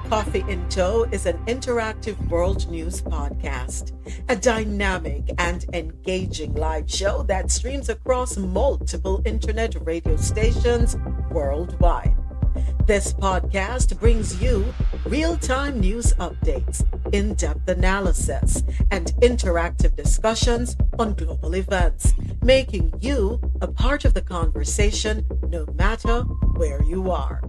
Coffee in Tow is an interactive world news podcast, a dynamic and engaging live show that streams across multiple internet radio stations worldwide. This podcast brings you real time news updates, in depth analysis, and interactive discussions on global events, making you a part of the conversation no matter where you are.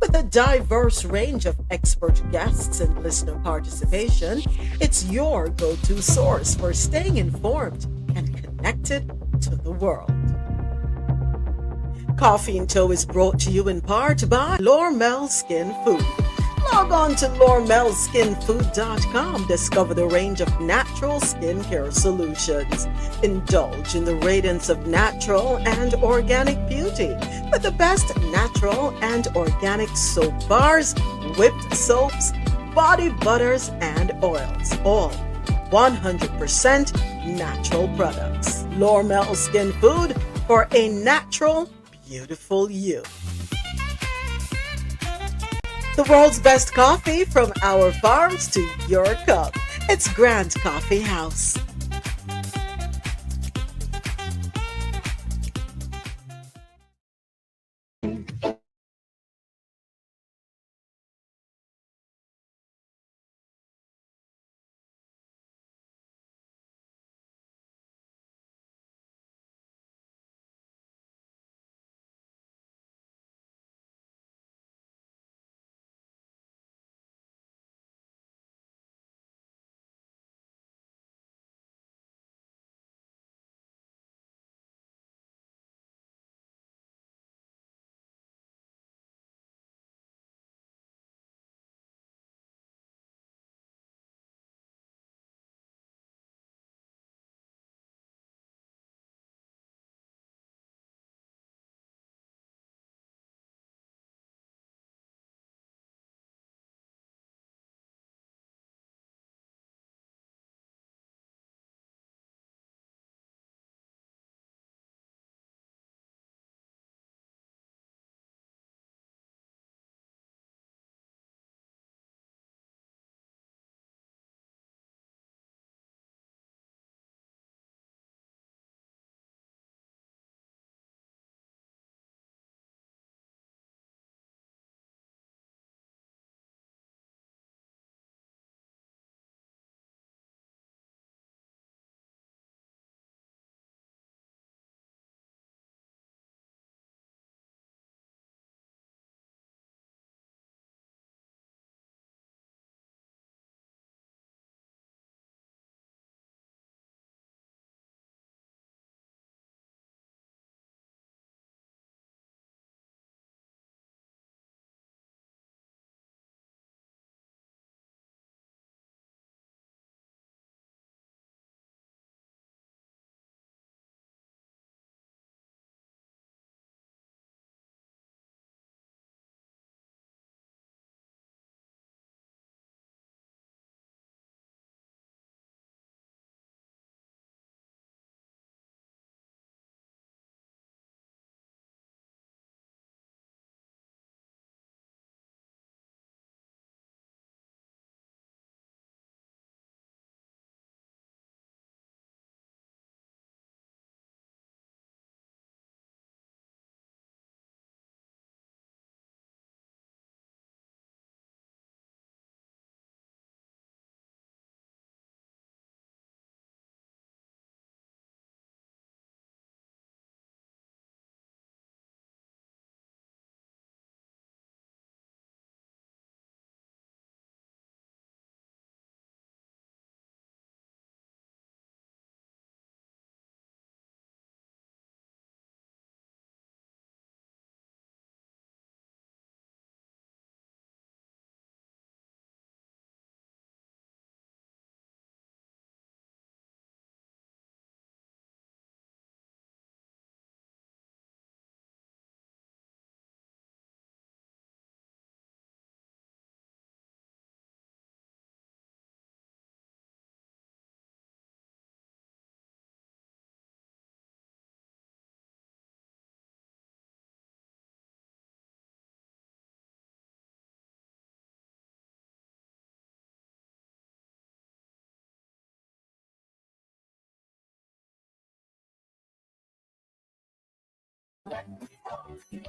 With a diverse range of expert guests and listener participation, it's your go to source for staying informed and connected to the world. Coffee in Tow is brought to you in part by Lormel Skin Food. Log on to lormelskinfood.com. Discover the range of natural skincare solutions. Indulge in the radiance of natural and organic beauty with the best natural and organic soap bars, whipped soaps, body butters, and oils. All 100% natural products. Lormel Skin Food for a natural, beautiful you. The world's best coffee from our farms to your cup. It's Grand Coffee House.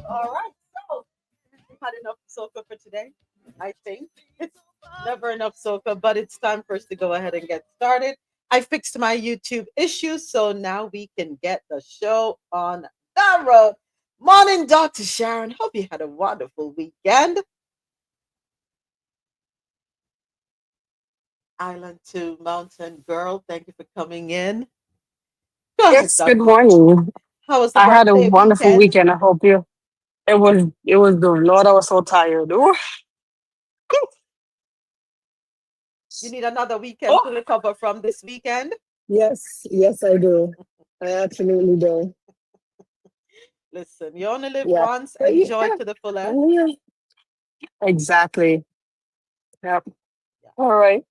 All right. So, we've had enough soca for today, I think. It's never enough soca, but it's time for us to go ahead and get started. I fixed my YouTube issue, so now we can get the show on the road. Morning, Dr. Sharon. Hope you had a wonderful weekend. Island to Mountain Girl, thank you for coming in. Go ahead, Yes, good Dr. morning. How was the I had a birthday wonderful weekend? weekend. I hope you. It was the Lord. I was so tired. Ooh. You need another weekend to Oh, recover from this weekend? yes, yes, I do. I absolutely do. Listen, you only live Yeah. once, Yeah. enjoy to the fullest. Yeah. Exactly. Yep. Yeah. All right.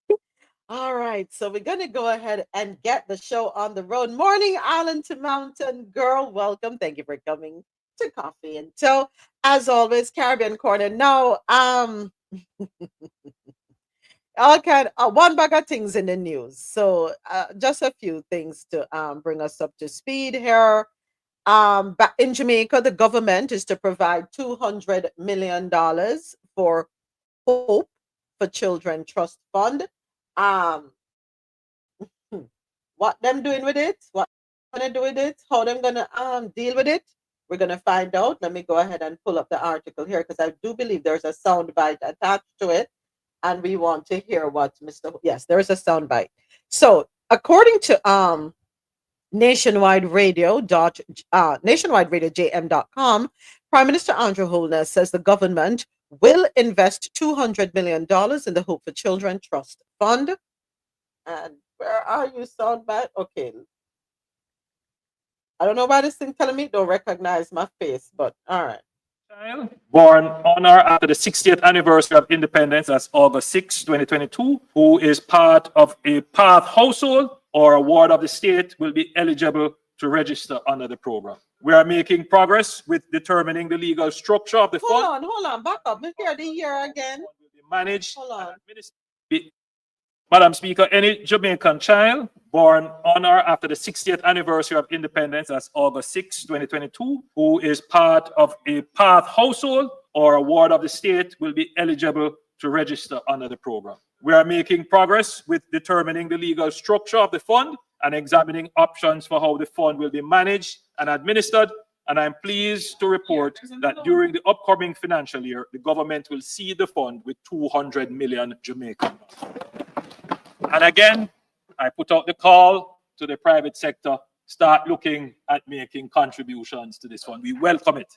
All right, so we're going to go ahead and get the show on the road. Morning, Island to Mountain Girl. Welcome. Thank you for coming to Coffee and Toe. As always, Caribbean Corner. Now, all kind one bag of things in the news. So, just a few things to bring us up to speed here. But in Jamaica, the government is to provide $200 million for Hope for Children Trust Fund. Um, hmm, what them doing with it? What gonna do with it? How them gonna deal with it? We're gonna find out. Let me go ahead and pull up the article here because I do believe there's a sound bite attached to it, and we want to hear what Mr. Yes, there is a sound bite. So according to nationwide radio dot nationwide radio jm.com, Prime Minister Andrew Holness says the government will invest $200 million in the Hope for Children Trust Fund. And where are you, soundbite? Okay, I don't know why this thing telling me it don't recognize my face, but all right. Child born on or after the 60th anniversary of independence, as August 6, 2022, who is part of a Path household or a ward of the state will be eligible to register under the program. We are making progress with determining the legal structure of the fund. Hold on, back up. Let me hear the year again. Will be managed Hold and on. administered. Madam Speaker, any Jamaican child born on or after the 60th anniversary of independence, as August 6, 2022, who is part of a Path household or a ward of the state will be eligible to register under the program. We are making progress with determining the legal structure of the fund and examining options for how the fund will be managed and administered. And I'm pleased to report that during the upcoming financial year, the government will seed the fund with 200 million Jamaican dollars. And again, I put out the call to the private sector, start looking at making contributions to this fund. We welcome it.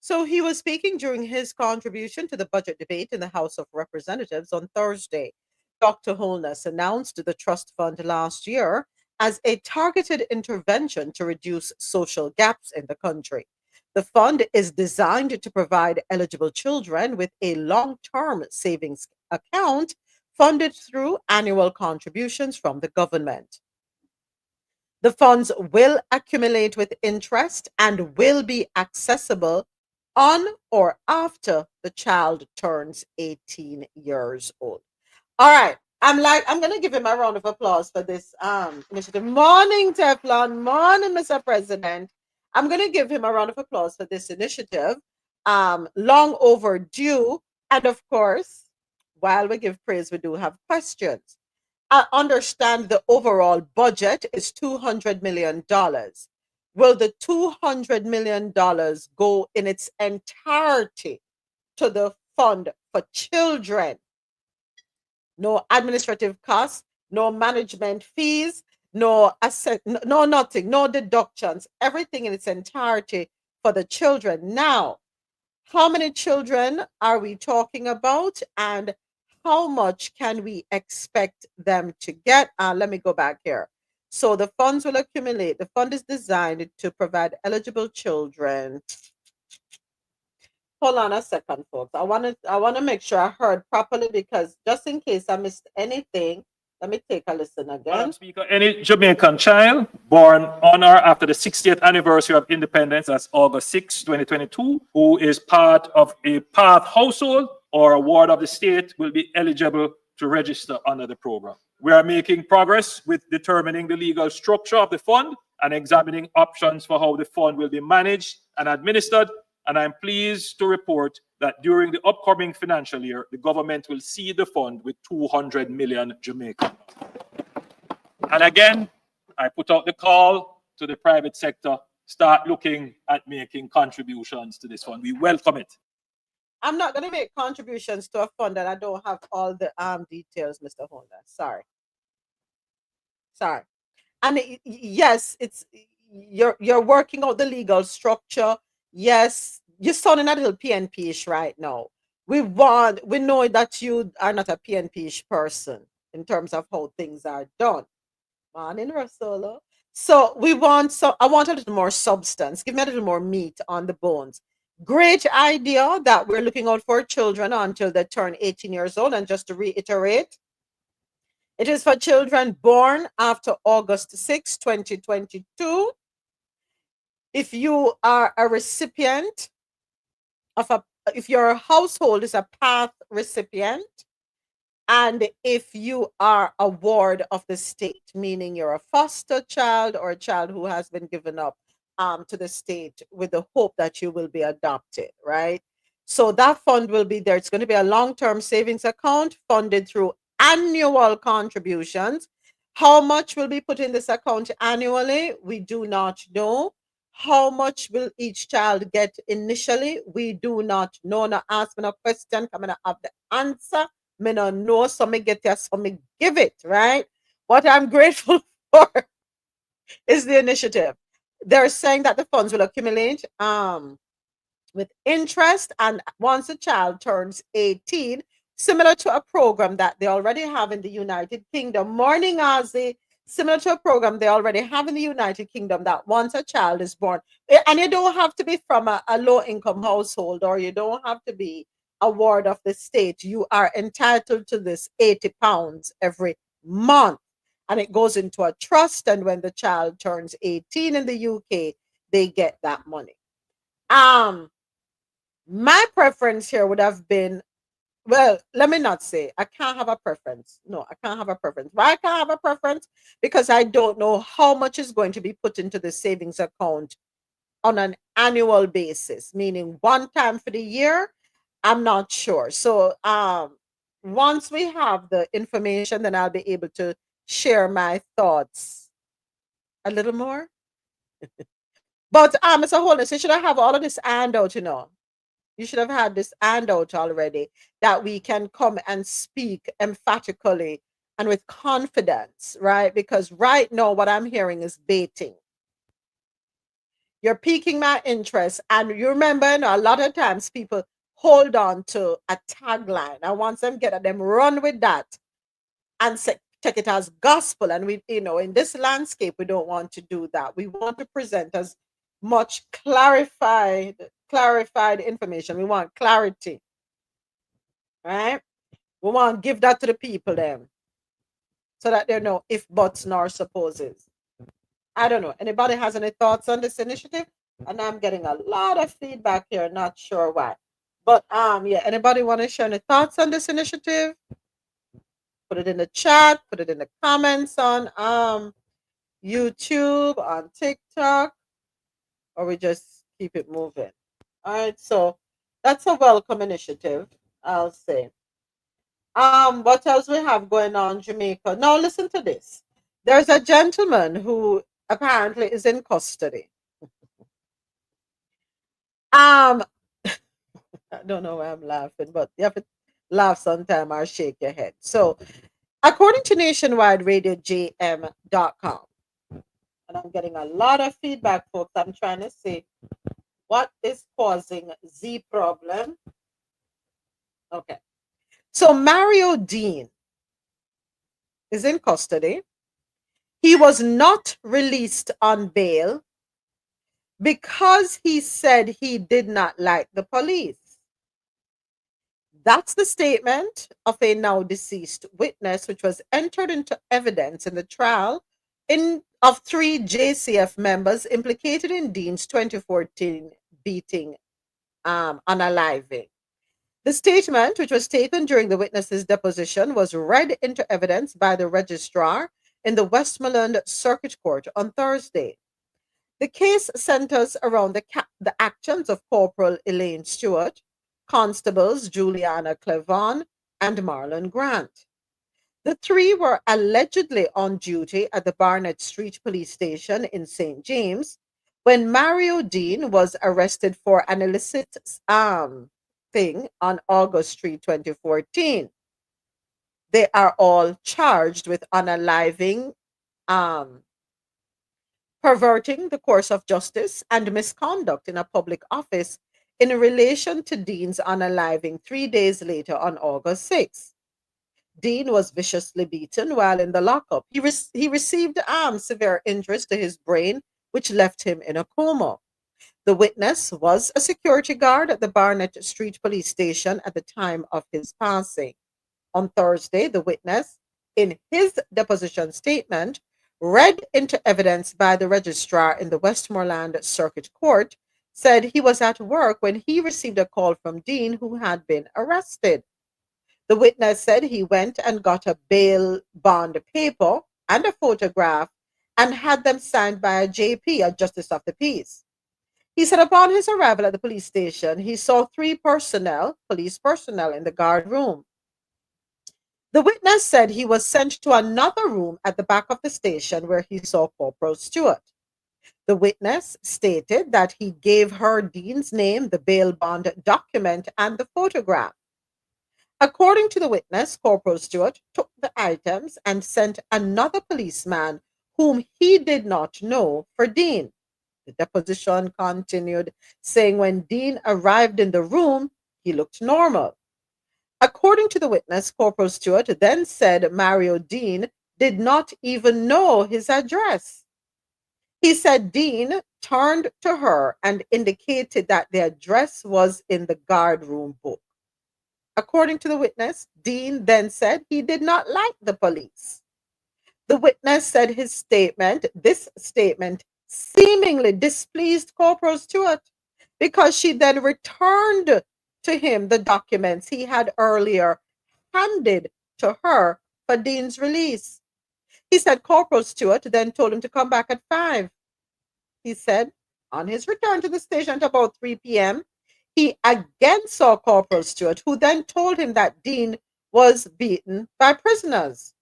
So he was speaking during his contribution to the budget debate in the House of Representatives on Thursday. Dr. Holness announced the trust fund last year as a targeted intervention to reduce social gaps in the country. The fund is designed to provide eligible children with a long term savings account funded through annual contributions from the government. The funds will accumulate with interest and will be accessible on or after the child turns 18 years old. All right. I'm gonna give him a round of applause for this initiative. Morning, Teflon. Morning, Mr. President. I'm gonna give him a round of applause for this initiative. Long overdue. And of course, while we give praise, we do have questions. I understand the overall budget is $200 million. Will the $200 million go in its entirety to the fund for children? No administrative costs, no management fees, no asset, no nothing, no deductions, everything in its entirety for the children. Now, how many children are we talking about, and how much can we expect them to get? Let me go back here. So the funds will accumulate. The fund is designed to provide eligible children. Hold on a second, folks. I want to make sure I heard properly, because just in case I missed anything, let me take a listen Madam again. Speaker, any Jamaican child born on or after the 60th anniversary of independence, as August 6, 2022, who is part of a Path household or a ward of the state will be eligible to register under the program. We are making progress with determining the legal structure of the fund and examining options for how the fund will be managed and administered. And I'm pleased to report that during the upcoming financial year, the government will seed the fund with 200 million Jamaican. And again, I put out the call to the private sector, start looking at making contributions to this fund. We welcome it. I'm not going to make contributions to a fund that I don't have all the details, Mr. Honda. Sorry. And yes, it's you're working out the legal structure. Yes, you're sounding a little PNP-ish right now. We know that you are not a PNP-ish person in terms of how things are done. Morning, Rosolo. So I want a little more substance. Give me a little more meat on the bones. Great idea that we're looking out for children until they turn 18 years old. And just to reiterate, it is for children born after August 6, 2022. If you are a recipient if your household is a PATH recipient, and if you are a ward of the state, meaning you're a foster child or a child who has been given up to the state with the hope that you will be adopted, right? So that fund will be there. It's going to be a long-term savings account funded through annual contributions. How much will be put in this account annually? We do not know. How much will each child get initially? We do not know. Now ask me no question. I'm gonna have the answer. Me no know. So me get it, so me give it, right? What I'm grateful for is the initiative. They're saying that the funds will accumulate with interest, and once a child turns 18, similar to a program that they already have in the United Kingdom. Morning, Ozzy. Similar to a program they already have in the United Kingdom, that once a child is born, and you don't have to be from a low-income household, or you don't have to be a ward of the state, you are entitled to this £80 every month. And it goes into a trust, and when the child turns 18 in the UK, they get that money. My preference here would have been, well, let me not say I can't have a preference. No, I can't have a preference. Why I can't have a preference? Because I don't know how much is going to be put into the savings account on an annual basis, meaning one time for the year. I'm not sure. So once we have the information, then I'll be able to share my thoughts a little more. But it's a whole, so should I have all of this handout, You should have had this handout already, that we can come and speak emphatically and with confidence, right? Because right now what I'm hearing is baiting. You're piquing my interest. And you remember, a lot of times people hold on to a tagline. And once them get at them, run with that and take it as gospel. And we, in this landscape, we don't want to do that. We want to present as much clarified information. We want clarity, right? We want to give that to the people then, so that they know if buts nor supposes. I don't know. Anybody has any thoughts on this initiative? And I'm getting a lot of feedback here, not sure why. But yeah, anybody want to share any thoughts on this initiative? Put it in the chat, put it in the comments on YouTube, on TikTok, or we just keep it moving. All right, so that's a welcome initiative, I'll say. What else we have going on, Jamaica? Now listen to this. There's a gentleman who apparently is in custody. I don't know why I'm laughing, but you have to laugh sometime or shake your head. So, according to Nationwide Radio JM.com, and I'm getting a lot of feedback, folks. I'm trying to see what is causing the problem. Okay. So Mario Dean is in custody. He was not released on bail because he said he did not like the police. That's the statement of a now deceased witness, which was entered into evidence in the trial of 3 JCF members implicated in Dean's 2014 beating unaliving. The statement, which was taken during the witness's deposition, was read into evidence by the registrar in the Westmoreland Circuit Court on Thursday. The case centers around the actions of Corporal Elaine Stewart, constables Juliana Clevon, and Marlon Grant. The three were allegedly on duty at the Barnett Street Police Station in St. James when Mario Dean was arrested for an illicit thing on August 3, 2014. They are all charged with unaliving, um, perverting the course of justice, and misconduct in a public office in relation to Dean's unaliving 3 days later on August 6th. Dean was viciously beaten while in the lockup. He received severe injuries to his brain, which left him in a coma. The witness was a security guard at the Barnett Street Police Station at the time of his passing. On Thursday, the witness, in his deposition statement, read into evidence by the registrar in the Westmoreland Circuit Court, said he was at work when he received a call from Dean, who had been arrested. The witness said he went and got a bail bond paper and a photograph and had them signed by a JP, a Justice of the Peace. He said upon his arrival at the police station, he saw three police personnel in the guard room. The witness said he was sent to another room at the back of the station where he saw Corporal Stewart. The witness stated that he gave her Dean's name, the bail bond document, and the photograph. According to the witness, Corporal Stewart took the items and sent another policeman whom he did not know for Dean. The deposition continued, saying when Dean arrived in the room, he looked normal. According to the witness, Corporal Stewart then said Mario Dean did not even know his address. He said Dean turned to her and indicated that the address was in the guard room book. According to the witness, Dean then said he did not like the police. The witness said this statement seemingly displeased Corporal Stewart because she then returned to him the documents he had earlier handed to her for Dean's release. He said Corporal Stewart then told him to come back at 5. He said on his return to the station at about 3 p.m., he again saw Corporal Stewart, who then told him that Dean was beaten by prisoners.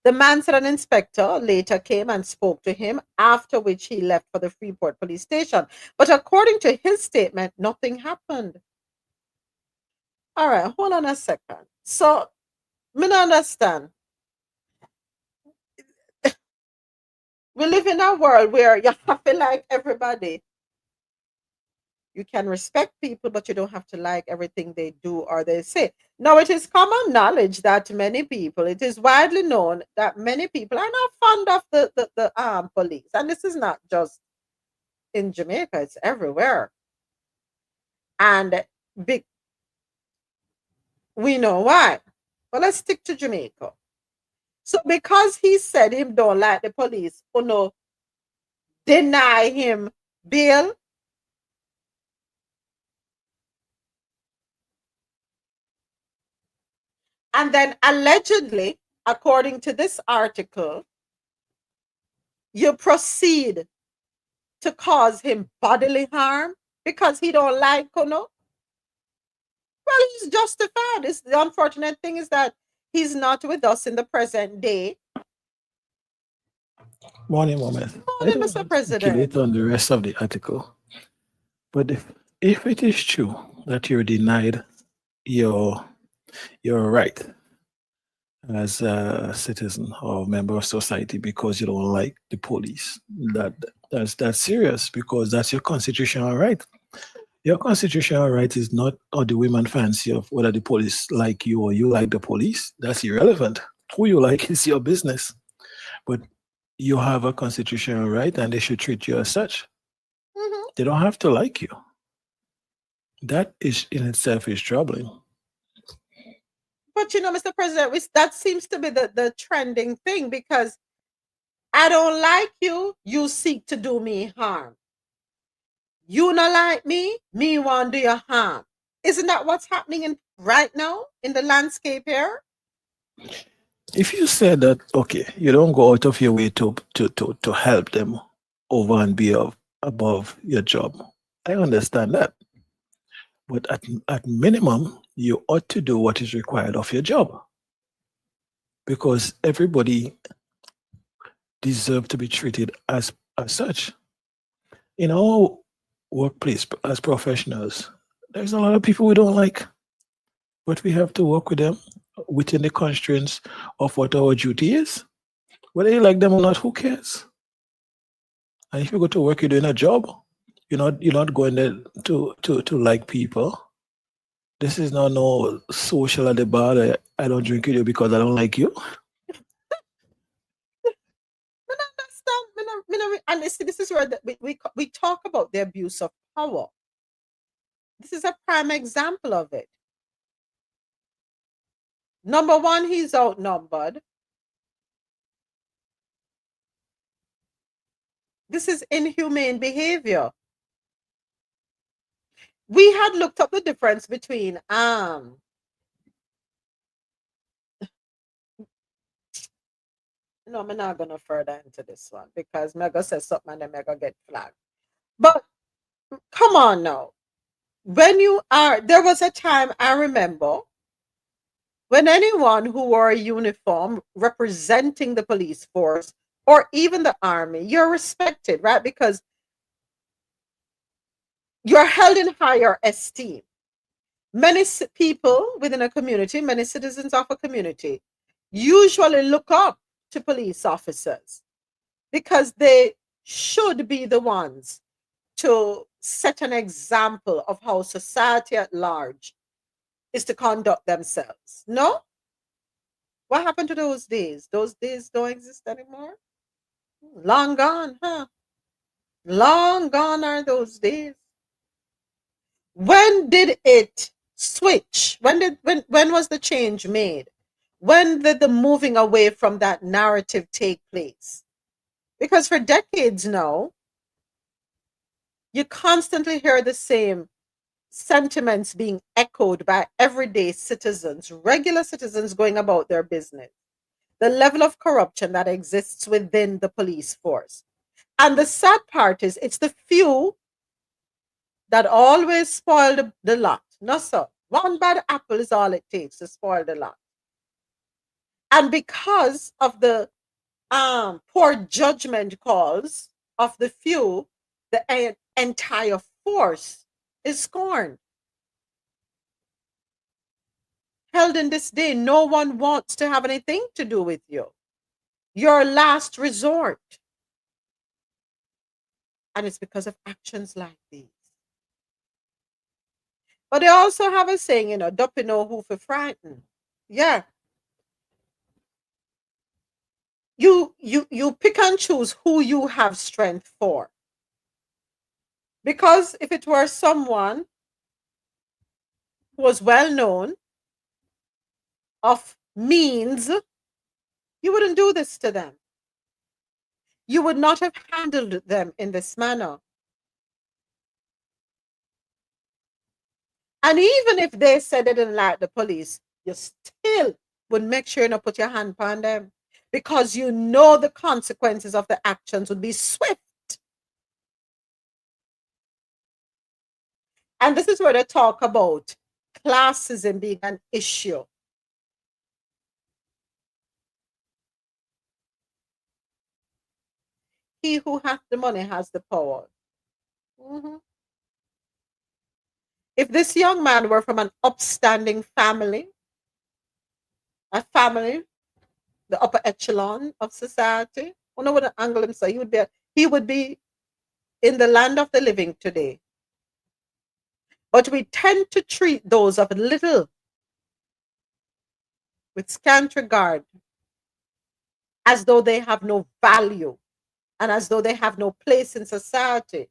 The man said an inspector later came and spoke to him, after which he left for the Freeport police station. But according to his statement, nothing happened. All right, hold on a second. So, me not understand. We live in a world where you have to like everybody. You can respect people, but you don't have to like everything they do or they say. Now, it is common knowledge that it is widely known that many people are not fond of the police. And this is not just in Jamaica, it's everywhere. And we know why. But let's stick to Jamaica. So because he said him don't like the police, deny him bail, and then allegedly, according to this article, you proceed to cause him bodily harm because he don't like Well, he's justified. The unfortunate thing is that he's not with us in the present day. Morning, Morning, Mr. President. On the rest of the article. But if it is true that you're denied your right as a citizen or member of society because you don't like the police, that's serious, because that's your constitutional right. Your constitutional right is not, or the women fancy of whether the police like you or you like the police. That's irrelevant. Who you like is your business. But you have a constitutional right and they should treat you as such. Mm-hmm. They don't have to like you. That is in itself is troubling. But Mr. President, that seems to be the trending thing, because I don't like you, you seek to do me harm. You not like me want to do you harm. Isn't that what's happening right now in the landscape here? If you said that, okay, you don't go out of your way to help them, over and above your job. I understand that. But at minimum, you ought to do what is required of your job, because everybody deserves to be treated as such. In our workplace as professionals, there's a lot of people we don't like, but we have to work with them within the constraints of what our duty is. Whether you like them or not, who cares? And if you go to work, you're doing a job. You're not going there to like people. This is not no social at the bar that I don't drink with you because I don't like you. Me not understand. And this is where we talk about the abuse of power. This is a prime example of it. Number one, he's outnumbered. This is inhumane behavior. We had looked up the difference between no, I'm not gonna further into this one because Mega says something and then Mega get flagged. But come on now. There was a time I remember when anyone who wore a uniform representing the police force or even the army, you're respected, right? Because you're held in higher esteem. Many people within a community, many citizens of a community, usually look up to police officers because they should be the ones to set an example of how society at large is to conduct themselves. No? What happened to those days? Those days don't exist anymore. Long gone, huh? Long gone are those days. When did it switch? When was the change made? When did the moving away from that narrative take place? Because for decades now, you constantly hear the same sentiments being echoed by everyday citizens, regular citizens going about their business. The level of corruption that exists within the police force. And the sad part is it's the few that always spoil the lot. No, sir. One bad apple is all it takes to spoil the lot. And because of the poor judgment calls of the few, the entire force is scorned. Held in this day, no one wants to have anything to do with you. Your last resort. And it's because of actions like these. But they also have a saying, don't know who for frightened. Yeah. You pick and choose who you have strength for. Because if it were someone who was well known of means, you wouldn't do this to them. You would not have handled them in this manner. And even if they said they didn't like the police, you still would make sure you not put your hand on them because you know the consequences of the actions would be swift. And this is where they talk about classism being an issue. He who hath the money has the power. Mm-hmm. If this young man were from an upstanding family, a family, the upper echelon of society, I know what an angle him say, he would be in the land of the living today. But we tend to treat those of little with scant regard as though they have no value and as though they have no place in society.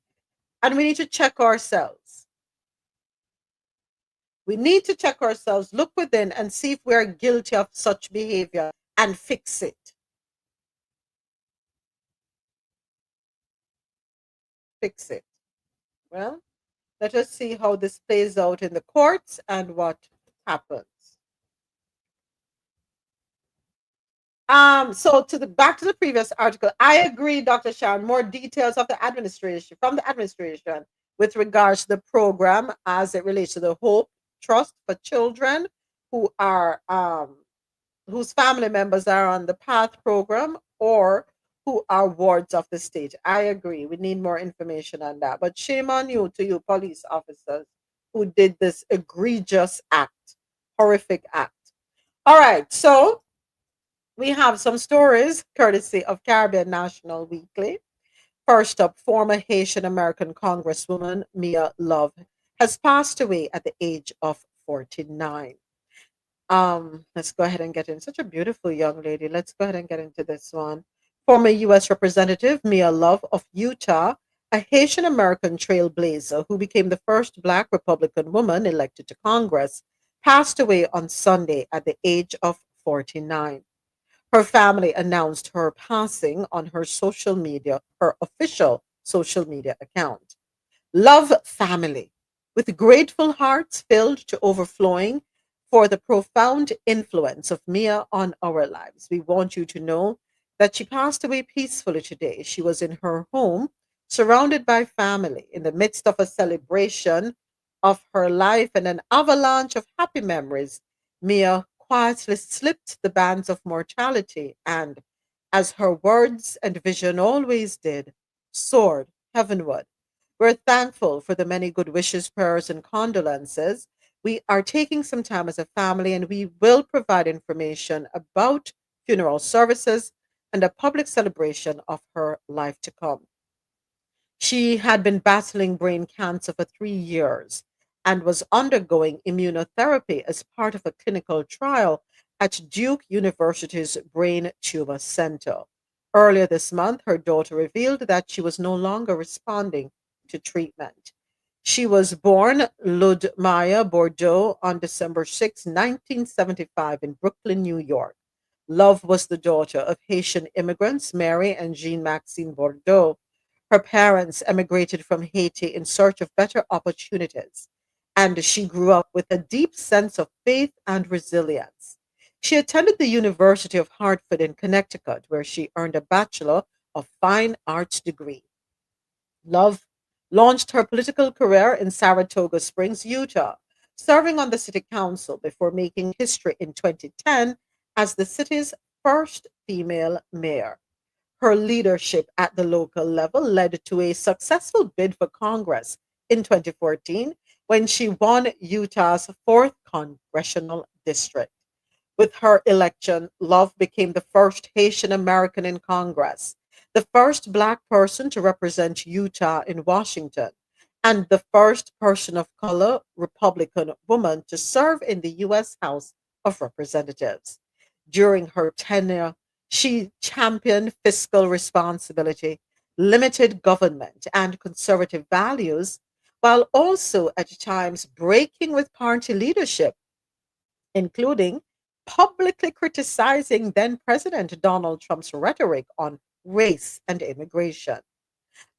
And we need to check ourselves. We need to check ourselves, look within and see if we're guilty of such behavior and fix it. Fix it. Well, let us see how this plays out in the courts and what happens. So to the back to the previous article, I agree, Dr. Sharon. More details of the administration from the administration with regards to the program as it relates to the Hope Trust for Children who are whose family members are on the PATH program or who are wards of the state. I agree. We need more information on that. But shame on you, to you police officers who did this egregious act, horrific act. All right, so we have some stories courtesy of Caribbean National Weekly. First up, former Haitian American Congresswoman Mia Love has passed away at the age of 49. Let's go ahead and get in. Such a beautiful young lady. Let's go ahead and get into this one. Former U.S. Representative Mia Love of Utah, a Haitian American trailblazer who became the first Black Republican woman elected to Congress, passed away on Sunday at the age of 49. Her family announced her passing on her official social media account. Love family, with grateful hearts filled to overflowing for the profound influence of Mia on our lives. We want you to know that she passed away peacefully today. She was in her home, surrounded by family, in the midst of a celebration of her life and an avalanche of happy memories. Mia quietly slipped the bands of mortality and, as her words and vision always did, soared heavenward. We're thankful for the many good wishes, prayers, and condolences. We are taking some time as a family and we will provide information about funeral services and a public celebration of her life to come. She had been battling brain cancer for 3 years and was undergoing immunotherapy as part of a clinical trial at Duke University's Brain Tumor Center. Earlier this month, her daughter revealed that she was no longer responding to treatment. She was born Ludmilla Bordeaux on December 6, 1975, in Brooklyn, New York. Love was the daughter of Haitian immigrants Mary and Jean Maxine Bordeaux. Her parents emigrated from Haiti in search of better opportunities, and she grew up with a deep sense of faith and resilience. She attended the University of Hartford in Connecticut, where she earned a Bachelor of Fine Arts degree. Love launched her political career in Saratoga Springs, Utah, serving on the city council before making history in 2010 as the city's first female mayor. Her leadership at the local level led to a successful bid for Congress in 2014 when she won Utah's 4th congressional district. With her election, Love became the first Haitian American in Congress, the first Black person to represent Utah in Washington, and the first person of color Republican woman to serve in the U.S. House of Representatives. During her tenure, she championed fiscal responsibility, limited government, and conservative values, while also at times breaking with party leadership, including publicly criticizing then President Donald Trump's rhetoric on race and immigration.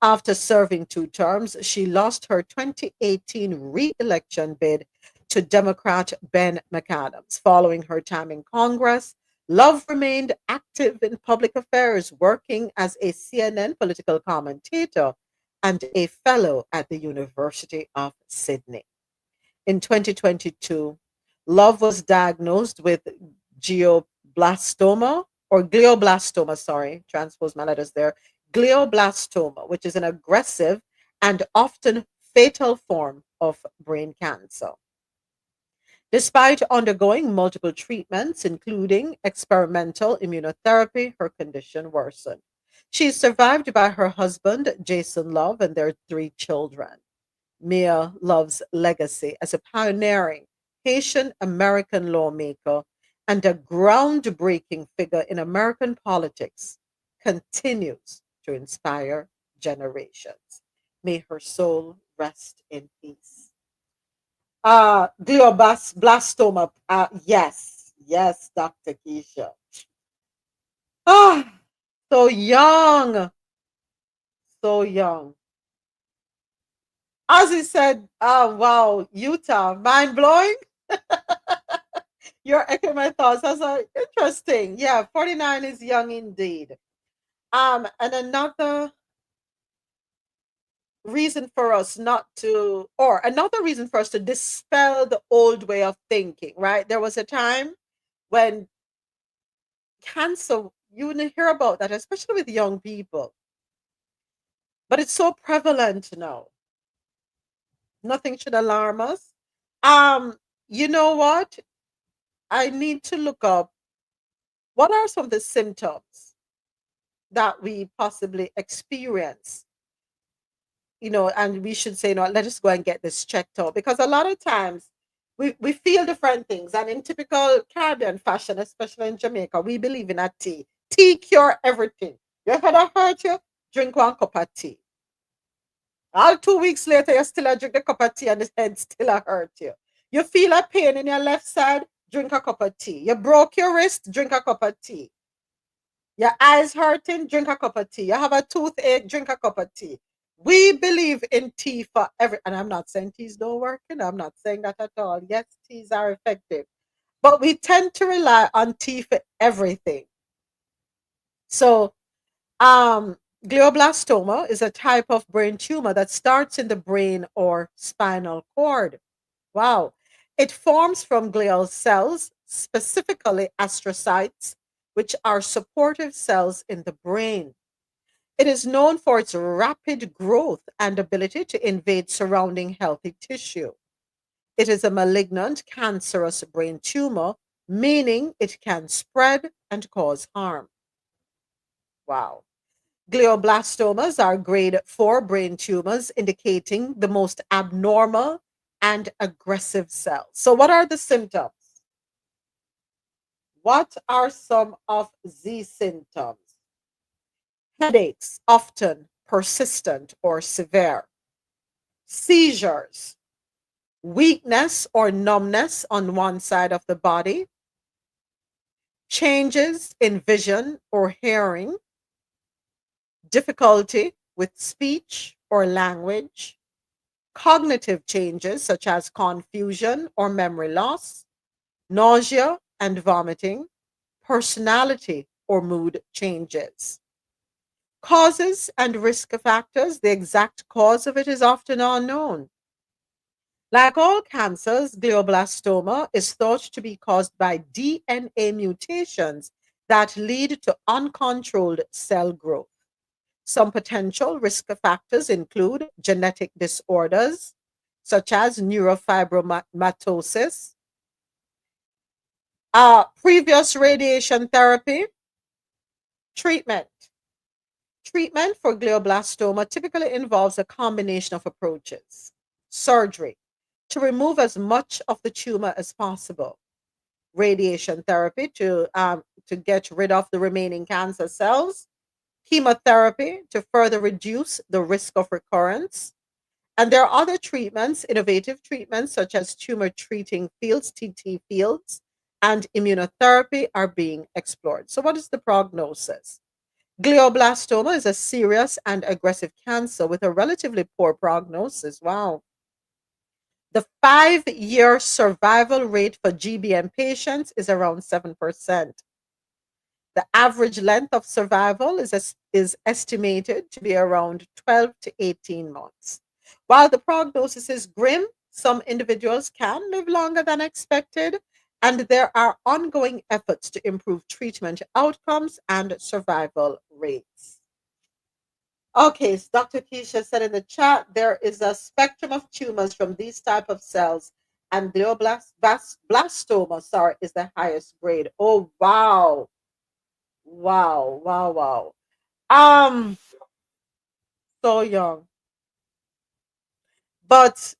After serving 2 terms, she lost her 2018 re election bid to Democrat Ben McAdams. Following her time in Congress, Love remained active in public affairs, working as a CNN political commentator and a fellow at the University of Sydney. In 2022, Love was diagnosed with glioblastoma, sorry, transpose my letters there, glioblastoma, which is an aggressive and often fatal form of brain cancer. Despite undergoing multiple treatments, including experimental immunotherapy, her condition worsened. She is survived by her husband, Jason Love, and their 3 children. Mia Love's legacy as a pioneering Haitian American lawmaker and a groundbreaking figure in American politics continues to inspire generations. May her soul rest in peace. Glioblastoma. Yes, yes, Dr. Keisha. Ah, so young, so young. As he said, oh wow, Utah, mind blowing. You're echoing my thoughts. That's interesting. Yeah, 49 is young indeed. And another reason for us not to, or another reason for us to dispel the old way of thinking, right? There was a time when cancer, you wouldn't hear about that, especially with young people, but it's so prevalent now. Nothing should alarm us. Um, you know what? I need to look up what are some of the symptoms that we possibly experience, and we should say, let us go and get this checked out. Because a lot of times we feel different things. And in typical Caribbean fashion, especially in Jamaica, we believe in a tea. Tea cure everything. Your head hurt you, drink one cup of tea. All 2 weeks later, you still a drink the cup of tea and the head still a hurt you. You feel a pain in your left side, drink a cup of tea. You broke your wrist, drink a cup of tea. Your eyes hurting, drink a cup of tea. You have a toothache, drink a cup of tea. We believe in tea for every, and I'm not saying teas don't work, I'm not saying that at all. Yes, teas are effective, but we tend to rely on tea for everything. So, um, glioblastoma is a type of brain tumor that starts in the brain or spinal cord. Wow. It forms from glial cells, specifically astrocytes, which are supportive cells in the brain. It is known for its rapid growth and ability to invade surrounding healthy tissue. It is a malignant, cancerous brain tumor, meaning it can spread and cause harm. Wow. Glioblastomas are grade 4 brain tumors, indicating the most abnormal and aggressive cells. So, what are the symptoms? What are some of these symptoms? Headaches, often persistent or severe. Seizures, weakness or numbness on one side of the body. Changes in vision or hearing. Difficulty with speech or language. Cognitive changes such as confusion or memory loss, nausea and vomiting, personality or mood changes. Causes and risk factors, the exact cause of it is often unknown. Like all cancers, glioblastoma is thought to be caused by DNA mutations that lead to uncontrolled cell growth. Some potential risk factors include genetic disorders such as neurofibromatosis, previous radiation therapy, treatment. Treatment for glioblastoma typically involves a combination of approaches. Surgery to remove as much of the tumor as possible. Radiation therapy to get rid of the remaining cancer cells. Chemotherapy to further reduce the risk of recurrence. And there are other treatments, innovative treatments such as tumor treating fields, TT fields, and immunotherapy are being explored. So, what is the prognosis? Glioblastoma is a serious and aggressive cancer with a relatively poor prognosis. Wow. The 5-year survival rate for GBM patients is around 7%. The average length of survival is estimated to be around 12 to 18 months. While the prognosis is grim, some individuals can live longer than expected, and there are ongoing efforts to improve treatment outcomes and survival rates. Okay, so Dr. Keisha said in the chat, there is a spectrum of tumors from these type of cells, and glioblastoma, is the highest grade. Oh, wow. Wow, wow, wow. Um, so young. But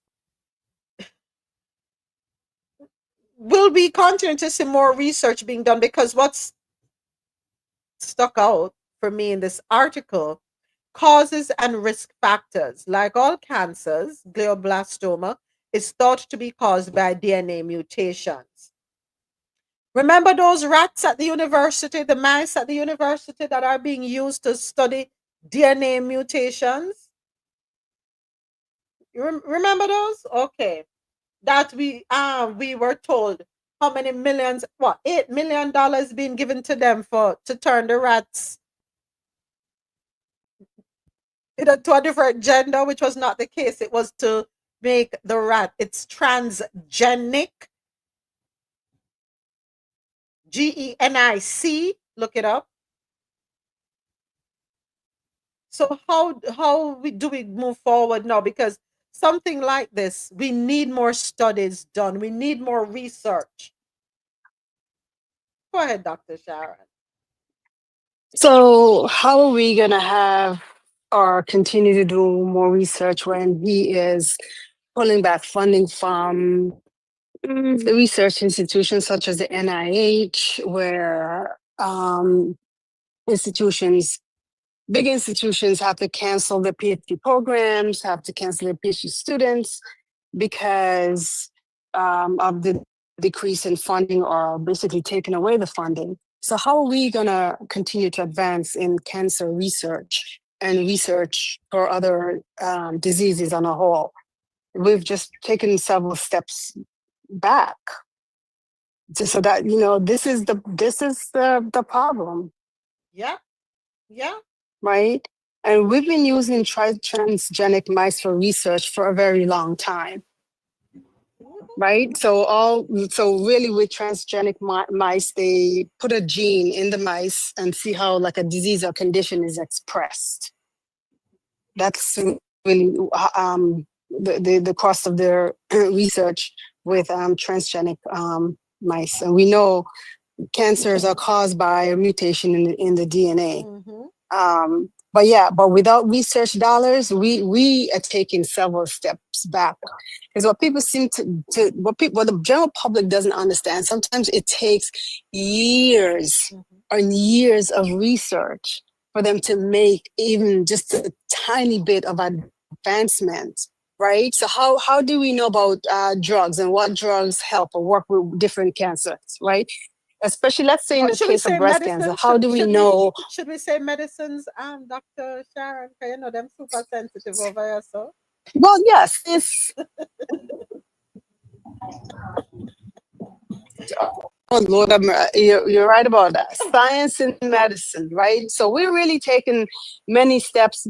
will we continue to see more research being done? Because what's stuck out for me in this article, causes and risk factors. Like all cancers, glioblastoma is thought to be caused by DNA mutations. Remember those rats at the university, the mice at the university that are being used to study DNA mutations? You remember those? Okay. That we were told how many millions, what, $8 million being given to them to turn the rats to a different gender, which was not the case. It was to make the rat, it's transgenic, GENIC, look it up. So do we move forward now? Because something like this, we need more studies done. We need more research. Go ahead, Dr. Sharon. So how are we gonna have or continue to do more research when he is pulling back funding from the research institutions such as the NIH, where big institutions have to cancel their PhD programs, have to cancel their PhD students because of the decrease in funding or basically taking away the funding. So how are we going to continue to advance in cancer research and research for other diseases on a whole? We've just taken several steps back. So that, this is the problem. Yeah. Right? And we've been using transgenic mice for research for a very long time. Right? So really with transgenic mice, they put a gene in the mice and see how like a disease or condition is expressed. That's really the cost of their research with transgenic mice. And we know cancers are caused by a mutation in the DNA. But without research dollars, we are taking several steps back. Because what people what the general public doesn't understand, sometimes it takes years and years of research for them to make even just a tiny bit of advancement, right? So how do we know about drugs and what drugs help or work with different cancers, right? Especially, let's say in the case of breast cancer, how do we know? Should we say medicines, Dr. Sharon? Because you know them super sensitive over here, so. Well, yes, it's. Oh Lord, you're right about that. Science and medicine, right? So we're really taking many steps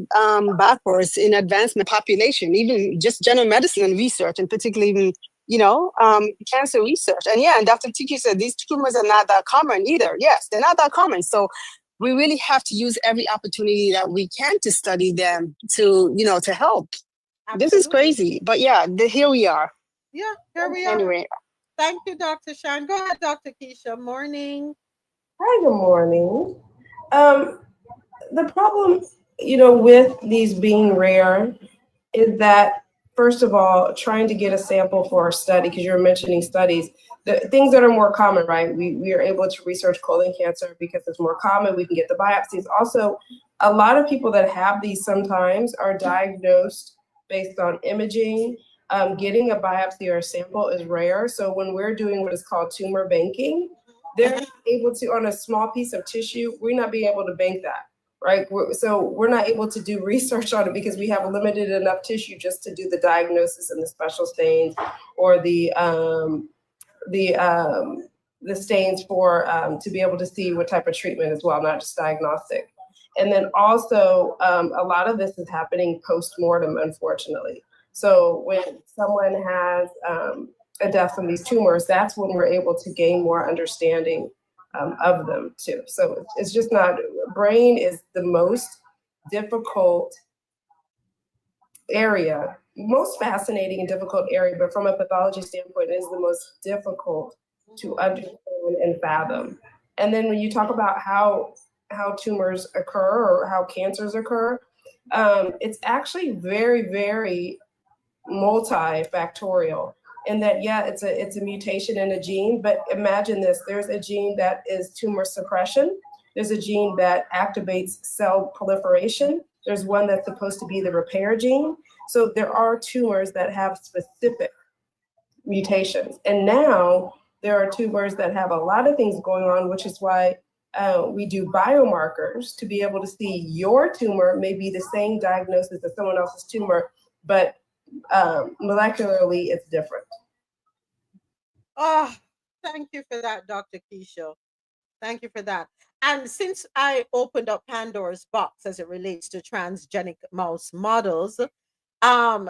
backwards in advancement population, even just general medicine and research, and particularly even cancer research. And Dr. Tiki said these tumors are not that common either. Yes, they're not that common. So we really have to use every opportunity that we can to study them to help. Absolutely. This is crazy, but here we are. Yeah, here we are. Anyway. Thank you, Dr. Sharon. Go ahead, Dr. Keisha. Morning. Hi, good morning. The problem, with these being rare is that, first of all, trying to get a sample for our study, because you're mentioning studies, the things that are more common, right? We are able to research colon cancer because it's more common. We can get the biopsies. Also, a lot of people that have these sometimes are diagnosed based on imaging. Getting a biopsy or a sample is rare. So when we're doing what is called tumor banking, they're not able to, on a small piece of tissue, we're not being able to bank that, right? So we're not able to do research on it because we have limited enough tissue just to do the diagnosis and the special stains or the stains for to be able to see what type of treatment as well, not just diagnostic. And then also a lot of this is happening post-mortem, unfortunately. So when someone has a death from these tumors, that's when we're able to gain more understanding of them too. So it's just not, brain is the most difficult area, most fascinating and difficult area, but from a pathology standpoint, it is the most difficult to understand and fathom. And then when you talk about how tumors occur or how cancers occur, it's actually very, very multifactorial in that, it's a mutation in a gene, but imagine this, there's a gene that is tumor suppression. There's a gene that activates cell proliferation. There's one that's supposed to be the repair gene. So there are tumors that have specific mutations. And now there are tumors that have a lot of things going on, which is why we do biomarkers to be able to see your tumor may be the same diagnosis as someone else's tumor, but molecularly it's different. Oh, Thank you for that, Dr. Keisha. Thank you for that. And since I opened up Pandora's box as it relates to transgenic mouse models, um,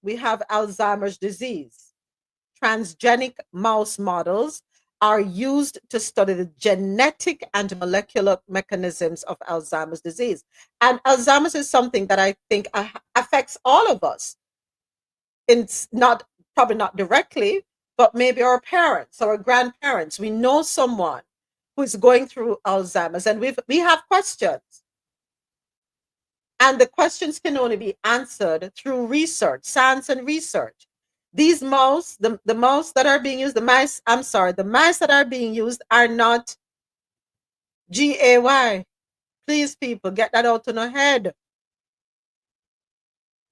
we have Alzheimer's disease. Transgenic mouse models are used to study the genetic and molecular mechanisms of Alzheimer's disease. And Alzheimer's is something that I think affects all of us. It's not probably not directly, but maybe our parents or our grandparents. We know someone who is going through Alzheimer's, and we have questions. And the questions can only be answered through research, science and research. These mouse, the mouse that are being used, the mice that are being used are not GAY. Please, people, get that out in our head.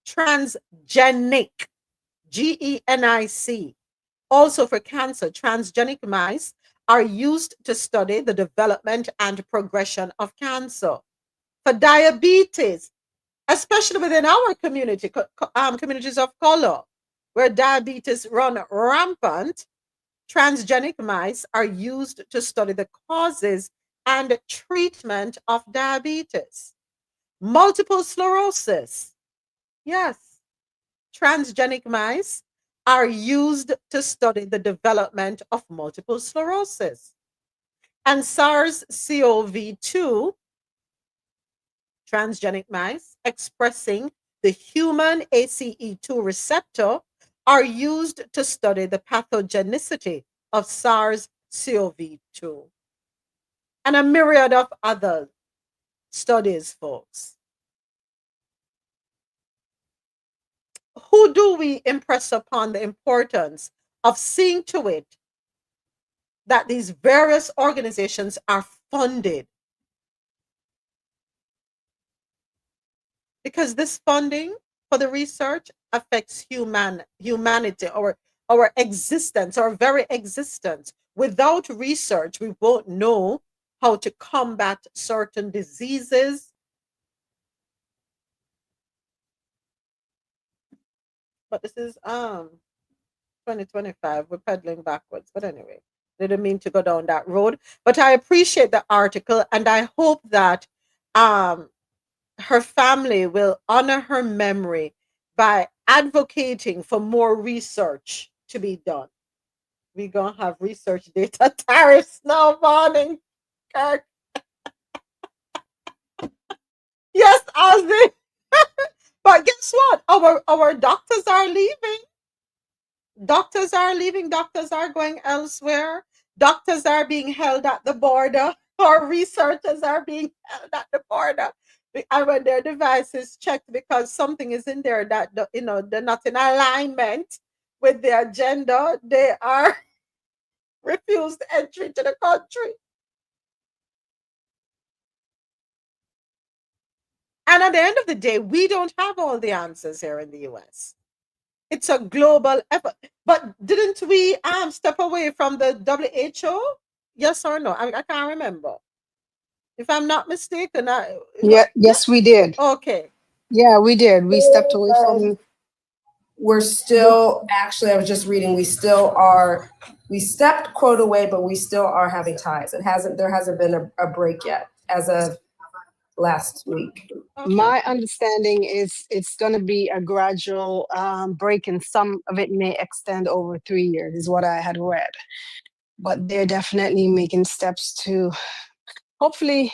Transgenic, GENIC. Also for cancer, transgenic mice are used to study the development and progression of cancer. For diabetes, especially within our community, communities of color, where diabetes run rampant, transgenic mice are used to study the causes and treatment of diabetes. Multiple sclerosis, yes, transgenic mice are used to study the development of multiple sclerosis. And SARS-CoV-2, transgenic mice expressing the human ACE2 receptor, are used to study the pathogenicity of SARS-CoV-2. And a myriad of other studies, folks. Who do we impress upon the importance of seeing to it that these various organizations are funded? Because this funding for the research affects humanity, our existence, our very existence. Without research, we won't know how to combat certain diseases. But this is 2025. We're pedaling backwards. But anyway, didn't mean to go down that road. But I appreciate the article, and I hope that her family will honor her memory by advocating for more research to be done. We're going to have research data tariffs now morning, Kirk. Yes, Ozzy. But guess what? Our doctors are leaving. Doctors are leaving. Doctors are going elsewhere. Doctors are being held at the border. Our researchers are being held at the border. And when their device is checked because something is in there that they're not in alignment with their agenda, they are refused entry to the country. And at the end of the day, we don't have all the answers here in the US. It's a global effort. But didn't we step away from the WHO? Yes or no? I can't remember. If I'm not mistaken, yes, we did. Okay. Yeah, we did. We stepped away from. We're still, actually, I was just reading, we stepped quote away, but we still are having ties. There hasn't been a break yet as of last week. Okay. My understanding is it's going to be a gradual break, and some of it may extend over 3 years, is what I had read. But they're definitely making steps to hopefully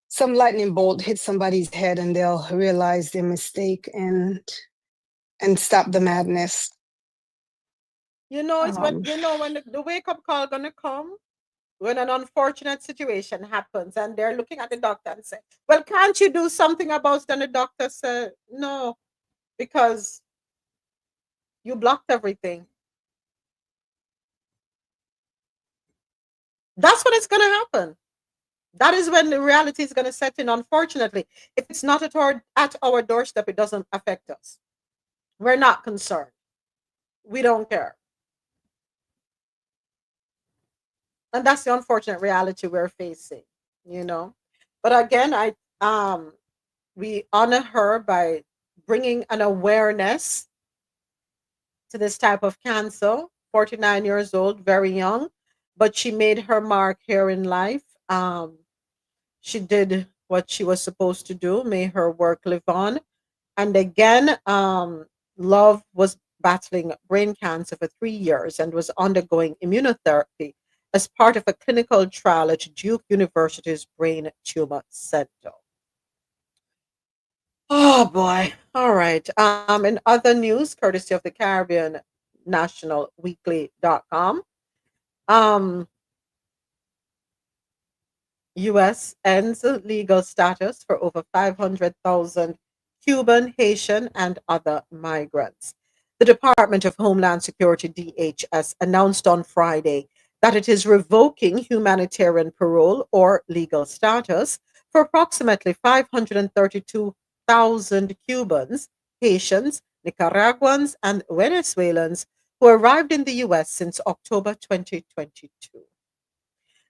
some lightning bolt hit somebody's head and they'll realize their mistake and stop the madness. It's when the wake up call gonna come when an unfortunate situation happens and they're looking at the doctor and say, well, can't you do something about it? And the doctor said, no, because you blocked everything. That's when it's gonna happen. That is when the reality is going to set in. Unfortunately, if it's not at our doorstep, it doesn't affect us. We're not concerned. We don't care. And that's the unfortunate reality we're facing, But again, we honor her by bringing an awareness to this type of cancer 49 years old, very young, but she made her mark here in life. She did what she was supposed to do, made her work live on. And again, Love was battling brain cancer for 3 years and was undergoing immunotherapy as part of a clinical trial at Duke University's Brain Tumor Center. Oh boy. All right. In other news, courtesy of the Caribbean National Weekly.com, um, US ends legal status for over 500,000 Cuban, Haitian, and other migrants. The Department of Homeland Security, DHS, announced on Friday that it is revoking humanitarian parole or legal status for approximately 532,000 Cubans, Haitians, Nicaraguans, and Venezuelans who arrived in the US since October 2022.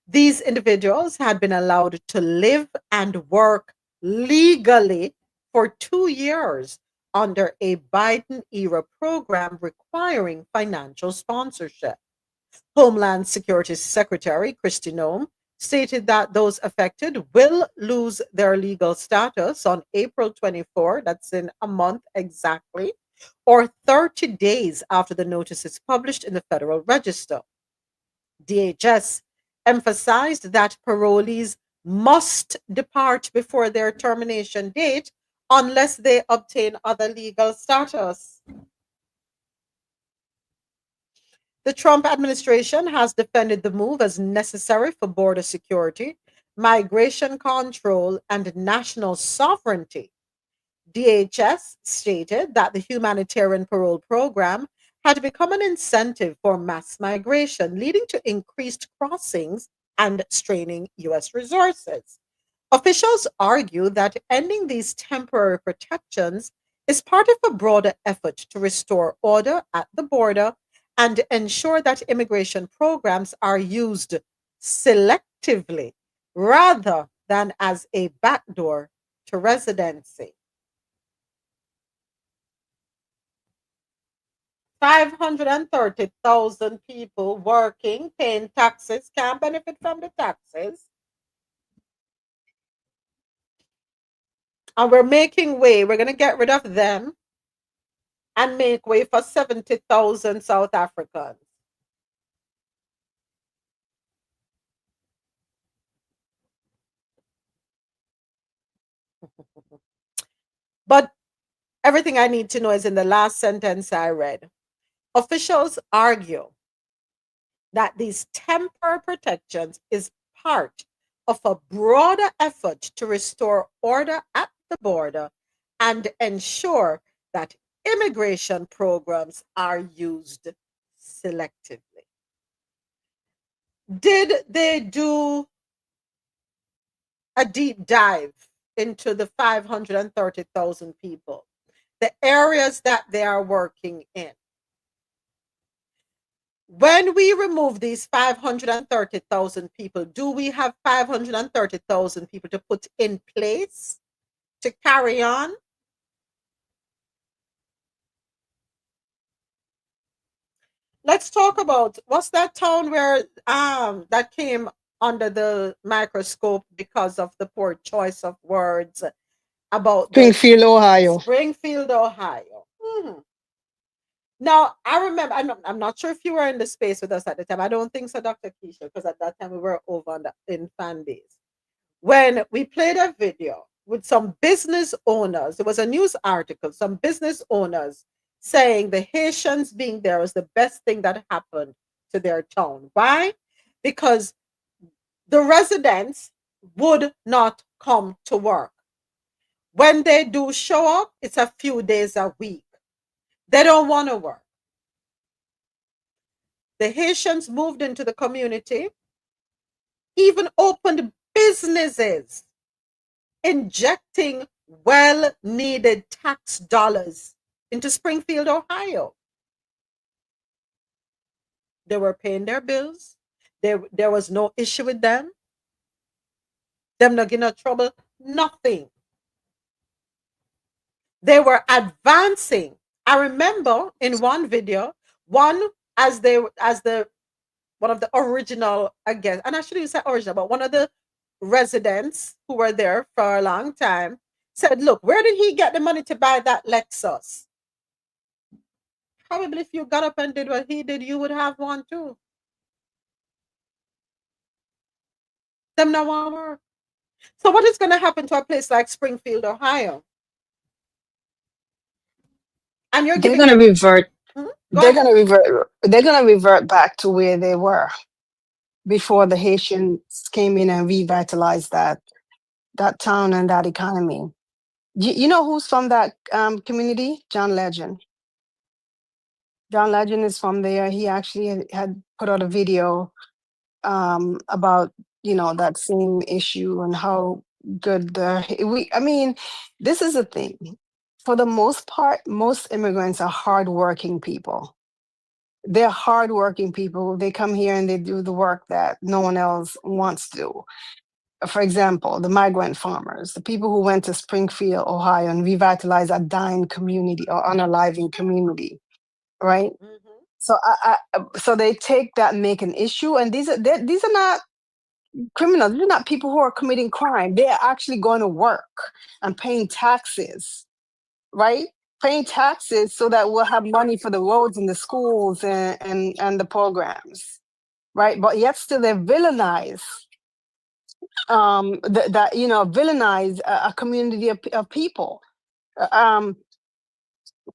These individuals had been allowed to live and work legally for 2 years under a Biden era program requiring financial sponsorship. Homeland Security Secretary Kristi Noem stated that those affected will lose their legal status on April 24, that's in a month exactly, or 30 days after the notice is published in the Federal Register. DHS emphasized that parolees must depart before their termination date unless they obtain other legal status. The Trump administration has defended the move as necessary for border security, migration control, and national sovereignty. DHS stated that the humanitarian parole program had become an incentive for mass migration, leading to increased crossings and straining U.S. resources. Officials argue that ending these temporary protections is part of a broader effort to restore order at the border and ensure that immigration programs are used selectively rather than as a backdoor to residency. 530,000 people working, paying taxes, can't benefit from the taxes. And we're making way, we're going to get rid of them and make way for 70,000 South Africans. But everything I need to know is in the last sentence I read. Officials argue that these temporary protections is part of a broader effort to restore order at the border and ensure that immigration programs are used selectively. Did they do a deep dive into the 530,000 people, the areas that they are working in? When we remove these 530,000 people, do we have 530,000 people to put in place to carry on? Let's talk about what's that town where that came under the microscope because of the poor choice of words about Springfield, Ohio. Springfield, Ohio. Now, I remember, I'm not sure if you were in the space with us at the time. I don't think so, Dr. Keisha, because at that time we were over in fan base. When we played a video with some business owners, it was a news article, some business owners saying the Haitians being there was the best thing that happened to their town. Why? Because the residents would not come to work. When they do show up, it's a few days a week. They don't want to work. The Haitians moved into the community, even opened businesses, injecting well-needed tax dollars into Springfield, Ohio. They were paying their bills. There was no issue with them. Them not getting no trouble, nothing. They were advancing. I remember in one video, one as the one of the original, I guess, and I shouldn't say original, but one of the residents who were there for a long time said, "Look, where did he get the money to buy that Lexus? Probably if you got up and did what he did, you would have one too." Them no want work. So what is going to happen to a place like Springfield, Ohio? And you're They're giving gonna them. revert. Mhm. Go They're ahead. gonna revert. They're gonna revert back to where they were before the Haitians came in and revitalized that town and that economy. You know who's from that community? John Legend. John Legend is from there. He actually had put out a video about that same issue and how good I mean, this is the thing. For the most part, most immigrants are hardworking people. They're hardworking people. They come here and they do the work that no one else wants to do. For example, the migrant farmers, the people who went to Springfield, Ohio, and revitalized a dying community or unaliving community, right? Mhm. So so they take that and make an issue, and these are not criminals. These are not people who are committing crime. They are actually going to work and paying taxes, right? Paying taxes so that we'll have money for the roads and the schools and the programs, right? But yet still they villainize villainize a community of people. Um,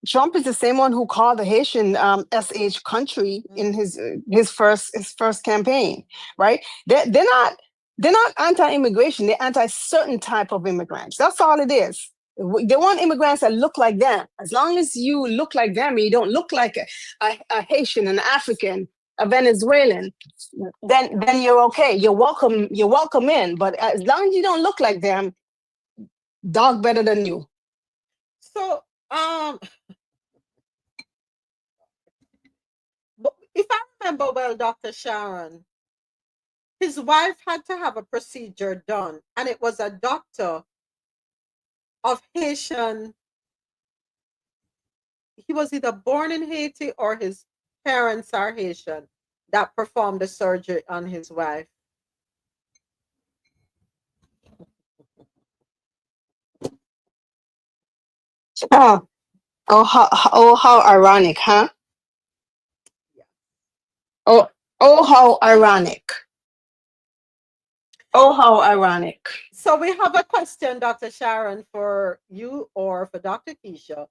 Trump is the same one who called the Haitian SH country in his first campaign, right? They're not anti-immigration. They're anti-certain type of immigrants. That's all it is. They want immigrants that look like them. As long as you look like them, and you don't look like a Haitian, an African, a Venezuelan, then you're okay. You're welcome. You're welcome in. But as long as you don't look like them, dog better than you. So, but if I remember well, Dr. Sharon, his wife had to have a procedure done, and it was a doctor of Haitian. He was either born in Haiti or his parents are Haitian that performed the surgery on his wife. Oh, how ironic, huh? Yeah. Oh, how ironic. Oh, how ironic. So we have a question, Dr. Sharon, for you or for Dr. Keisha.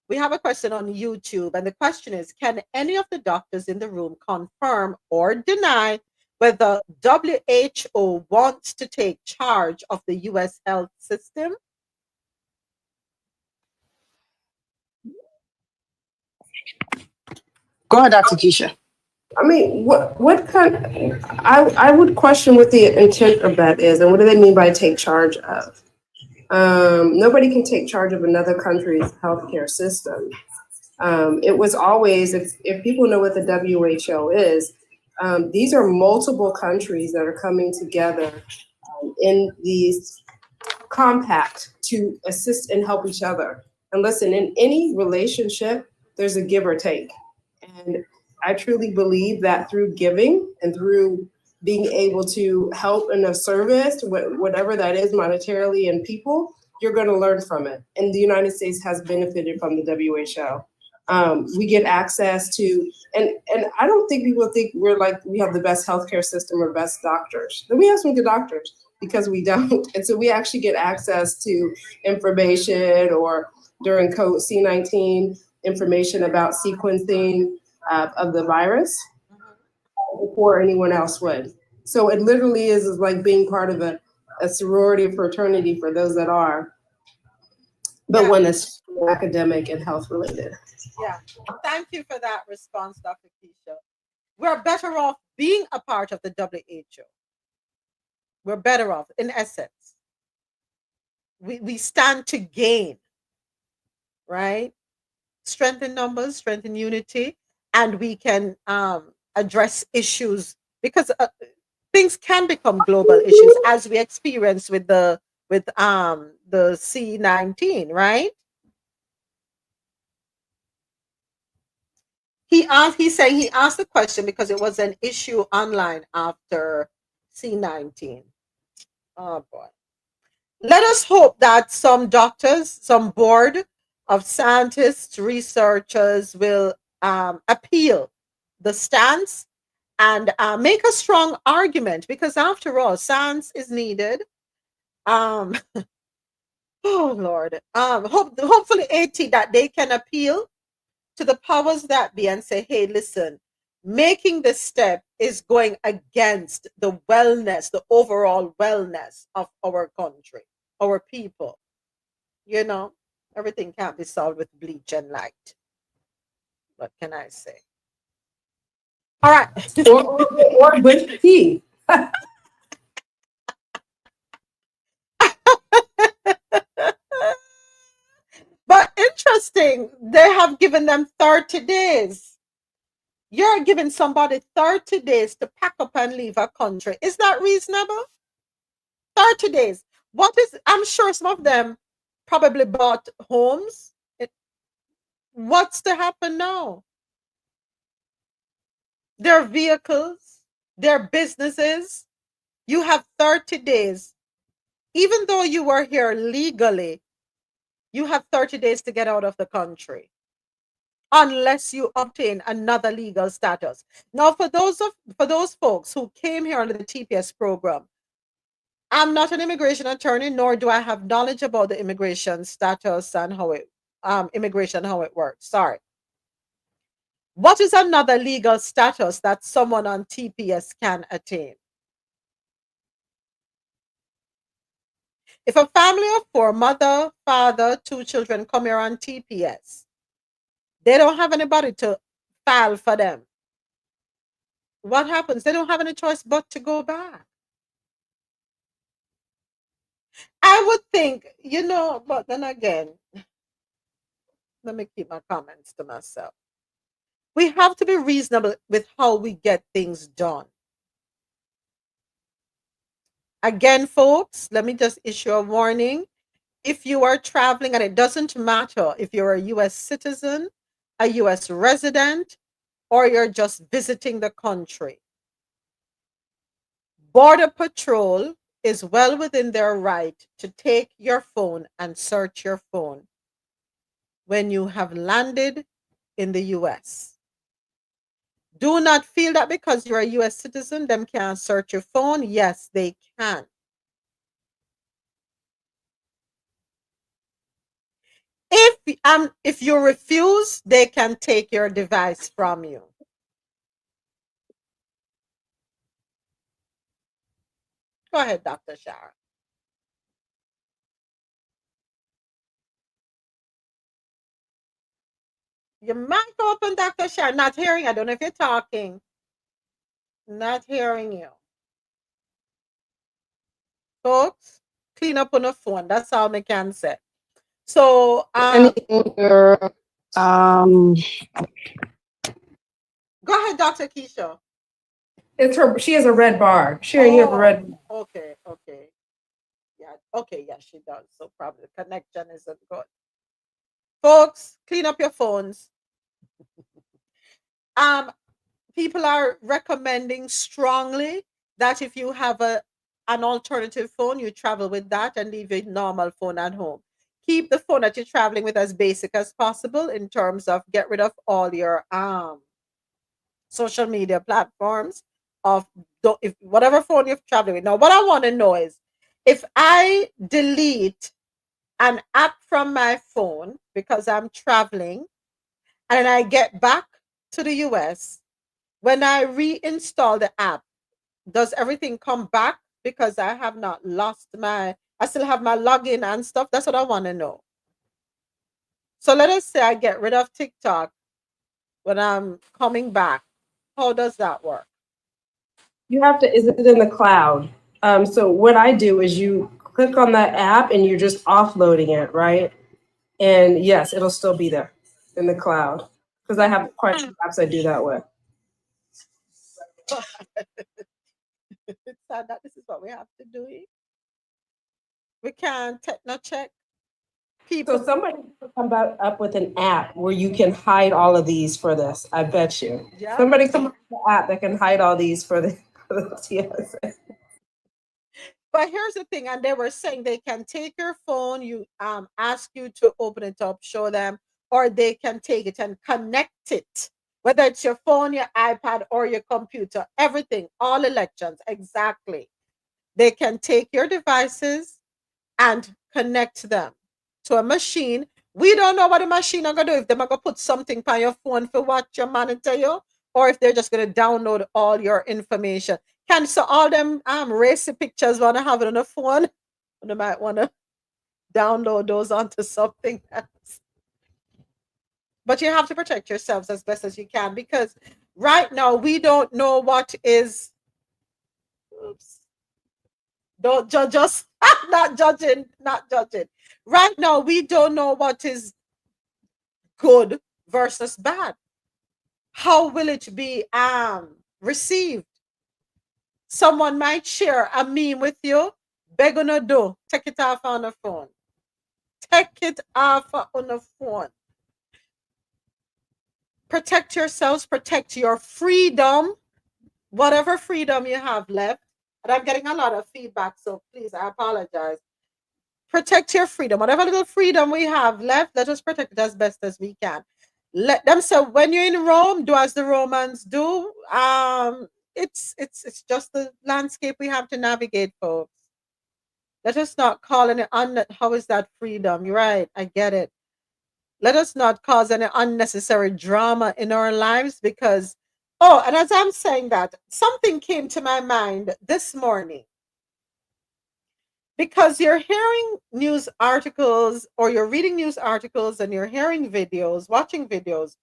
We have a question on YouTube, and the question is, can any of the doctors in the room confirm or deny whether WHO wants to take charge of the US health system? Go ahead, Dr. Keisha. I mean, what kind, I would question what the intent of that is, and what do they mean by take charge of? Nobody can take charge of another country's healthcare system. It was always, if people know what the WHO is, these are multiple countries that are coming together in these compact to assist and help each other. And listen, in any relationship, there's a give or take. And I truly believe that through giving and through being able to help in a service, whatever that is monetarily and people, you're going to learn from it. And the United States has benefited from the WHO. We get access to, and I don't think people think we have the best healthcare system or best doctors. And we have some good doctors because we don't. And so we actually get access to information, or during C-19, information about sequencing of the virus before anyone else would. So it literally is like being part of a sorority or fraternity for those that are, but one that's academic and health related. Yeah. Thank you for that response, Dr. Keisha. We're better off being a part of the WHO. We're better off, in essence. We stand to gain, right? Strengthen numbers, strengthen unity, and we can address issues, because things can become global issues, as we experience with the C-19, right? He's saying he asked the question because it was an issue online after C-19. Oh boy. Let us hope that some doctors, some board of scientists, researchers will appeal the stance and make a strong argument, because after all, science is needed. Um, oh Lord. Hopefully, AT, that they can appeal to the powers that be and say, hey, listen, making this step is going against the wellness, the overall wellness of our country, our people. You know, everything can't be solved with bleach and light. What can I say? All right. Or with tea. But interesting, they have given them 30 days. You're giving somebody 30 days to pack up and leave a country. Is that reasonable? 30 days. What is, I'm sure some of them probably bought homes. What's to happen now? Their vehicles, their businesses. You have 30 days. Even though you were here legally, you have 30 days to get out of the country unless you obtain another legal status. Now, for those folks who came here under the TPS program, I'm not an immigration attorney, nor do I have knowledge about the immigration status and how it works. Sorry. What is another legal status that someone on TPS can attain? If a family of four, mother, father, two children, come here on TPS, they don't have anybody to file for them. What happens? They don't have any choice but to go back. I would think, but then again, let me keep my comments to myself. We have to be reasonable with how we get things done. Again, folks, let me just issue a warning. If you are traveling, and it doesn't matter if you're a US citizen, a US resident, or you're just visiting the country, Border Patrol is well within their right to take your phone and search your phone when you have landed in the US. Do not feel that because you're a US citizen, them can't search your phone. Yes, they can. If you refuse, they can take your device from you. Go ahead, Dr. Sharon. Your mic open, Dr. Sharon. Not hearing. I don't know if you're talking. Not hearing you. Folks, clean up on the phone. That's all I can say. So, Go ahead, Dr. Keisha. It's her. She has a red bar. Sharon, you have a red. Okay. Yeah. Okay. Yeah, she does. So probably the connection isn't good. Folks, clean up your phones. People are recommending strongly that if you have an alternative phone, you travel with that and leave your normal phone at home. Keep the phone that you're traveling with as basic as possible in terms of get rid of all your social media platforms if whatever phone you're traveling with. Now, what I want to know is if I delete an app from my phone because I'm traveling and I get back to the US, when I reinstall the app, does everything come back because I have not lost I still have my login and stuff? That's what I want to know. So let us say I get rid of TikTok when I'm coming back. How does that work? You have to, is it in the cloud? So what I do is you click on that app and you're just offloading it, right? And yes, it'll still be there in the cloud because I have quite a few apps I do that with. It's sad that this is what we have to do. We can't techno check. People, So somebody come up with an app where you can hide all of these for this. I bet you. yeah. Somebody come up with an app that can hide all these for the TSA. But here's the thing, and they were saying they can take your phone, you ask you to open it up, show them, or they can take it and connect it, whether it's your phone, your iPad, or your computer, everything, all elections, exactly. They can take your devices and connect them to a machine. We don't know what the machine are gonna do, if they're gonna put something on your phone for what your monitor you, or if they're just gonna download all your information. Can so all them racy pictures wanna have it on a phone? They might wanna download those onto something else. But you have to protect yourselves as best as you can, because right now we don't know what is, oops, don't judge us. Not judging, not judging. Right now we don't know what is good versus bad. How will it be received? Someone might share a meme with you. They're gonna do take it off on the phone. Take it off on the phone. Protect yourselves, protect your freedom, whatever freedom you have left. And I'm getting a lot of feedback, so please, I apologize. Protect your freedom. Whatever little freedom we have left, let us protect it as best as we can. Let them say, when you're in Rome, do as the Romans do. It's just the landscape we have to navigate, folks. Let us not call any how is that freedom? You're right, I get it. Let us not cause any unnecessary drama in our lives, because and as I'm saying that, something came to my mind this morning. Because you're hearing news articles, or you're reading news articles, and you're hearing videos, watching videos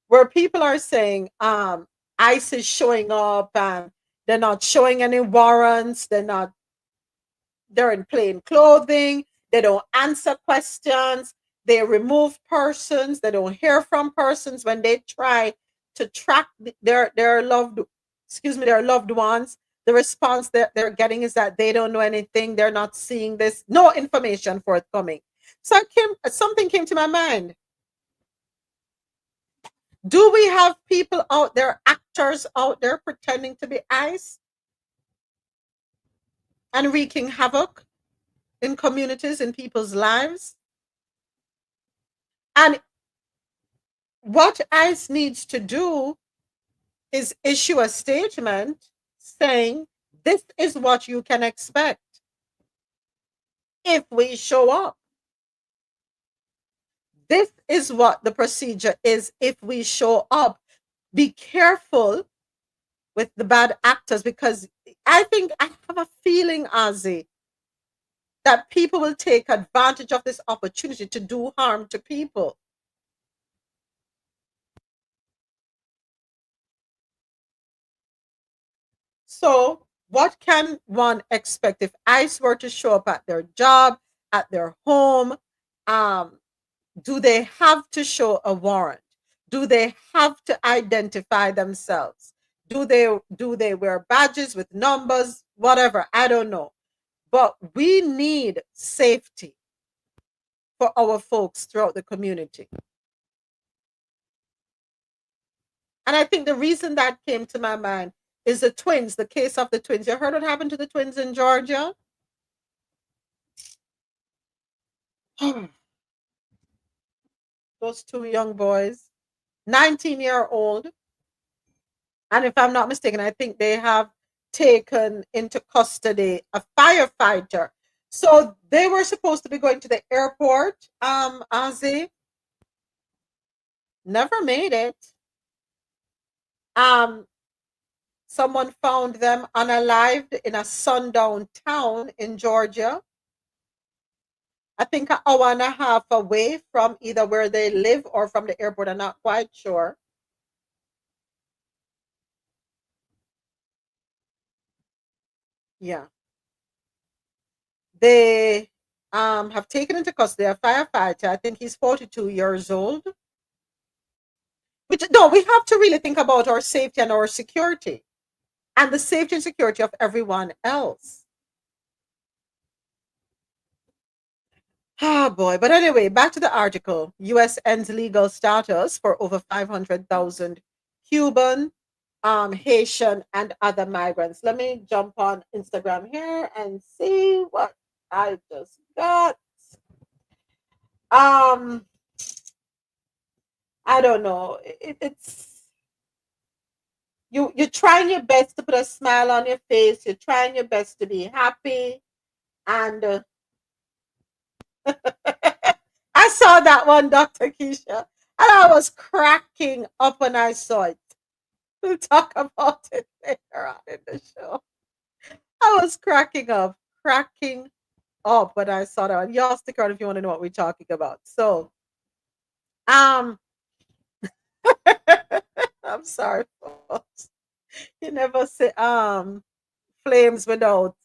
where people are saying ICE is showing up and they're not showing any warrants, they're in plain clothing, they don't answer questions, they remove persons, they don't hear from persons when they try to track their loved ones. The response that they're getting is that they don't know anything, they're not seeing this, no information forthcoming. So something came to my mind. Do we have people out there, actors out there, pretending to be ICE and wreaking havoc in communities, in people's lives? And what ICE needs to do is issue a statement saying, this is what you can expect if we show up. This is what the procedure is if we show up. Be careful with the bad actors, because I have a feeling, Ozzy, that people will take advantage of this opportunity to do harm to people. So what can one expect if ICE were to show up at their job, at their home? Do they have to show a warrant? Do they have to identify themselves? Do they wear badges with numbers? Whatever, I don't know. But we need safety for our folks throughout the community. And I think the reason that came to my mind is the twins, the case of the twins. You heard what happened to the twins in Georgia? Those two young boys, 19-year-old. And if I'm not mistaken, I think they have taken into custody a firefighter. So they were supposed to be going to the airport, Ozzy. Never made it. Someone found them unalived in a sundown town in Georgia. I think an hour and a half away from either where they live or from the airport. I'm not quite sure. Yeah. They have taken into custody a firefighter. I think he's 42 years old. Which, no, we have to really think about our safety and our security, and the safety and security of everyone else. Ah, boy. But anyway, back to the article. U.S. ends legal status for over 500,000 Cuban, Haitian, and other migrants. Let me jump on Instagram here and see what I just got. Um, I don't know. It's you're trying your best to put a smile on your face. You're trying your best to be happy, and I saw that one, Dr. Keisha, and I was cracking up when I saw it. We'll talk about it later on in the show. I was cracking up when I saw that one. Y'all stick around if you want to know what we're talking about. So, um, I'm sorry, folks. You never see flames without.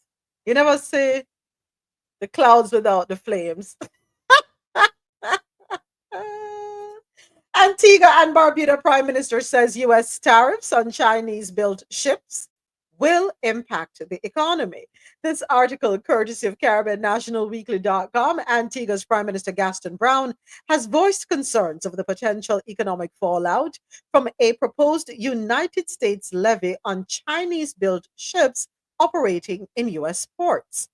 You never see the clouds without the flames. Antigua and Barbuda Prime Minister says U.S. tariffs on Chinese-built ships will impact the economy. This article, courtesy of CaribbeanNationalWeekly.com, Antigua's Prime Minister Gaston Brown has voiced concerns over the potential economic fallout from a proposed United States levy on Chinese-built ships operating in U.S. ports.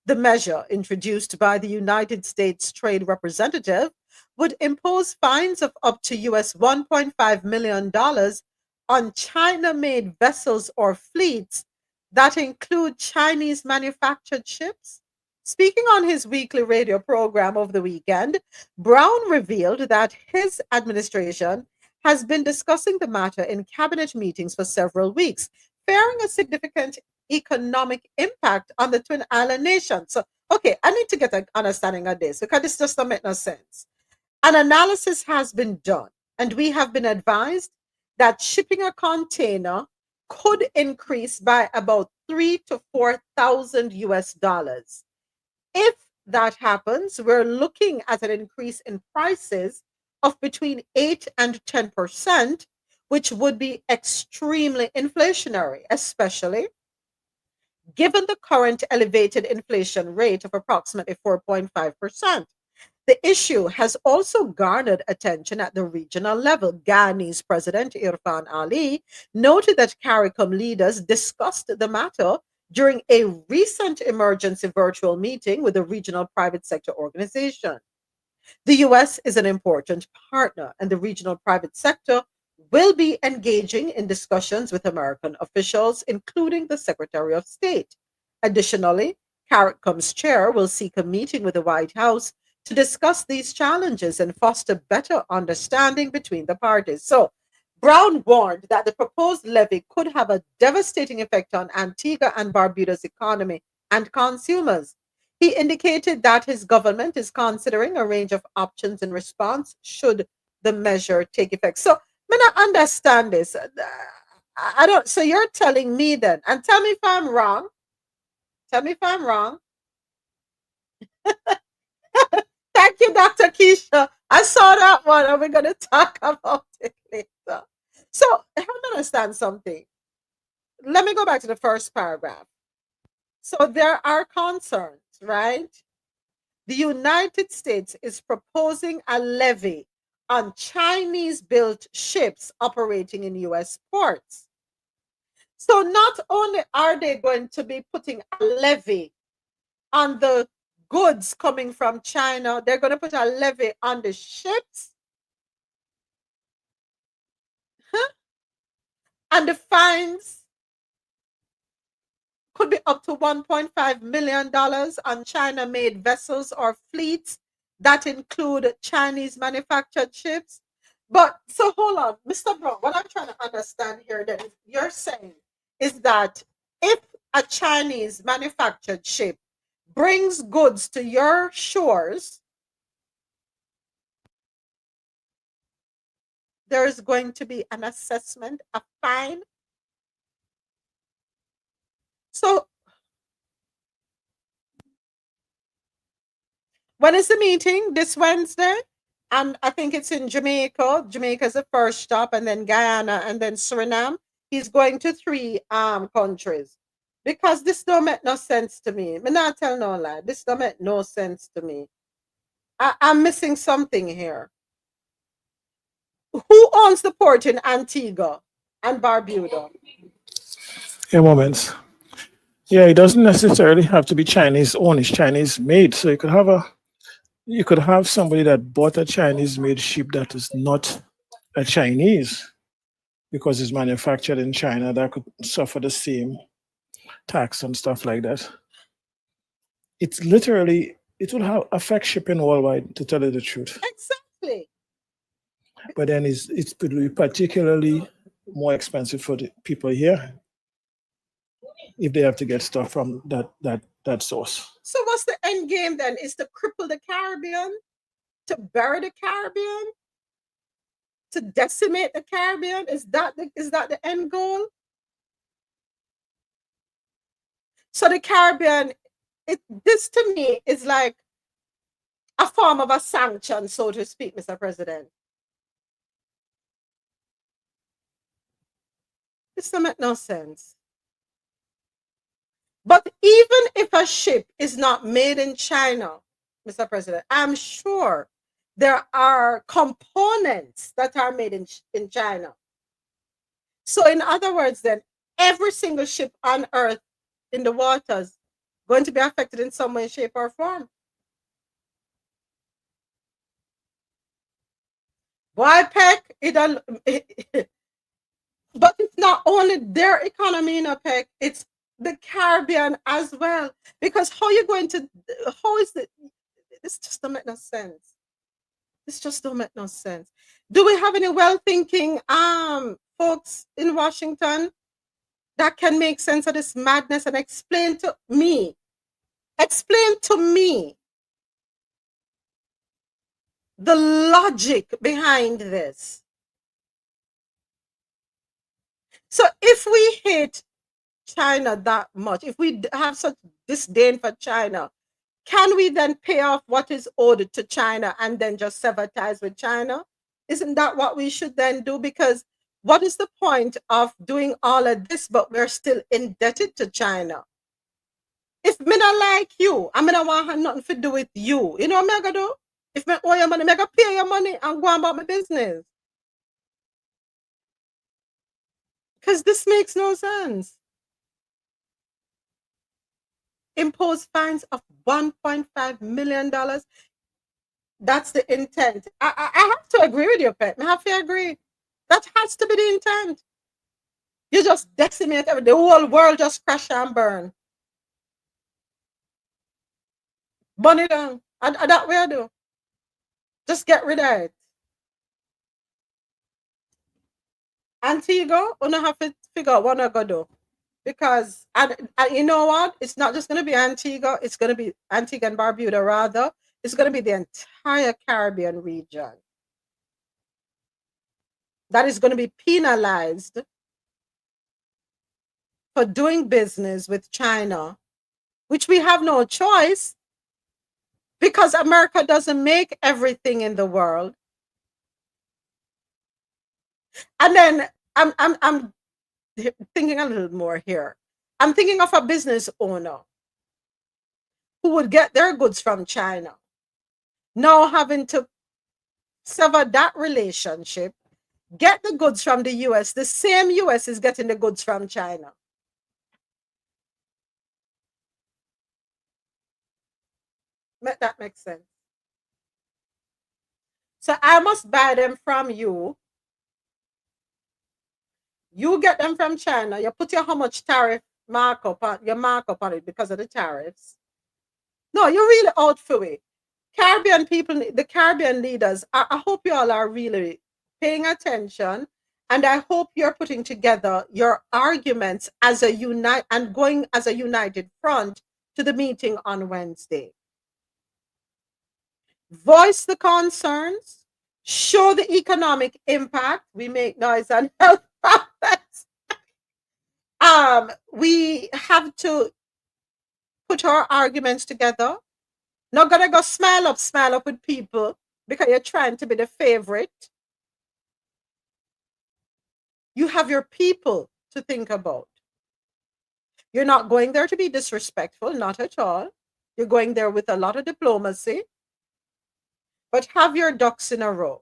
The measure, introduced by the United States Trade Representative, would impose fines of up to US $1.5 million on China-made vessels or fleets that include Chinese manufactured ships. Speaking on his weekly radio program over the weekend, Brown revealed that his administration has been discussing the matter in cabinet meetings for several weeks, fearing a significant economic impact on the Twin Island nation. So, okay, I need to get an understanding of this because this just don't make no sense. An analysis has been done, and we have been advised that shipping a container could increase by about 3 to 4,000 US dollars. If that happens, we're looking at an increase in prices of between 8 and 10%, which would be extremely inflationary, especially given the current elevated inflation rate of approximately 4.5%. The issue has also garnered attention at the regional level. Ghanai's President Irfan Ali noted that CARICOM leaders discussed the matter during a recent emergency virtual meeting with a regional private sector organization. The US is an important partner, and the regional private sector will be engaging in discussions with American officials, including the Secretary of State. Additionally, CARICOM's chair will seek a meeting with the White House to discuss these challenges and foster better understanding between the parties. So, Brown warned that the proposed levy could have a devastating effect on Antigua and Barbuda's economy and consumers. He indicated that his government is considering a range of options in response should the measure take effect. So, may not understand this. I don't. So you're telling me then, and tell me if I'm wrong. Tell me if I'm wrong. Thank you, Dr. Keisha. I saw that one, and we're going to talk about it later. So, help me understand something. Let me go back to the first paragraph. So, there are concerns, right? The United States is proposing a levy on Chinese built ships operating in US ports. So, not only are they going to be putting a levy on the goods coming from China, they're going to put a levy on the ships. Huh? And the fines could be up to $1.5 million on China made vessels or fleets that include Chinese manufactured ships. But so hold on, Mr. Brown, what I'm trying to understand here that you're saying is that if a Chinese manufactured ship brings goods to your shores, there's going to be an assessment, a fine. So when is the meeting? This Wednesday? And I think it's in Jamaica. Jamaica is the first stop, and then Guyana, and then Suriname. He's going to three countries. Because this don't make no sense to me. Me not tell no lie. This don't make no sense to me. I'm missing something here. Who owns the port in Antigua and Barbuda? A moment. Yeah, it doesn't necessarily have to be Chinese owned, it's Chinese made. So you could have somebody that bought a Chinese made ship that is not a Chinese because it's manufactured in China that could suffer the same tax and stuff like that. It's literally, it will have affect shipping worldwide, to tell you the truth. Exactly. But then it's particularly more expensive for the people here if they have to get stuff from that source. So what's the end game then? Is to cripple the Caribbean, to bury the Caribbean, to decimate the Caribbean? Is that the end goal? So the Caribbean, this to me is like a form of a sanction, so to speak, Mr. President. This doesn't make no sense. But even if a ship is not made in China, Mr. President, I'm sure there are components that are made in China. So in other words, then, every single ship on Earth in the waters going to be affected in some way, shape, or form. Why, Peck? But it's not only their economy in OPEC, it's the Caribbean as well. Because how is it? This just don't make no sense. This just don't make no sense. Do we have any well-thinking folks in Washington that can make sense of this madness and explain to me the logic behind this? So if we hate China that much, if we have such disdain for China, can we then pay off what is owed to China and then just sever ties with China? Isn't that what we should then do? Because what is the point of doing all of this, but we're still indebted to China? If me not like you, I don't want nothing to do with you. You know what I'm going to do? If me owe your money, I'm going to pay your money and go on about my business. Because this makes no sense. Impose fines of $1.5 million. That's the intent. I have to agree with you, Pet. I have to agree. That has to be the intent. You just decimate everything. The whole world just crash and burn. Burn it down. And that way I do. Just get rid of it. Antigua, you don't have to figure out what I'm going to do. Because, and you know what? It's not just going to be Antigua. It's going to be Antigua and Barbuda, rather. It's going to be the entire Caribbean region that is going to be penalized for doing business with China, which we have no choice because America doesn't make everything in the world. And then I'm thinking a little more here. I'm thinking of a business owner who would get their goods from China, now having to sever that relationship, get the goods from the US. The same US is getting the goods from China. Make that make sense? So I must buy them from you. You get them from China. You put your how much tariff markup on it because of the tariffs. No, you're really out for it. Caribbean people, the Caribbean leaders, I hope you all are really paying attention, and I hope you're putting together your arguments as a going as a united front to the meeting on Wednesday. Voice the concerns, show the economic impact. We make noise and health problems. We have to put our arguments together. Not gonna go smile up with people because you're trying to be the favorite. You have your people to think about. You're not going there to be disrespectful, not at all. You're going there with a lot of diplomacy. but have your ducks in a row.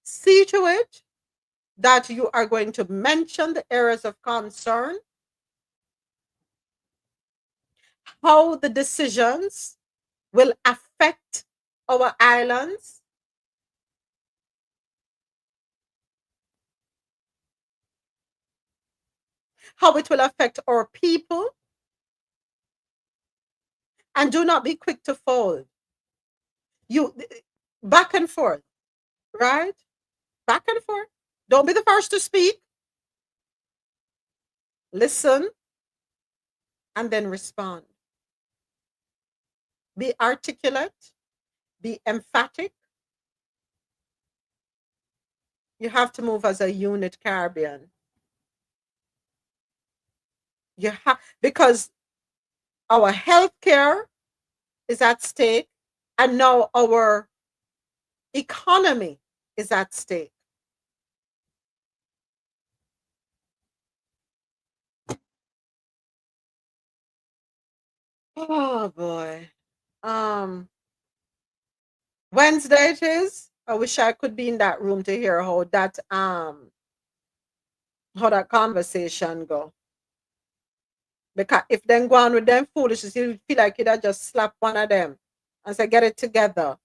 See to it that you are going to mention the areas of concern, how the decisions will affect our islands, how it will affect our people, and do not be quick to fold. You back and forth, right? Back and forth. Don't be the first to speak. Listen and then respond. Be articulate, be emphatic. You have to move as a unit, Caribbean. You have, because our healthcare is at stake, and now our economy is at stake. Oh boy. Wednesday it is. I wish I could be in that room to hear how that conversation go. Because if then go on with them foolishness, you feel like you'd have just slap one of them and say, get it together.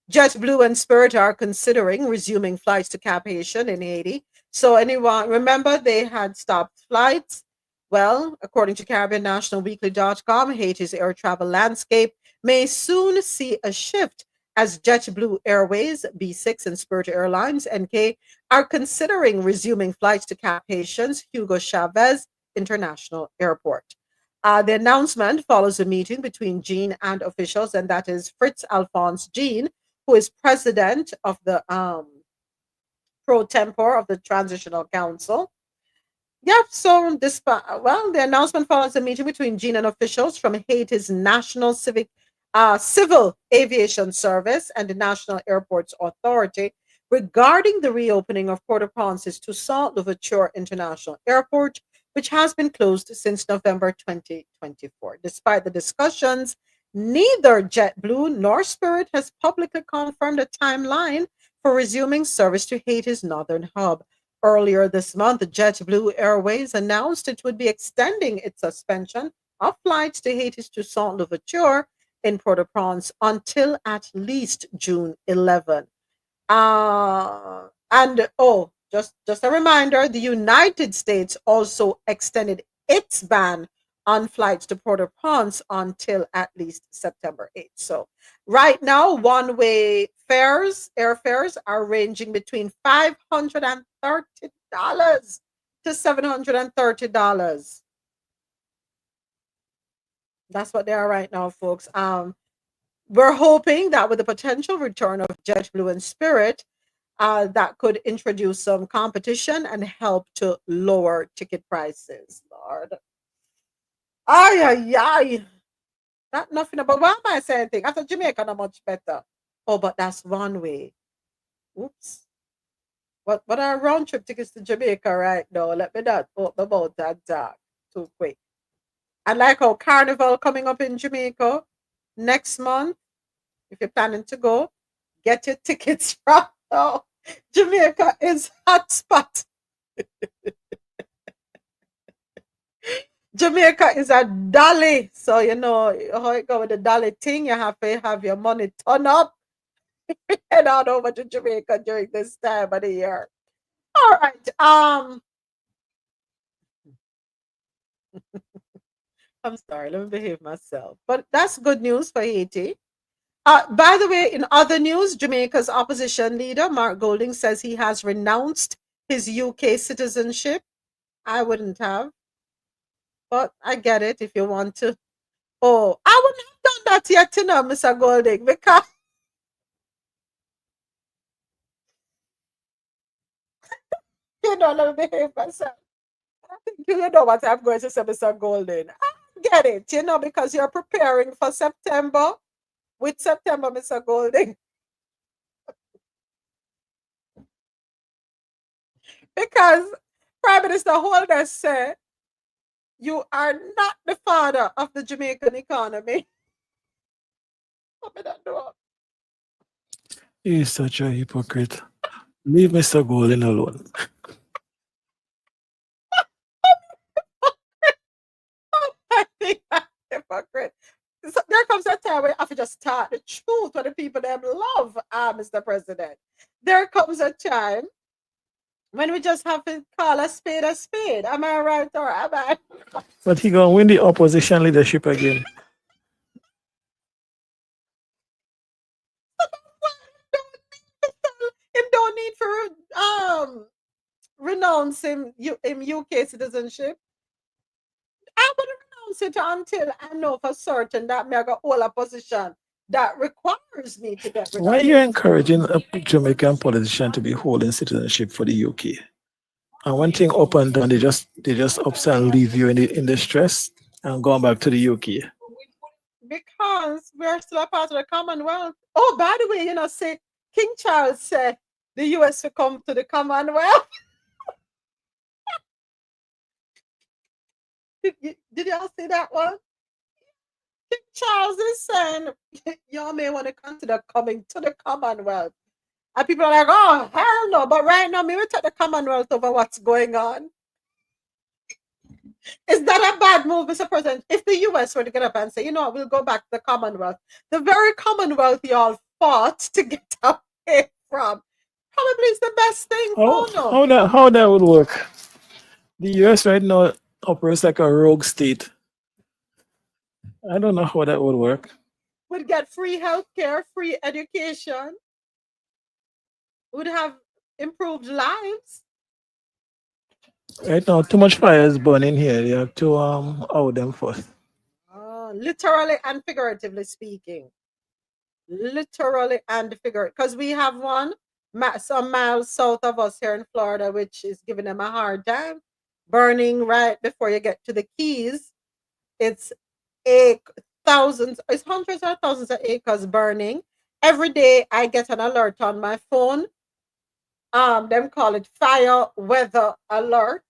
JetBlue and Spirit are considering resuming flights to Cap Haitian in Haiti. So anyone, remember they had stopped flights? Well, according to CaribbeanNationalWeekly.com, Haiti's air travel landscape may soon see a shift as JetBlue Airways, B6, and Spirit Airlines, NK, are considering resuming flights to Cap Haitian's Hugo Chavez International Airport. The announcement follows a meeting between Jean and officials, and that is Fritz Alphonse Jean, who is president of the pro tempore of the Transitional Council. Yep, so the announcement follows a meeting between Jean and officials from Haiti's National Civil Aviation Service and the National Airports Authority regarding the reopening of Port-au-Prince's Toussaint Louverture International Airport, which has been closed since November 2024. Despite the discussions, neither JetBlue nor Spirit has publicly confirmed a timeline for resuming service to Haiti's northern hub. Earlier this month, JetBlue Airways announced it would be extending its suspension of flights to Haiti's Toussaint Louverture in Port-au-Prince until at least June 11. Just a reminder, the United States also extended its ban on flights to Port-au-Prince until at least September 8th. So right now, one-way airfares are ranging between $530 to $730. That's what they are right now, folks. We're hoping that with the potential return of JetBlue and Spirit, that could introduce some competition and help to lower ticket prices. Lord. Ay, ay, ay. Not nothing about why am I saying thing? I thought Jamaica not much better. Oh, but that's one way. Oops. What are round trip tickets to Jamaica right now? Let me not talk about that too quick. And like how Carnival coming up in Jamaica next month. If you're planning to go, get your tickets from now. Jamaica is hotspot. Jamaica is a dolly. So you know how it go with the dolly thing. You have to have your money turn up. Head on over to Jamaica during this time of the year. All right. I'm sorry, let me behave myself. But that's good news for Haiti. By the way, in other news, Jamaica's opposition leader, Mark Golding, says he has renounced his UK citizenship. I wouldn't have, but I get it if you want to. Oh, I wouldn't have done that yet, you know, Mr. Golding, because you know, let me behave myself. I think you know what I'm going to say, Mr. Golding. I get it, you know, because you're preparing for September. With September, Mr. Golding. Because Prime Minister Holder said, you are not the father of the Jamaican economy. I don't know. He's such a hypocrite. Leave Mr. Golden alone. I think I'm hypocrite. So there comes a time where I have to just start the truth when the people them love, Mr. President. There comes a time when we just have to call a spade a spade. Am I right or am I? But he gonna win the opposition leadership again. Him don't need for renounce him UK citizenship. I would renounce it until I know for certain that me I got all a position that requires me to get rid Why are of you it. encouraging a Jamaican politician to be holding citizenship for the UK? And one thing up and down, they just ups and leave you in the stress and going back to the UK. Because we're still a part of the Commonwealth. Oh, by the way, say King Charles said the US will come to the Commonwealth. Did y'all see that one? King Charles is saying y'all may want to consider coming to the Commonwealth. And people are like, oh, hell no. But right now, we will take the Commonwealth over what's going on. Is that a bad move, Mr. President? If the US were to get up and say, you know what, we'll go back to the Commonwealth, the very Commonwealth y'all fought to get away from, probably is the best thing. How Oh, no. how that would work? The US right now operates like a rogue state. I don't know how that would work. We'd get free healthcare, free education, would have improved lives. Right now, too much fire is burning here. You have to out them first. Literally and figuratively speaking. Literally and figuratively. Because we have one some miles south of us here in Florida, which is giving them a hard time. Burning right before you get to the Keys. It's thousands, it's hundreds or thousands of acres burning. Every day I get an alert on my phone. Them call it fire weather alert.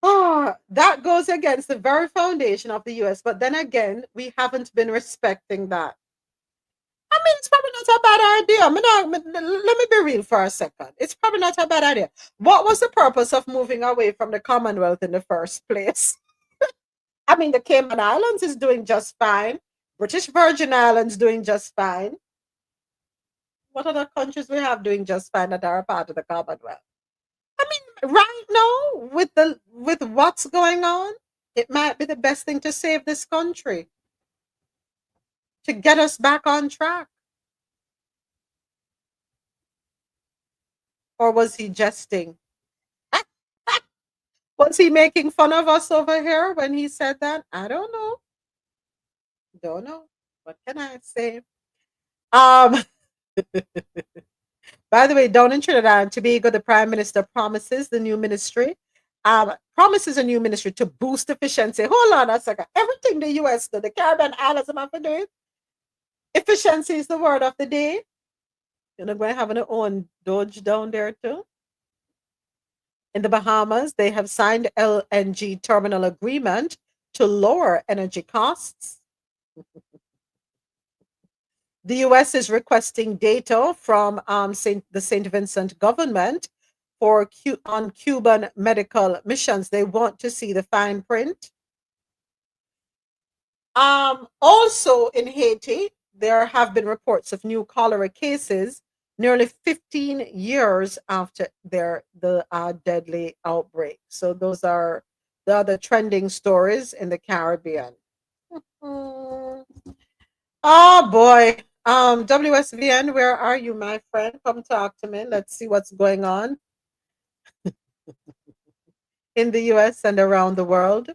That goes against the very foundation of the US. But then again, we haven't been respecting that. I mean, it's probably not a bad idea. Let me be real for a second. It's probably not a bad idea. What was the purpose of moving away from the Commonwealth in the first place? I mean, the Cayman Islands is doing just fine. British Virgin Islands doing just fine. What other countries we have doing just fine that are a part of the Commonwealth? I mean, right now, with what's going on, it might be the best thing to save this country, to get us back on track. Or was he jesting? Was he making fun of us over here when he said that? I don't know. Don't know. What can I say? By the way, down in Trinidad and Tobago, the Prime Minister promises the new ministry. Promises a new ministry to boost efficiency. Hold on a second. Everything the US do, the Caribbean Islands have to do it. Efficiency is the word of the day. You're not going to have an own Doge down there too. In the Bahamas, they have signed LNG terminal agreement to lower energy costs. The US is requesting data from the St. Vincent government on Cuban medical missions. They want to see the fine print. Also in Haiti, there have been reports of new cholera cases nearly 15 years after the deadly outbreak. So those are the other trending stories in the Caribbean. Oh boy. WSVN, where are you, my friend? Come talk to me. Let's see what's going on in the US and around the world.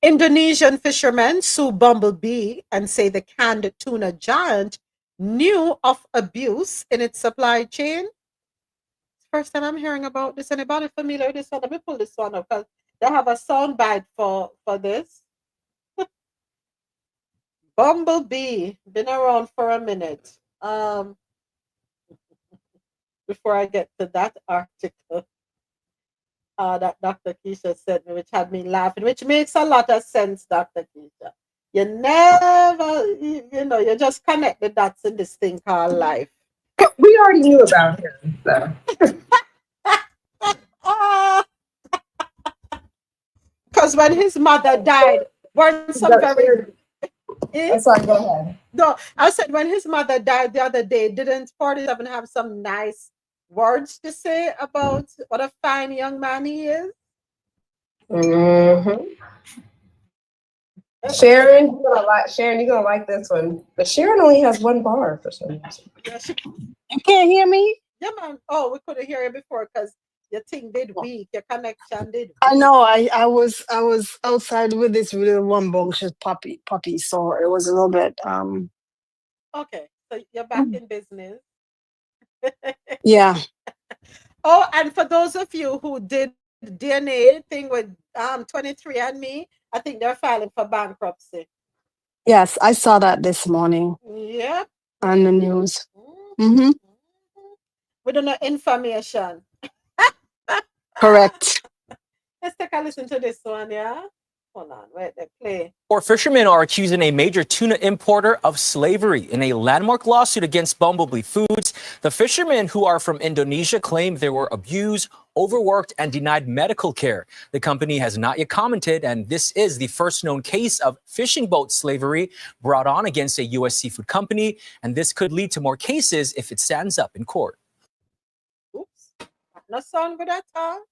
Indonesian fishermen sue Bumblebee and say the canned tuna giant knew of abuse in its supply chain. First time I'm hearing about this. Anybody familiar with this one? Let me pull this one up because they have a sound bite for this. Bumblebee, been around for a minute. Before I get to that article. That Dr. Keisha said, which had me laughing, which makes a lot of sense, Dr. Keisha. You never, you just connect the dots in this thing called life. We already knew about him, so. Because when his mother died, weren't some very. I'm sorry, go ahead. No, I said when his mother died the other day, didn't 47 have some nice words to say about what a fine young man he is? Mm-hmm. Sharon, you're gonna like this one. But Sharon only has one bar for some reason. You can't hear me? Yeah, man. Oh, we couldn't hear you before because your thing did weak. Your connection did weak. I know. I was outside with this little rambunctious puppy. So it was a little bit Okay, so you're back in business. yeah. Oh, and for those of you who did DNA thing with 23andMe, I think they're filing for bankruptcy. Yes, I saw that this morning Yep. on the news. Mm-hmm. We don't know information. Correct. Let's take a listen to this one, yeah? Hold on, wait, they play. Four fishermen are accusing a major tuna importer of slavery in a landmark lawsuit against Bumblebee Foods. The fishermen, who are from Indonesia, claim they were abused, overworked, and denied medical care. The company has not yet commented, and this is the first known case of fishing boat slavery brought on against a U.S. seafood company, and this could lead to more cases if it stands up in court. Oops, not sound good at all.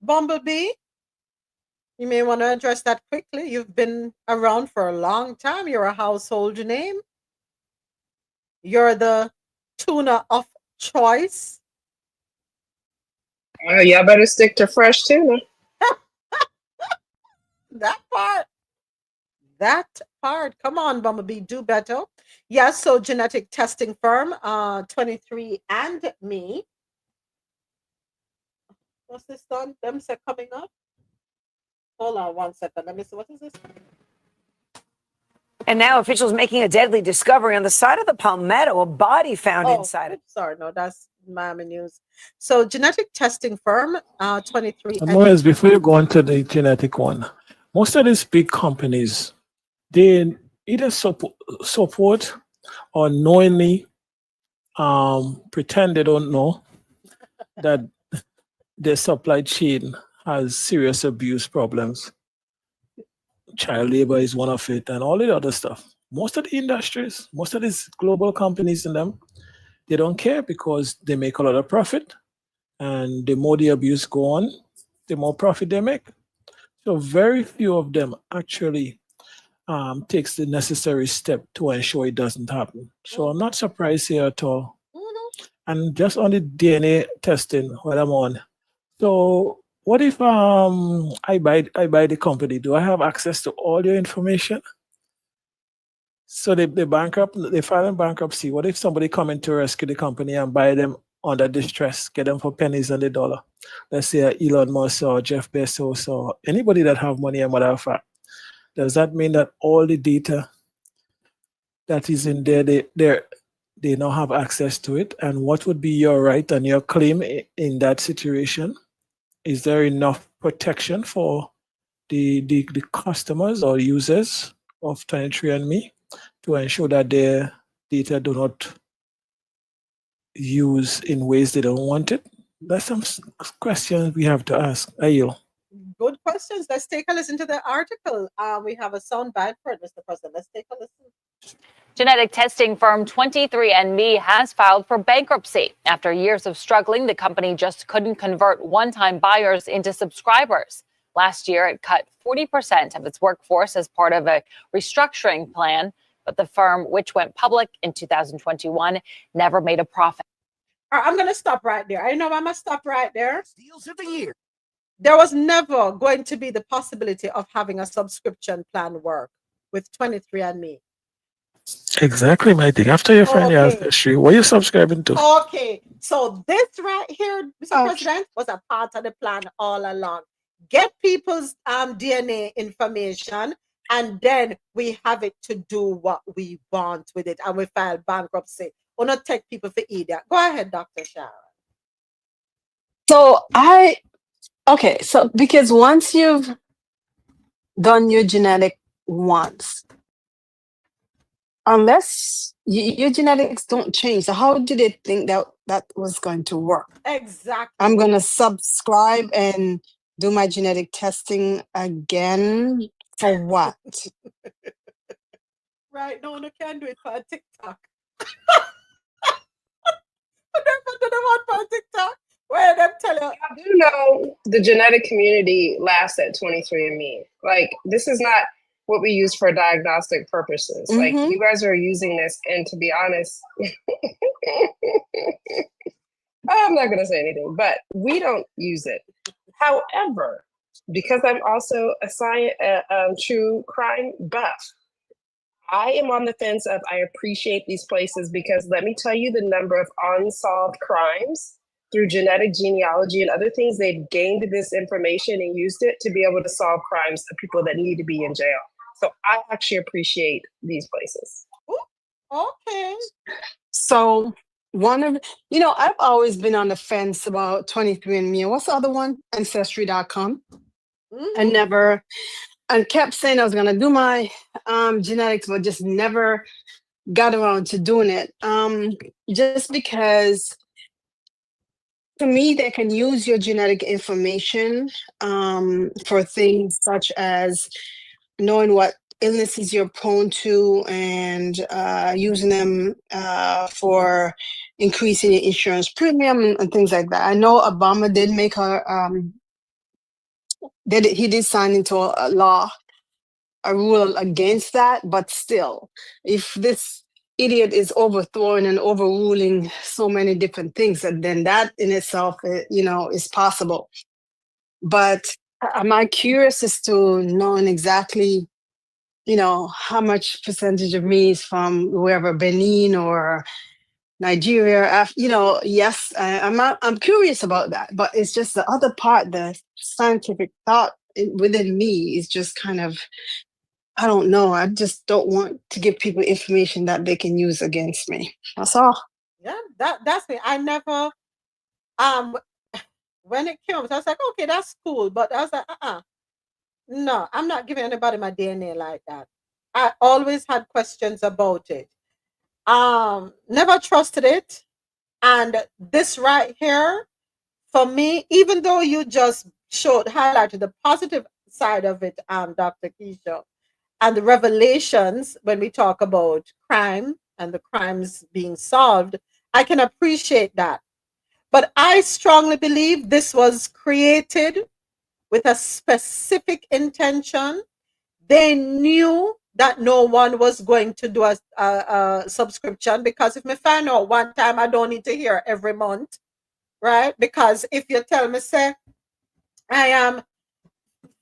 Bumblebee, you may want to address that quickly. You've been around for a long time. You're a household name. You're the tuna of choice. Y'all better stick to fresh tuna. That part. Come on, Bumblebee, do better. Yes, so genetic testing firm, 23andMe. What's this done? Them say coming up. Hold on 1 second. Let me see. What is this? And now officials making a deadly discovery on the side of the Palmetto, a body found inside it. Sorry, no, that's Miami News. So genetic testing firm, 23. Moyes, before you go on to the genetic one, most of these big companies, they either support or knowingly pretend they don't know that their supply chain has serious abuse problems. Child labor is one of it, and all the other stuff. Most of the industries, most of these global companies in them, they don't care because they make a lot of profit, and the more the abuse go on, the more profit they make. So very few of them actually takes the necessary step to ensure it doesn't happen. So I'm not surprised here at all. And just on the DNA testing, what I'm on. So what if I buy the company? Do I have access to all your information? So they file in bankruptcy. What if somebody come in to rescue the company and buy them under distress, get them for pennies on the dollar? Let's say Elon Musk or Jeff Bezos or anybody that have money and whatever. Does that mean that all the data that is in there, they now have access to it? And what would be your right and your claim in that situation? Is there enough protection for the customers or users of 23andMe to ensure that their data do not use in ways they don't want it? That's some questions we have to ask. Ayil. Good questions. Let's take a listen to the article. We have a sound bite for it, Mr. President. Let's take a listen. Genetic testing firm 23andMe has filed for bankruptcy. After years of struggling, the company just couldn't convert one-time buyers into subscribers. Last year, it cut 40% of its workforce as part of a restructuring plan, but the firm, which went public in 2021, never made a profit. All right, I'm going to stop right there. I know I'm going to stop right there. Deals of the year. There was never going to be the possibility of having a subscription plan work with 23andMe. Exactly, my thing. After your friend asked history, what are you subscribing to? Okay, so this right here, Mr. President, was a part of the plan all along. Get people's DNA information, and then we have it to do what we want with it, and we file bankruptcy. Or not take people for idiot. Go ahead, Dr. Sharon. So Okay, so because once you've done your genetic once, unless your genetics don't change, so how did they think that that was going to work? Exactly. I'm going to subscribe and do my genetic testing again for what? Right, no one can do it for TikTok. But them put them on TikTok where them tell you. I do know the genetic community laughs at 23andMe. Like, this is not what we use for diagnostic purposes. Like, Mm-hmm. you guys are using this, and to be honest, I'm not going to say anything, but we don't use it. However, because I'm also a true crime buff, I am on the fence of I appreciate these places because let me tell you the number of unsolved crimes through genetic genealogy and other things, they've gained this information and used it to be able to solve crimes of people that need to be in jail. So I actually appreciate these places. Ooh, okay. So one of, I've always been on the fence about 23andMe. What's the other one? Ancestry.com. Mm-hmm. And kept saying I was going to do my genetics, but just never got around to doing it. Just because to me, they can use your genetic information for things such as knowing what illnesses you're prone to and using them for increasing your insurance premium and things like that. I know Obama did make he did sign into a law, a rule against that, but still, if this idiot is overthrowing and overruling so many different things, then that in itself, is possible. But am I curious as to knowing exactly, how much percentage of me is from wherever, Benin or Nigeria? Yes, I'm curious about that. But it's just the other part, the scientific thought within me is just kind of, I don't know. I just don't want to give people information that they can use against me. That's all. Yeah, that's me. I never um when it comes, I was like, okay, that's cool. But I was like, no, I'm not giving anybody my DNA like that. I always had questions about it. Never trusted it. And this right here, for me, even though you just highlighted the positive side of it, Dr. Keisha, and the revelations when we talk about crime and the crimes being solved, I can appreciate that. But I strongly believe this was created with a specific intention. They knew that no one was going to do a subscription, because if me find out one time, I don't need to hear every month, right? Because if you tell me, say, I am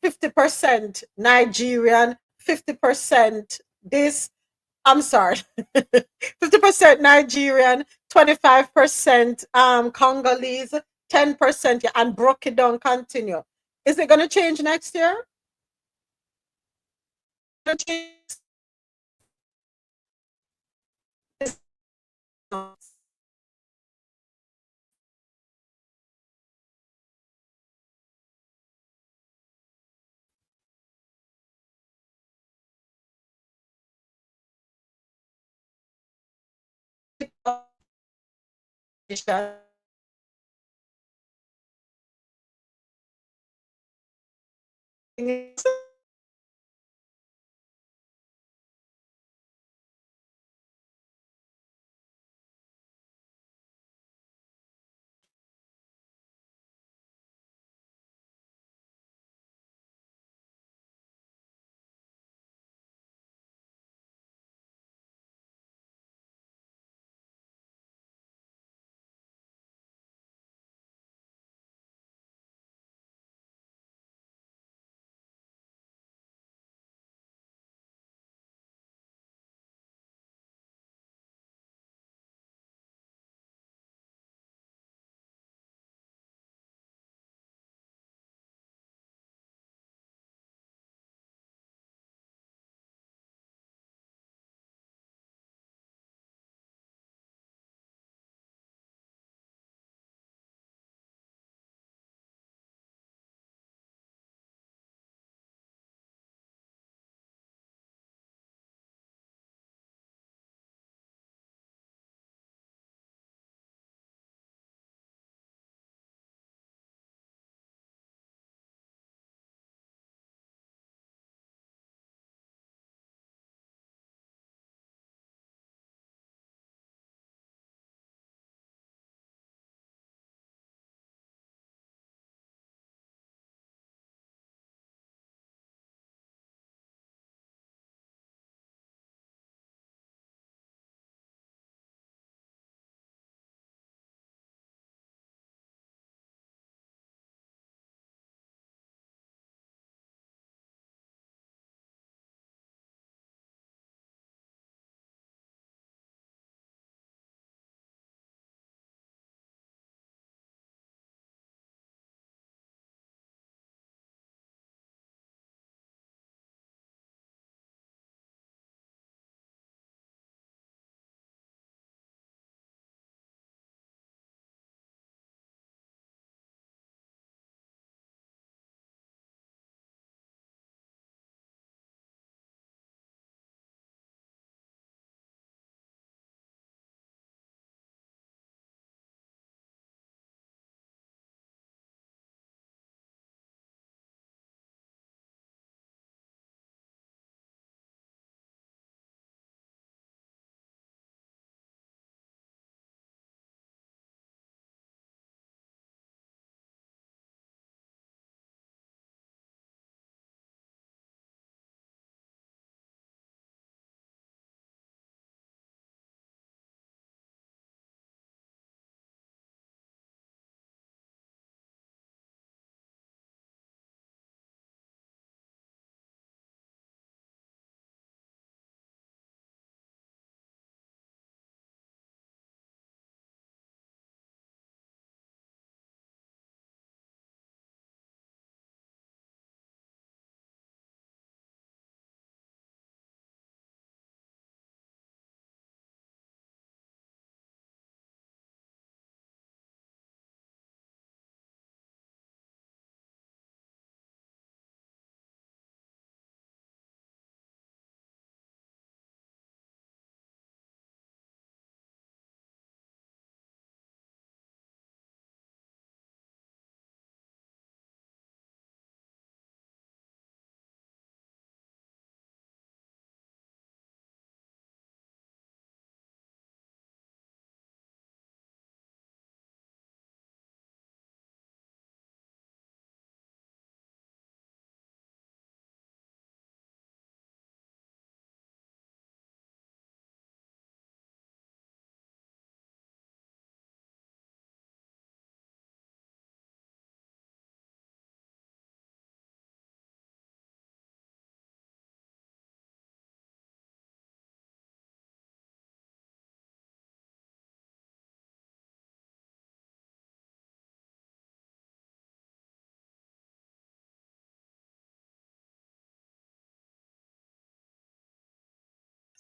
50% Nigerian, 50% this, I'm sorry, 50% Nigerian, 25% Congolese, 10%, yeah, and broke it down, continue. Is it going to change next year?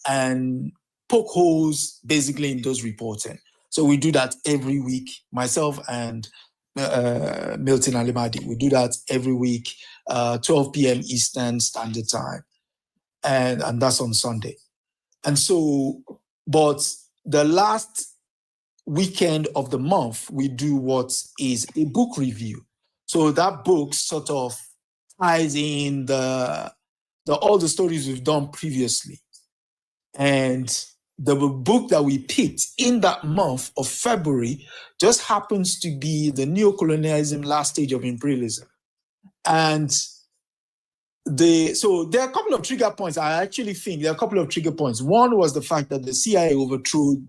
and poke holes basically in those reporting. So we do that every week, myself and Milton Alimadi. We do that every week, 12 p.m. Eastern Standard Time. And that's on Sunday. And so, but the last weekend of the month, we do what is a book review. So that book sort of ties in the all the stories we've done previously. And the book that we picked in that month of February just happens to be the Neocolonialism, Last Stage of Imperialism. And so there are a couple of trigger points. I actually think there are a couple of trigger points. One was the fact that the CIA overthrew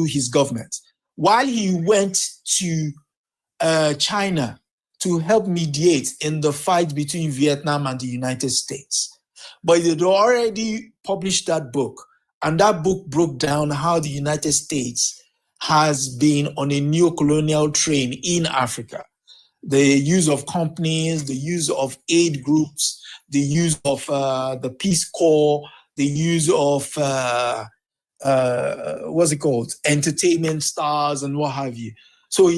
his government. While he went to China to help mediate in the fight between Vietnam and the United States. But they'd already published that book, and that book broke down how the United States has been on a neo-colonial train in Africa. The use of companies, the use of aid groups, the use of the Peace Corps, the use of, entertainment stars and what have you. So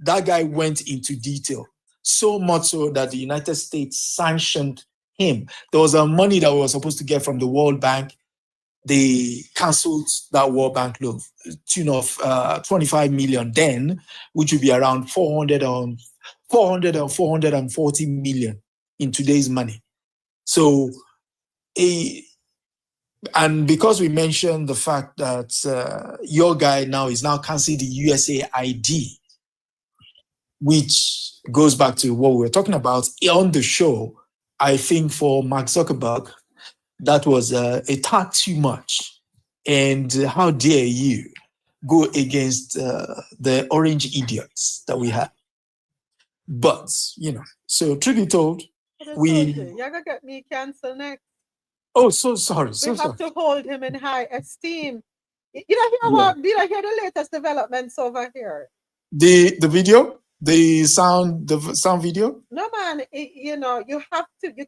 that guy went into detail, so much so that the United States sanctioned him. There was money that we were supposed to get from the World Bank. They canceled that World Bank loan, tune of 25 million then, which would be around 400 and 440 million in today's money. So, and because we mentioned the fact that your guy now is now canceling the USA ID, which goes back to what we were talking about on the show, I think for Mark Zuckerberg, that was a tad too much. And how dare you go against the orange idiots that we have. But, so truth be told, you're gonna get me canceled next. Oh, so sorry. We have to hold him in high esteem. Did I hear the latest developments over here? The video? The sound video? No, man, you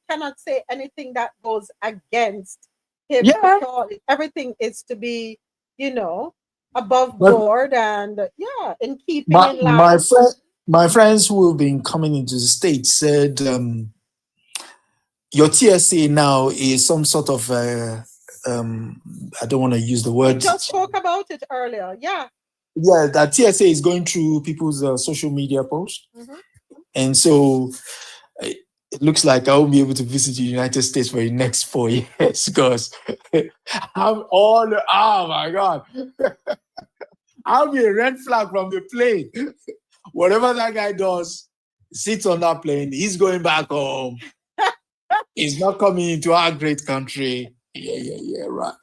cannot say anything that goes against him. Yeah. Everything is to be, above board and in keeping in line. My friends who have been coming into the States said your TSA now is some sort of I don't want to use the word. We just spoke about it earlier. Yeah, that TSA is going through people's social media posts. Mm-hmm. And so it looks like I won't be able to visit the United States for the next 4 years because oh my God. I'll be a red flag from the plane. Whatever that guy does, sits on that plane, he's going back home. He's not coming into our great country. Yeah, right.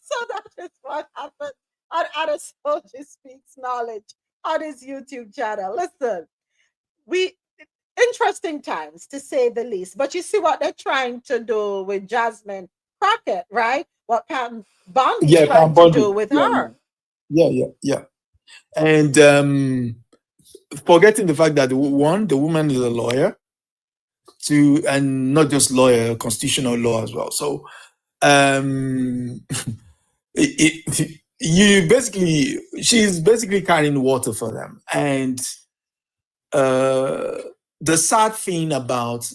So that is what happened on Adesanya Speaks Knowledge on his YouTube channel. Listen, interesting times to say the least. But you see what they're trying to do with Jasmine Crockett, right? What Pam Bondi is trying to do with her. Yeah. And forgetting the fact that the woman is a lawyer, and not just lawyer, constitutional law as well. So she's basically carrying water for them. And the sad thing about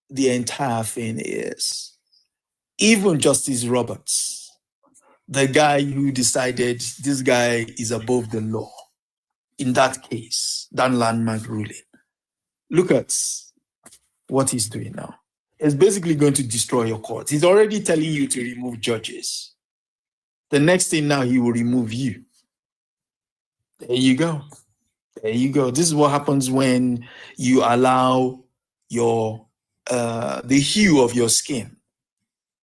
the entire thing is even Justice Roberts, the guy who decided this guy is above the law in that case, that landmark ruling, look at what he's doing now. It's basically going to destroy your court. He's already telling you to remove judges. The next thing now, he will remove you. There you go. This is what happens when you allow your the hue of your skin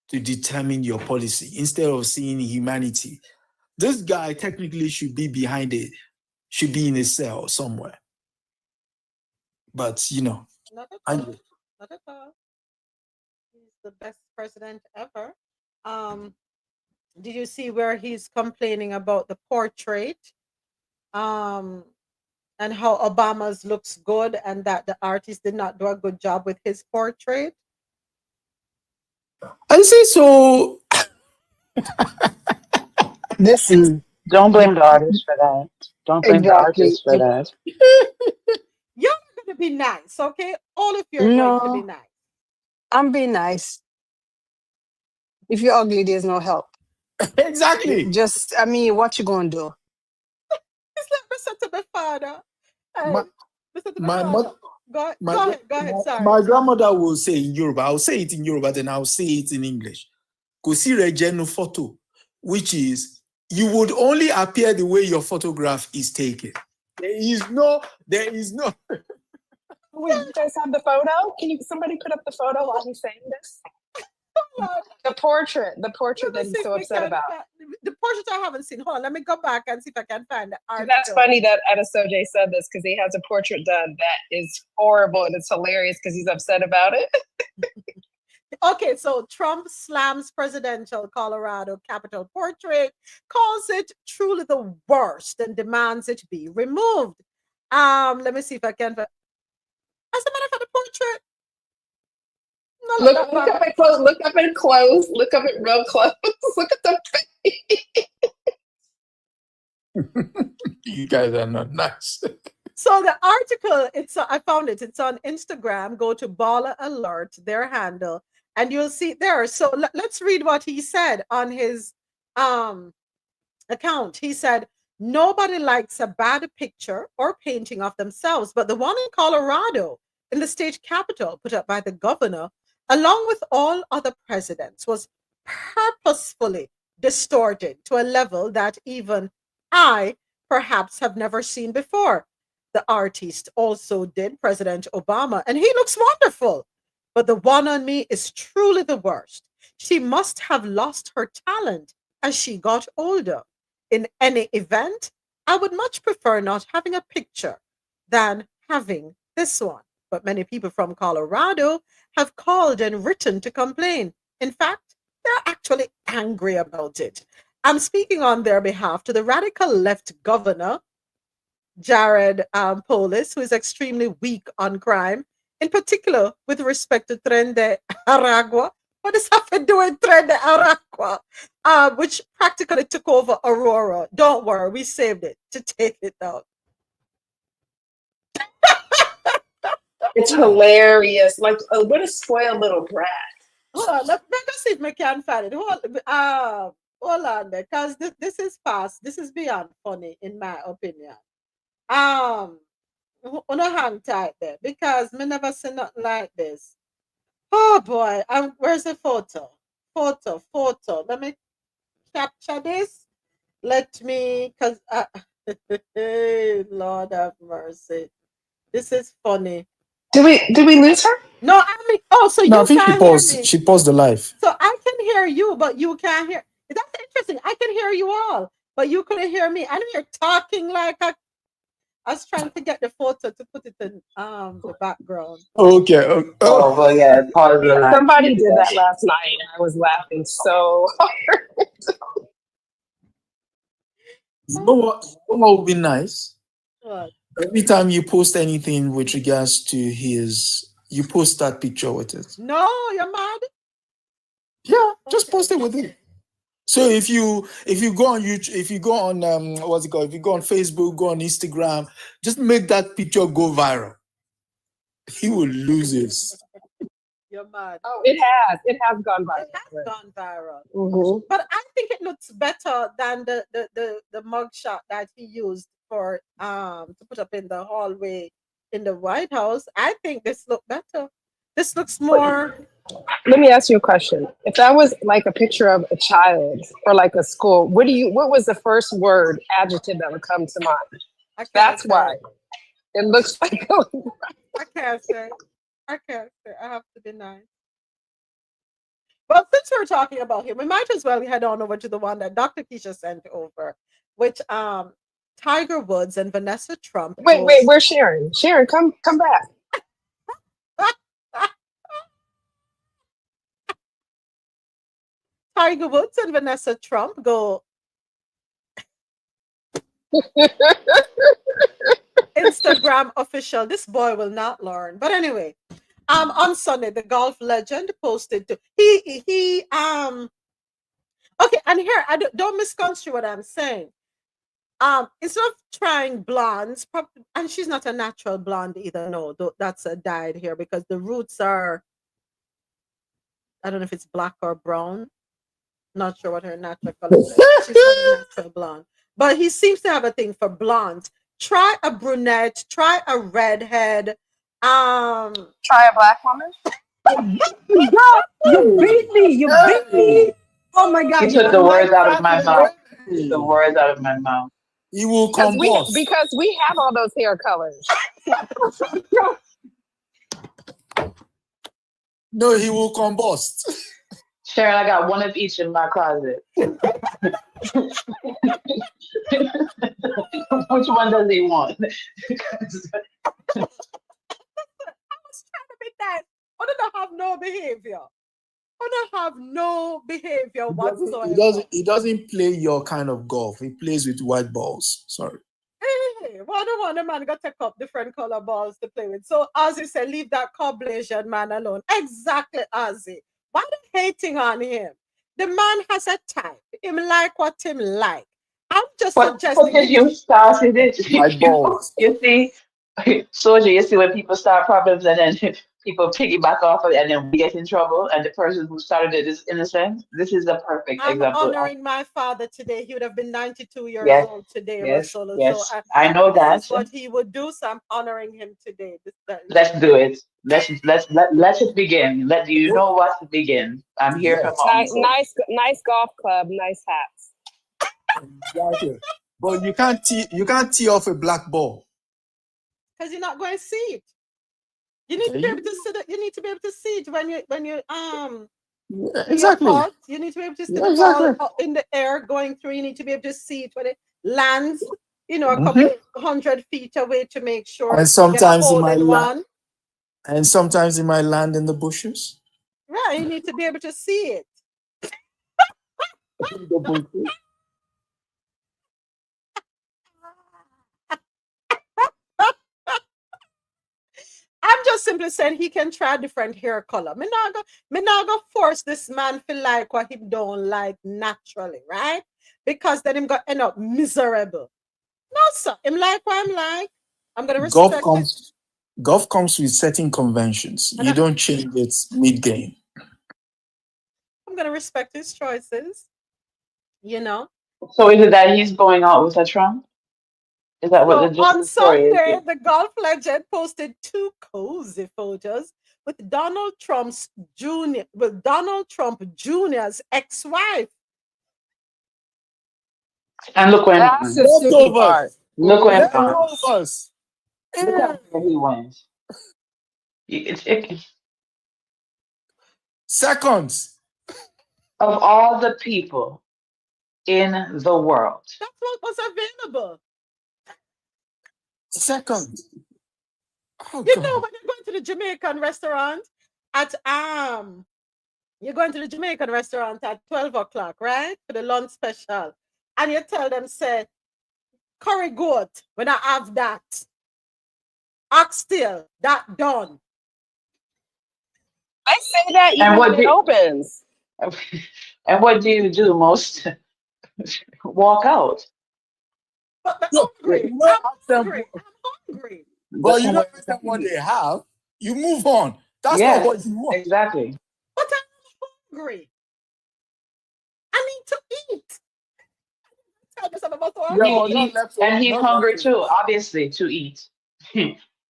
to determine your policy instead of seeing humanity. This guy technically should be should be in a cell somewhere. But not at all. He's the best president ever. Did you see where he's complaining about the portrait? And how Obama's looks good and that the artist did not do a good job with his portrait? I say so. Listen, Don't blame the artist for that. Don't blame the exactly. artist for that. You're going to be nice, okay? All of you are going to be No, nice. I'm being nice. If you're ugly, there's no help. Exactly. Just, I mean, what you gonna do? It's like listen to my father. Hey, My listen to my my father. mother, Go my, ahead, go ahead, sorry. my grandmother will say in Yoruba. I'll say it in Yoruba, then I'll say it in English. Kò sí rẹ̀jẹ̀nu photo, which is you would only appear the way your photograph is taken. There is no. Wait, you guys have the photo? Somebody put up the photo while he's saying this? Lord, The portrait let that me he's see if so we upset can about. the portrait I haven't seen. Hold on, let me go back and see if I can find the article. That's funny that Adesoje said this because he has a portrait done that is horrible and it's hilarious because he's upset about it. Okay, so Trump slams presidential Colorado Capitol portrait, calls it truly the worst, and demands it be removed. Let me see if I can. As a matter of fact, the portrait. No, Look that bad. up it close. Look up it close. Look up it real close. Look at the face. You guys are not nice. So the article, I found it. It's on Instagram. Go to Baller Alert, their handle, and you'll see it there. So let's read what he said on his account. He said, "Nobody likes a bad picture or painting of themselves, but the one in Colorado, in the state capital, put up by the governor, along with all other presidents, was purposefully distorted to a level that even I perhaps have never seen before. The artist also did President Obama, and he looks wonderful. But the one on me is truly the worst. She must have lost her talent as she got older. In any event, I would much prefer not having a picture than having this one. But many people from Colorado have called and written to complain. In fact, they're actually angry about it. I'm speaking on their behalf to the radical left governor, Jared Polis, who is extremely weak on crime, in particular with respect to Tren de Aragua. What does that have to do with Tren de Aragua? Which practically took over Aurora. Don't worry, we saved it to take it down. It's hilarious. Like, what a spoiled little brat. Hold on, let me see if I can find it. Hold on there, because this is fast. This is beyond funny, in my opinion. Wanna hang tight there because me never seen nothing like this. Oh boy, where's the photo? Photo. Let me capture this. Let me, cause Lord have mercy. This is funny. Did we lose her? No, I mean, oh, so No, I you think she can't hear paused. me. She paused the live. So I can hear you, but you can't hear. That's interesting. I can hear you all, but you couldn't hear me. I know you're talking like a. I was trying to get the photo to put it in the background. Okay. Oh, well, yeah, pause the line. Somebody did that last night. I was laughing so hard. You know what would be nice? What? Every time you post anything with regards to you post that picture with it. No, you're mad. Yeah, just post it with it. So if you go on YouTube, if you go on what's it called? If you go on Facebook, go on Instagram, just make that picture go viral. He will lose his. You're mad. Oh, it has gone viral. It has gone viral. Mm-hmm. But I think it looks better than the mugshot that he used for to put up in the hallway in the White House. I think this looks better. This looks more. Let me ask you a question. If that was like a picture of a child or like a school, what was the first word, adjective that would come to mind? That's why it looks like. I can't say. I have to be nice. Well, since we're talking about him, we might as well head on over to the one that Dr. Keisha sent over, which Tiger Woods and Vanessa Trump. Wait, where's Sharon? Sharon, come back. Tiger Woods and Vanessa Trump go Instagram official. This boy will not learn. But anyway, On Sunday, the golf legend posted to he okay, and here don't misconstrue what I'm saying. Instead of trying blondes, and she's not a natural blonde either. No, that's a dyed hair because the roots are, I don't know if it's black or brown. Not sure what her natural color is. She's not a natural blonde, but he seems to have a thing for blondes. Try a brunette. Try a redhead. Try a black woman. You beat me. You beat me. Oh my God. You took the words out of my mouth. You took the words out of my mouth. He will combust. Because we have all those hair colors. No, he will combust. Sharon, I got one of each in my closet. Which one does he want? I was trying to be nice. I don't have no behavior. I don't have no behavior whatsoever. He doesn't play your kind of golf. He plays with white balls. Sorry. Hey, one man got to take up different color balls to play with. So Ozzy said, leave that Caucasian man alone. Exactly, Ozzy. Why are you hating on him? The man has a type. Him like what him like. I'm just suggesting. What did you started it? White balls. You see, Soldier, you see when people start problems and then people piggyback off of it and then we get in trouble and the person who started it is innocent. This is a perfect I'm example. honoring my father today. He would have been 92 years old today, Russell. Yes, So I know that. This is what he would do, so I'm honoring him today. Let's do it. Let it begin. Let you know what to begin. I'm here for Nice golf club, nice hats. Exactly. But you can't tee off a black ball. Because you're not going to see it. You need to be able to see it. You need to be able to see it when you exactly. You need to be able to see the ball in the air going through. You need to be able to see it when it lands, a couple 100 feet away to make sure. And sometimes it might land in the bushes. Right, you need to be able to see it. I'm just simply saying he can try different hair color. Me not go force this man to like what he don't like naturally, right? Because then him gonna end up miserable. No, sir. Him like what I'm like. I'm gonna respect Golf comes with certain conventions. You don't change it mid-game. I'm gonna respect his choices. So is it that he's going out with a Trump? Is that what on the story Sunday, is? the golf legend posted 2 cozy photos with Donald Trump Jr.'s ex-wife. And look when Look where he went. Seconds. Of all the people in the world. That's what was available. Seconds. When you're going to the Jamaican restaurant at 12 o'clock, right? For the lunch special. And you tell them, say, curry goat, when I have that. Oxtail, that done. I say that even when it opens. And what do you do most? Walk out. But I'm hungry. I'm hungry. But you don't know what they have. You move on. That's not what you want. Exactly. But I'm hungry. I need to eat. And he's hungry too, obviously, to eat.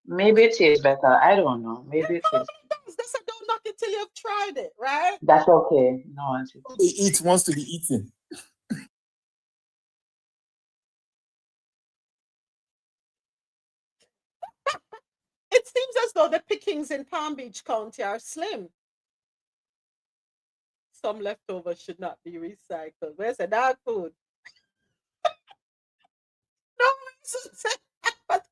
Maybe it tastes better. I don't know. Maybe it tastes better. They said don't knock it till you've tried it, right? That's okay. No one wants to be eaten. It seems as though the pickings in Palm Beach County are slim. Some leftovers should not be recycled. Where's the dog food? No reason to say that.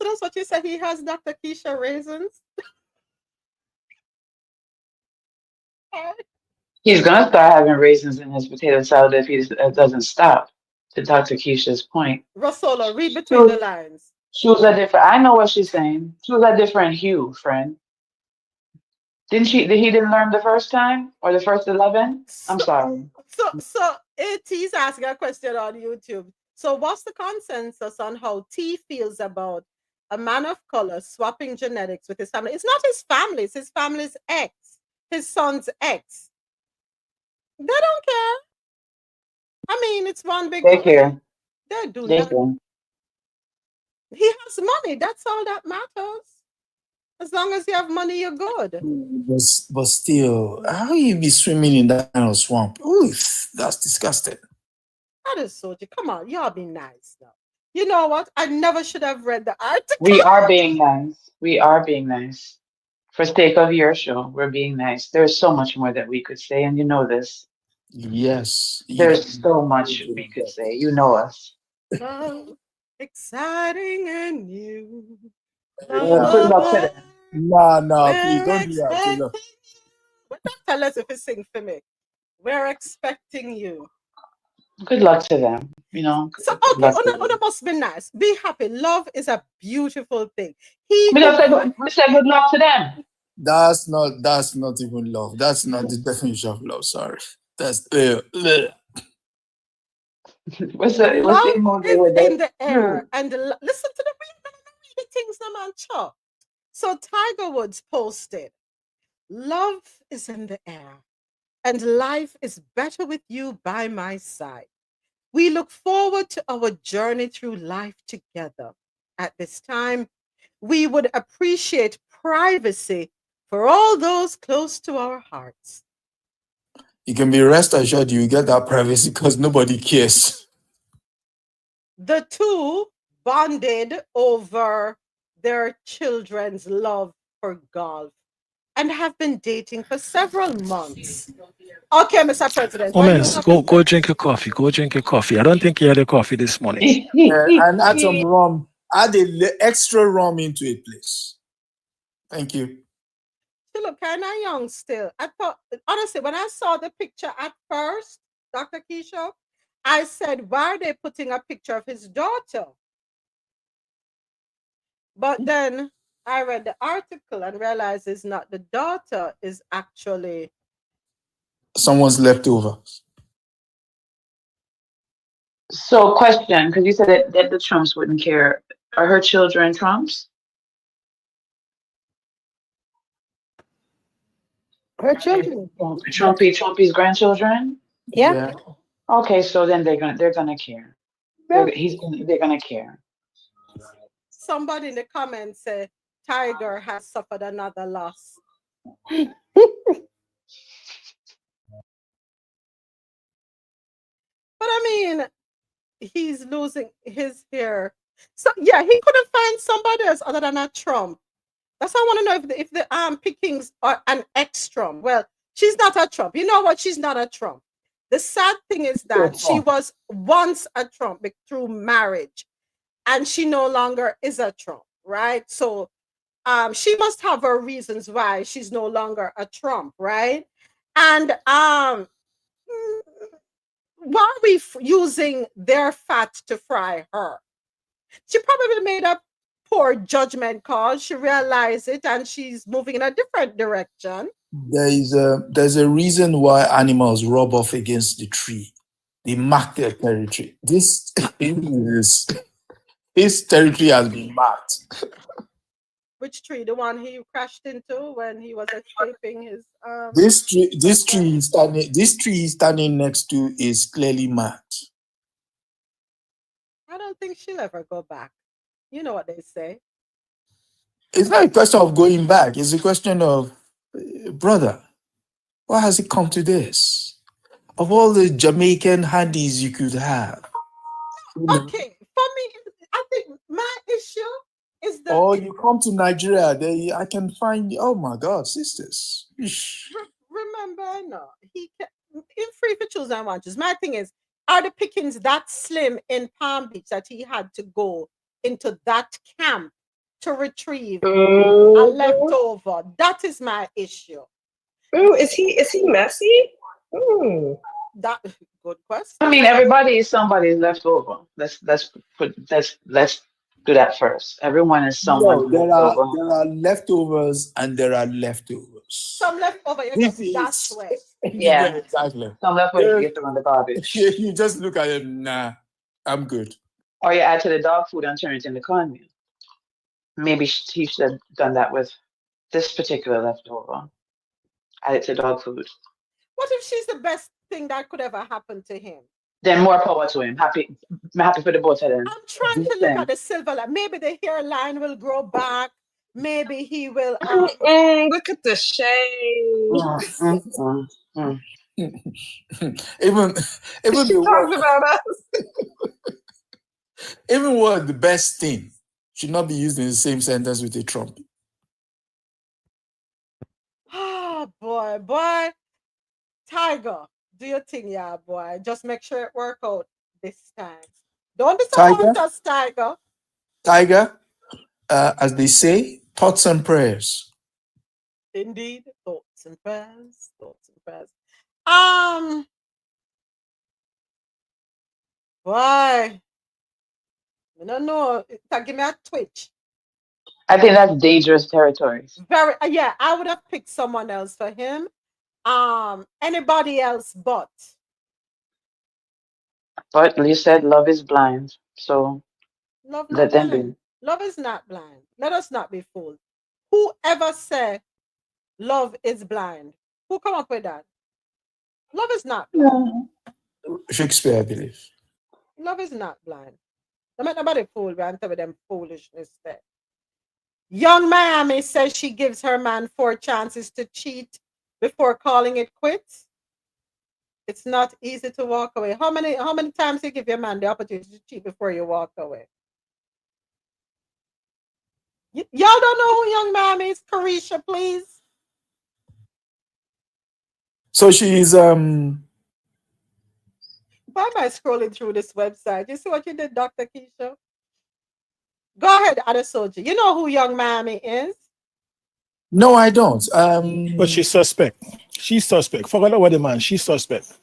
So that's what you said. He has Dr. Keisha raisins. He's gonna start having raisins in his potato salad if he doesn't stop. To Dr. Keisha's point. Rosolo, read between the lines. Shoes are different. I know what she's saying. Shoes are different hue, friend. Didn't she? He didn't learn the first time or the first 11? I'm sorry. So T's asking a question on YouTube. So what's the consensus on how T feels about a man of color swapping genetics with his family? It's not his family, it's his family's ex, his son's ex. They don't care. I mean, it's one big They care. They do They not. care. He has money. That's all that matters. As long as you have money, you're good. But still, how you be swimming in that kind of swamp? Oof, that's disgusting. That is so. Come on, y'all be nice now. You know what? I never should have read the article. We are being nice. We are being nice. For sake of your show, we're being nice. There's so much more that we could say, and you know this. Yes. There's so much we could say. You know us. Love, exciting and new. Good luck to them. No, please don't do that. Don't tell us if you sing for me. We're expecting you. Good luck to them. You know. So okay, Una must be nice. Be happy. Love is a beautiful thing. We say good luck to them. That's not even love. That's not the definition of love. Sorry. That's what's the emoji with in the air and listen to the things the man chop. So Tiger Woods posted, "Love is in the air, and life is better with you by my side. We look forward to our journey through life together. At this time, we would appreciate privacy for all those close to our hearts." You can be rest assured you get that privacy because nobody cares. The two bonded over their children's love for golf and have been dating for several months. Okay, Mr. President. Go drink your coffee. Go drink your coffee. I don't think you had a coffee this morning. And add some rum. Add extra rum into it, please. Thank you. She look kind of young still. I thought, honestly, when I saw the picture at first, Dr. Keisha, I said, why are they putting a picture of his daughter? But then I read the article and realized it's not the daughter, is actually someone's leftover. So, question, because you said that the Trumps wouldn't care. Are her children Trumps? Her children. Trumpy's grandchildren? Yeah. Okay, so then they're gonna care. Yeah. They're gonna care. Somebody in the comments said Tiger has suffered another loss. But I mean, he's losing his hair. So yeah, he couldn't find somebody else other than a Trump. That's why I want to know if the pickings are an ex-Trump. Well, she's not a Trump. You know what? She's not a Trump. The sad thing is that she was once a Trump through marriage, and she no longer is a Trump, right? So she must have her reasons why she's no longer a Trump, right? And why are we using their fat to fry her? She probably made a poor judgment call. She realized it and she's moving in a different direction. There's a reason why animals rub off against the tree. They mark their territory. This territory has been marked. Which tree? The one he crashed into when he was escaping his This tree he's standing next to is clearly marked. I don't think she'll ever go back. You know what they say. It's not a question of going back. It's a question of, brother, why has it come to this? Of all the Jamaican handies you could have. Okay, for me, I think my issue is that. Oh, you come to Nigeria, I can find. Oh my God, sisters. Remember, no, he in free for choose and watches. My thing is, are the pickings that slim in Palm Beach that he had to go into that camp to retrieve a leftover? That is my issue. Ooh, is he messy? Ooh. That good question. I mean, everybody is somebody's leftover. Let's do that first. Everyone is someone No, who is over. there are leftovers and there are leftovers. Some left over, you This get dash is way. Yeah. exactly. Some left with you throw in the garbage. You just look at it, nah, I'm good. Or you add to the dog food and turn it into cornmeal. Maybe he should have done that with this particular leftover. Add it to dog food. What if she's the best thing that could ever happen to him? Then more power to him. Happy for the both of them. I'm trying to look at the silver line. Maybe the hairline will grow back. Maybe he will. Look at the shade. Even She talks about us. even what the best thing should not be used in the same sentence with a Trump. Oh boy. Tiger, do your thing, yeah, boy. Just make sure it work out this time. Don't disappoint us, Tiger. Tiger, as they say, thoughts and prayers. Indeed, thoughts and prayers. Boy, I don't know. Give me a twitch. I think that's dangerous territory. Very, yeah. I would have picked someone else for him. Anybody else but. But you said love is blind, so let them be. Love is not blind. Let us not be fooled. Whoever said love is blind? Who come up with that? Love is not blind. Shakespeare, I believe. Love is not blind. Don't make nobody fool me and tell me them foolishness there. Young Miami says she gives her man 4 chances to cheat before calling it quits. It's not easy to walk away. How many times you give your man the opportunity to cheat before you walk away? Y'all don't know who Young Miami is? Carisha, please. So she's Why am I scrolling through this website? You see what you did, Dr. Keisha? Go ahead, Adesoji. You know who Young Miami is? No, I don't. But she's suspect. She's suspect. Forget about the man. She's suspect.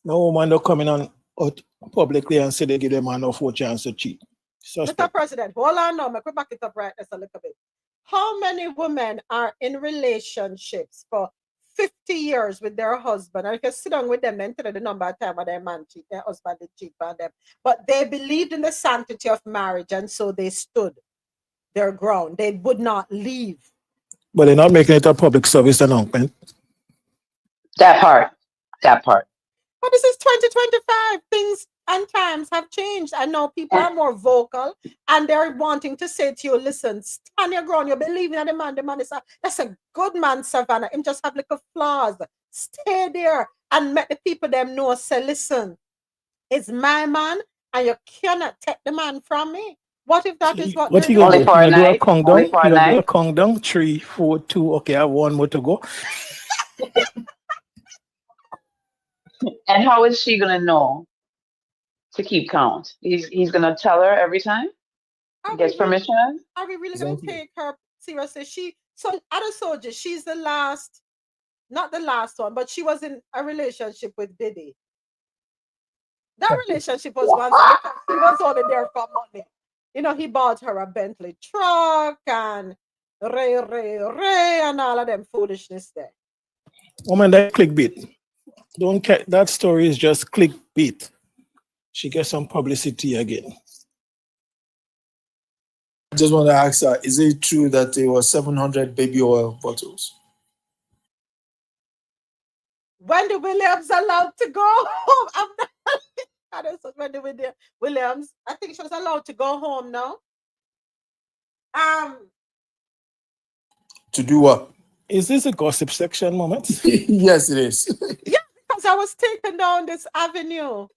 No woman don't come in on out publicly and say they give the man no 4 chance to cheat. Suspect. Mr. President, hold on now. Let me back it up right just a little bit. How many women are in relationships for 50 years with their husband? And if you sit down with them, then tell the number of time when their man cheat, their husband did cheat on them. But they believed in the sanctity of marriage, and so they stood their ground. They would not leave. But they're not making it a public service announcement. That part. But this is 2025. Things and times have changed. I know people are more vocal and they're wanting to say to you, listen, stand your ground. You believe in the man. The man is that's a good man, Savannah. Him just have little flaws. Stay there and make the people them know, say, listen, it's my man and you cannot take the man from me. What if that is what he Only gonna do? for a He gonna do a night. countdown? Only for a He gonna do a night. countdown? 3, 4, 2. Okay, I have 1 more to go. And how is she gonna know to keep count? He's gonna tell her every time? Gets permission? Are we really gonna take her seriously? Adesoji, she's the last, not the last one, but she was in a relationship with Diddy. That relationship was once because he was only there for money. You know, he bought her a Bentley truck and Ray, and all of them foolishness there. Woman, that clickbait. Don't care. That story is just clickbait. She gets some publicity again. I just want to ask her, is it true that there were 700 baby oil bottles? Wendy Williams allowed to go home. Wendy Williams, I think she was allowed to go home now. To do what? Is this a gossip section moment? Yes, it is. Yeah, because I was taken down this avenue.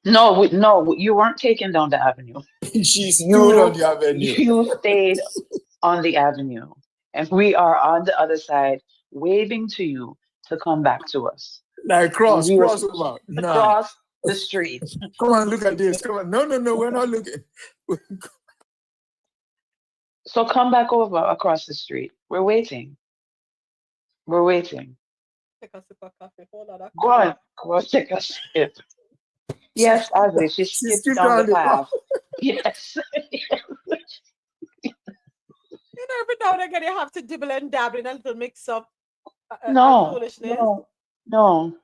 No, you weren't taken down the avenue. She stood on the avenue. You stayed on the avenue. And we are on the other side waving to you to come back to us. Like cross over. Across the street. Come on, look at this. Come on. No, we're not looking. So come back over across the street. We're waiting. Take a sip of coffee. Hold on. Go on, take a sip. Yes, Ashley, she She skipped skipped down the on the path. Yes. You know, every now and again you have to dibble and dabble in a little mix up and No, foolishness. no, no.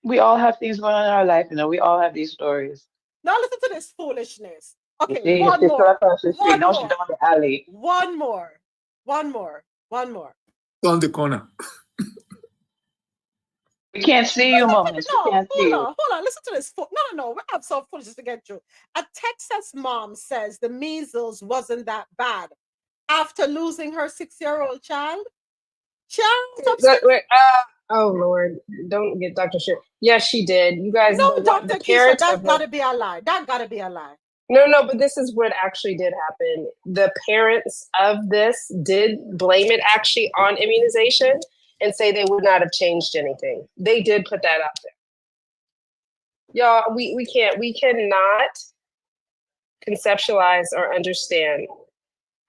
We all have things going on in our life, we all have these stories. Now listen to this foolishness. You Okay, see, your one sister more. across the street, One now she's more. down the alley. One more. One more. One more. on the corner. We can't see you, moments. We No, can't see you. hold on. Listen to this. No. We have some foolishness to get through. A Texas mom says the measles wasn't that bad after losing her 6-year-old child. Oh Lord, don't get Dr. Shit. Yes, she did. You guys know No, what? The Dr. Keisha, parents that of her. gotta be a lie. That gotta be a lie. No, but this is what actually did happen. The parents of this did blame it actually on immunization and say they would not have changed anything. They did put that out there. Y'all, we cannot conceptualize or understand.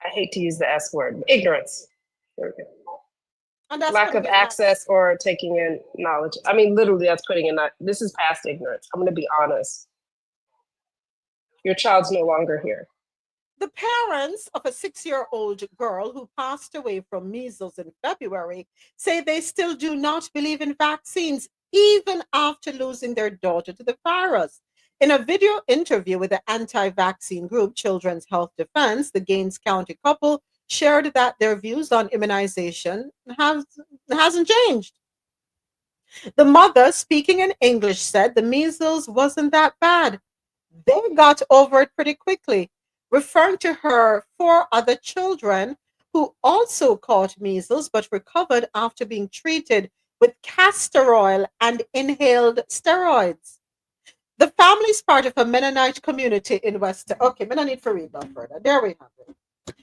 I hate to use the S word, ignorance. Okay. And that's Lack putting of it access or taking in knowledge. I mean, literally, that's putting in that. This is past ignorance. I'm going to be honest. Your child's no longer here. The parents of a 6-year-old girl who passed away from measles in February say they still do not believe in vaccines, even after losing their daughter to the virus. In a video interview with the anti-vaccine group Children's Health Defense, the Gaines County couple shared that their views on immunization hasn't changed. The mother, speaking in English, said the measles wasn't that bad. They got over it pretty quickly, referring to her 4 other children who also caught measles but recovered after being treated with castor oil and inhaled steroids. The family is part of a Mennonite community in West. Okay, I need to read that further. There we have it.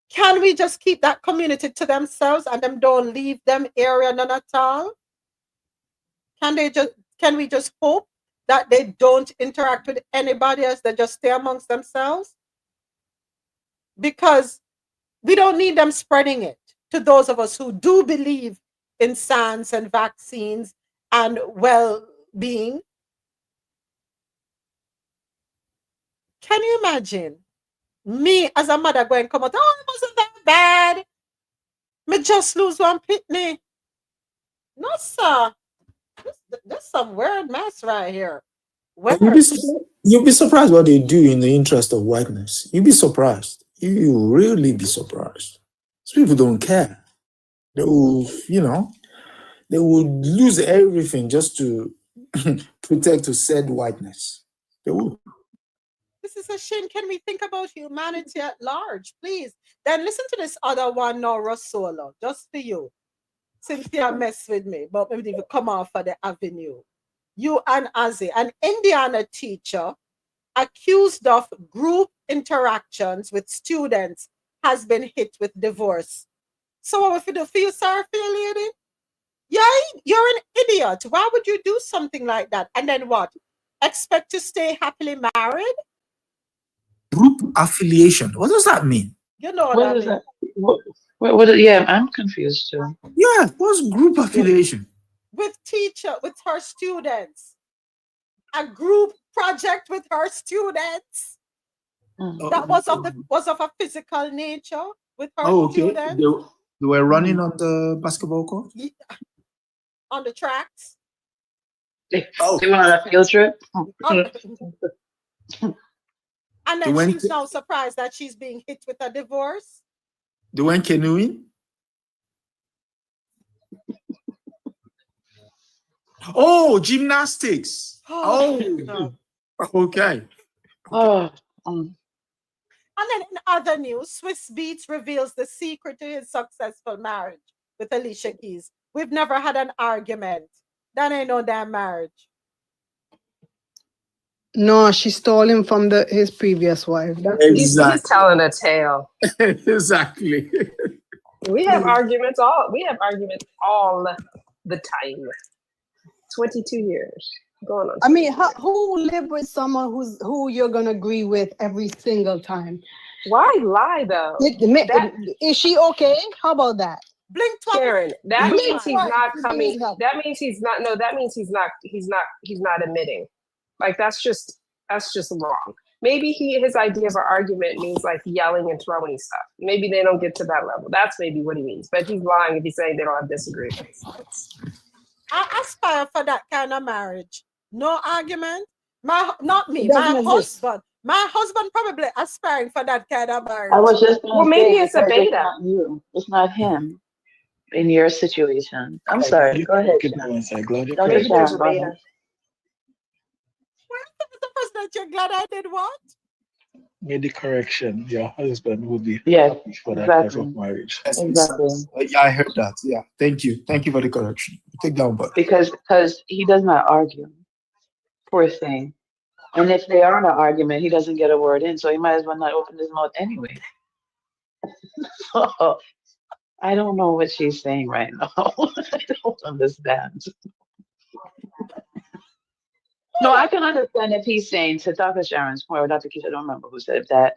Can we just keep that community to themselves and them don't leave them area none at all? Can we just hope that they don't interact with anybody else, they just stay amongst themselves? Because we don't need them spreading it to those of us who do believe in science and vaccines and well-being. Can you imagine me as a mother going come out, oh, it wasn't that bad. Me just lose one pitney. No, sir. There's some weird mess right here. You'll be surprised what they do in the interest of whiteness. You'll be surprised. You'll really be surprised. These people don't care. They will, they will lose everything just to protect to said whiteness. They will. This is a shame. Can we think about humanity at large, please? Then listen to this other one now, Rosolo, just for you. Since you mess with me, but maybe if you come off of the avenue. You and Azzy, an Indiana teacher accused of group interactions with students, has been hit with divorce. So what if you do feel sorry for your lady? Yeah, you're an idiot. Why would you do something like that? And then what? Expect to stay happily married? Group affiliation. What does that mean? You know What is that? Yeah, I'm confused too. Yeah, what's group affiliation? With her students. A group project with her students. That was of a physical nature with her students. They were running on the basketball court? Yeah. On the tracks. They went on a field trip. And then she's now surprised that she's being hit with a divorce. They went canoeing? Oh, gymnastics. No. Okay. And then in other news, Swiss Beats reveals the secret to his successful marriage with Alicia Keys. We've never had an argument. That ain't no damn marriage. No, she stole him from his previous wife. He's telling a tale. Exactly. We have arguments all the time. 22 years going on. I mean, who live with someone who you're gonna agree with every single time? Why lie though? Is she okay? How about that? Blink twice. Karen, that means he's not coming. That means he's not. No, that means he's not admitting. Like that's just wrong. Maybe his idea of an argument means like yelling and throwing stuff. Maybe they don't get to that level. That's maybe what he means. But he's lying if he's saying they don't have disagreements. I aspire for that kind of marriage. No argument. Not me. It doesn't exist. My husband probably aspiring for that kind of marriage. I was just going to Well, maybe say, it's a because beta. not you. It's not him in your situation. I'm sorry. Go ahead. Sharon. I'm glad you Dr. Maybe corrected. there's a Sharon, go ahead. beta. The president, you're glad I did what? Made the correction. Your husband would be Yes, happy for that type exactly. of marriage. Yes, Exactly. yeah, I heard that. Yeah, thank you for the correction. Take down, but Because he does not argue. Poor thing. And if they are in an argument, he doesn't get a word in, so he might as well not open his mouth anyway. So I don't know what she's saying right now. I don't understand. No, I can understand if he's saying, to Dr. Sharon's point, or Dr. Keisha, I don't remember who said that,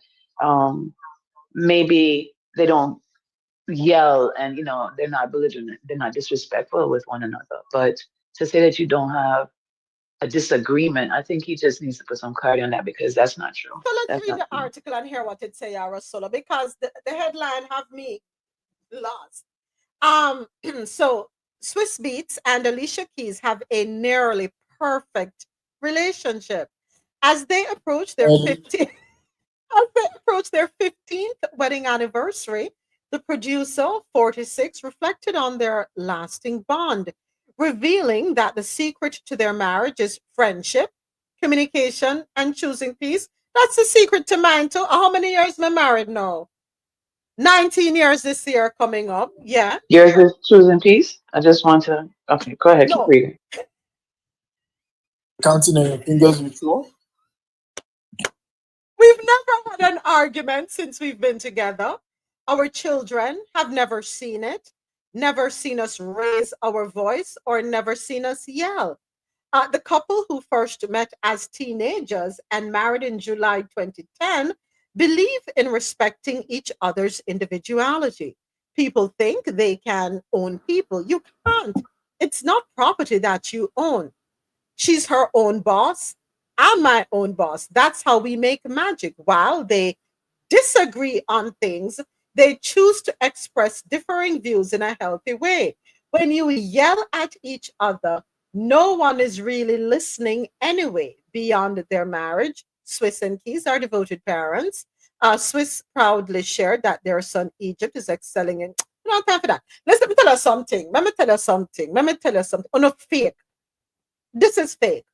maybe they don't yell and, they're not belligerent, they're not disrespectful with one another. But to say that you don't have a disagreement, I think he just needs to put some clarity on that, because that's not true. So let's That's read not the true. article and hear what it say, Arasola, because the headline have me lost. So Swiss Beats and Alicia Keys have a nearly perfect relationship as they approach their 15th wedding anniversary. The producer, 46, reflected on their lasting bond, revealing that the secret to their marriage is friendship, communication, and choosing peace. That's the secret to mine too. How many years am I married now? 19 years this year coming up. Yeah. Yours is choosing peace? I just want to, okay, go ahead, keep No, reading. counting on your fingers with you. we've never had an argument since we've been together. Our children have never seen it, never seen us raise our voice, or never seen us yell. The couple who first met as teenagers and married in July 2010 believe in respecting each other's individuality. People think they can own people. You can't. It's not property that you own. She's her own boss. I'm my own boss. That's how we make magic. While they disagree on things, they choose to express differing views in a healthy way. When you yell at each other, no one is really listening anyway. Beyond their marriage, Swiss and Keys are devoted parents. Swiss proudly shared that their son Egypt is excelling in. No time for that. Let me tell you something. Let me tell you something. Oh, no, fake. This is fake.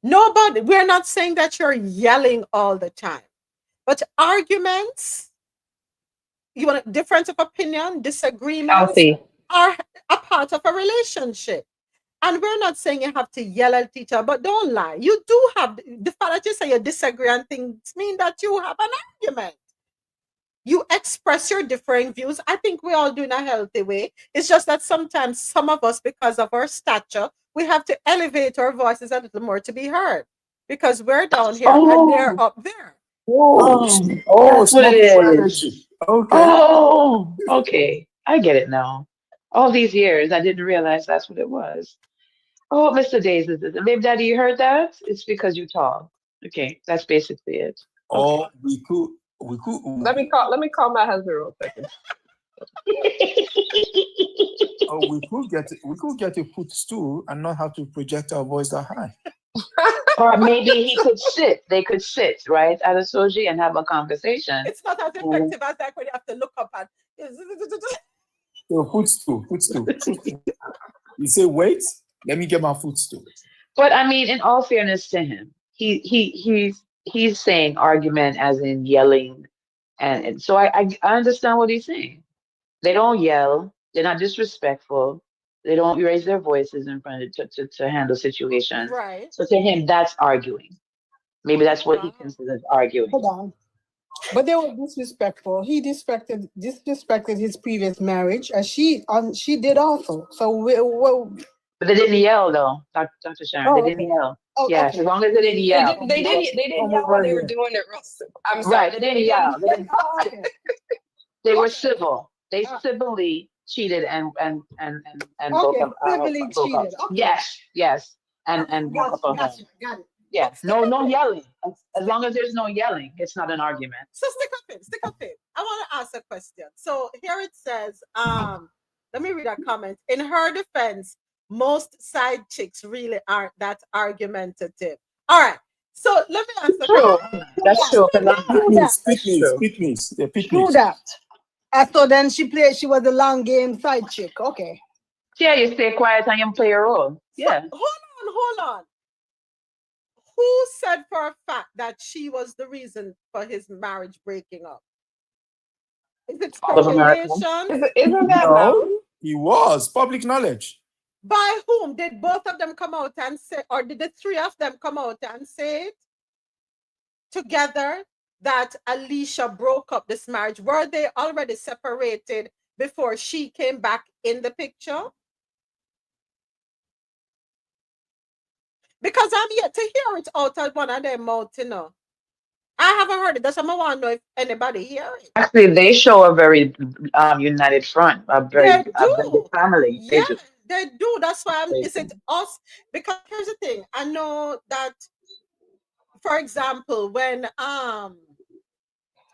Nobody, we're not saying that you're yelling all the time, but arguments, you want a difference of opinion, disagreements Healthy. are a part of a relationship. And we're not saying you have to yell at each other, but don't lie. You do have the fact that you say you disagree on things mean that you have an argument. You express your differing views. I think we all do in a healthy way. It's just that sometimes some of us, because of our stature, we have to elevate our voices a little more to be heard, because we're down here and they're up there. That's what it is. Okay. Oh, okay. I get it now. All these years, I didn't realize that's what it was. Oh, Mr. Days, baby daddy, you heard that? It's because you tall. Okay, that's basically it. Or we could. Let me call my husband real quick. Or we could get a footstool and not have to project our voice that high. Or maybe he could sit. They could sit right at a soji and have a conversation. It's not as effective as that when you have to look up and. So footstool. You say, wait, let me get my footstool. But I mean, in all fairness to him, he's saying argument as in yelling, and so I understand what he's saying. They don't yell. They're not disrespectful. They don't raise their voices in front of to handle situations. Right. So to him, that's arguing. Maybe that's what he considers arguing. Hold on. But they were disrespectful. He disrespected his previous marriage, as she did also. So But they didn't yell though, Dr. Sharon. They didn't yell. Oh, Yeah, okay. as long as they didn't yell. They didn't yell while they were doing it. I'm sorry. Right, they didn't yell. Oh, okay. They were civil. They civilly cheated and broke Okay, up. civilly broke up. cheated. Okay. Yes, and broke up on her. Got it. Yeah, no yelling. As long as there's no yelling, it's not an argument. So stick up it. I want to ask a question. So here it says, let me read a comment. In her defense, most side chicks really aren't that argumentative. All right. So let me ask the True. question. That's true. Because True that. So then she was the long game side chick. Okay. Yeah, you stay quiet and you play your role. Yeah. So, hold on. Who said for a fact that she was the reason for his marriage breaking up? Is it All of America. speculation? Isn't that No, he was public knowledge. By whom? Did both of them come out and say, or did the three of them come out and say it together that Alicia broke up this marriage? Were they already separated before she came back in the picture? Because I'm yet to hear it out of one of them mouth, you know. I haven't heard it. That's why I want to know if anybody hear it. Actually, they show a very united front, a very blended family. Yeah, they do. That's why is it us? Because here's the thing. I know that, for example, when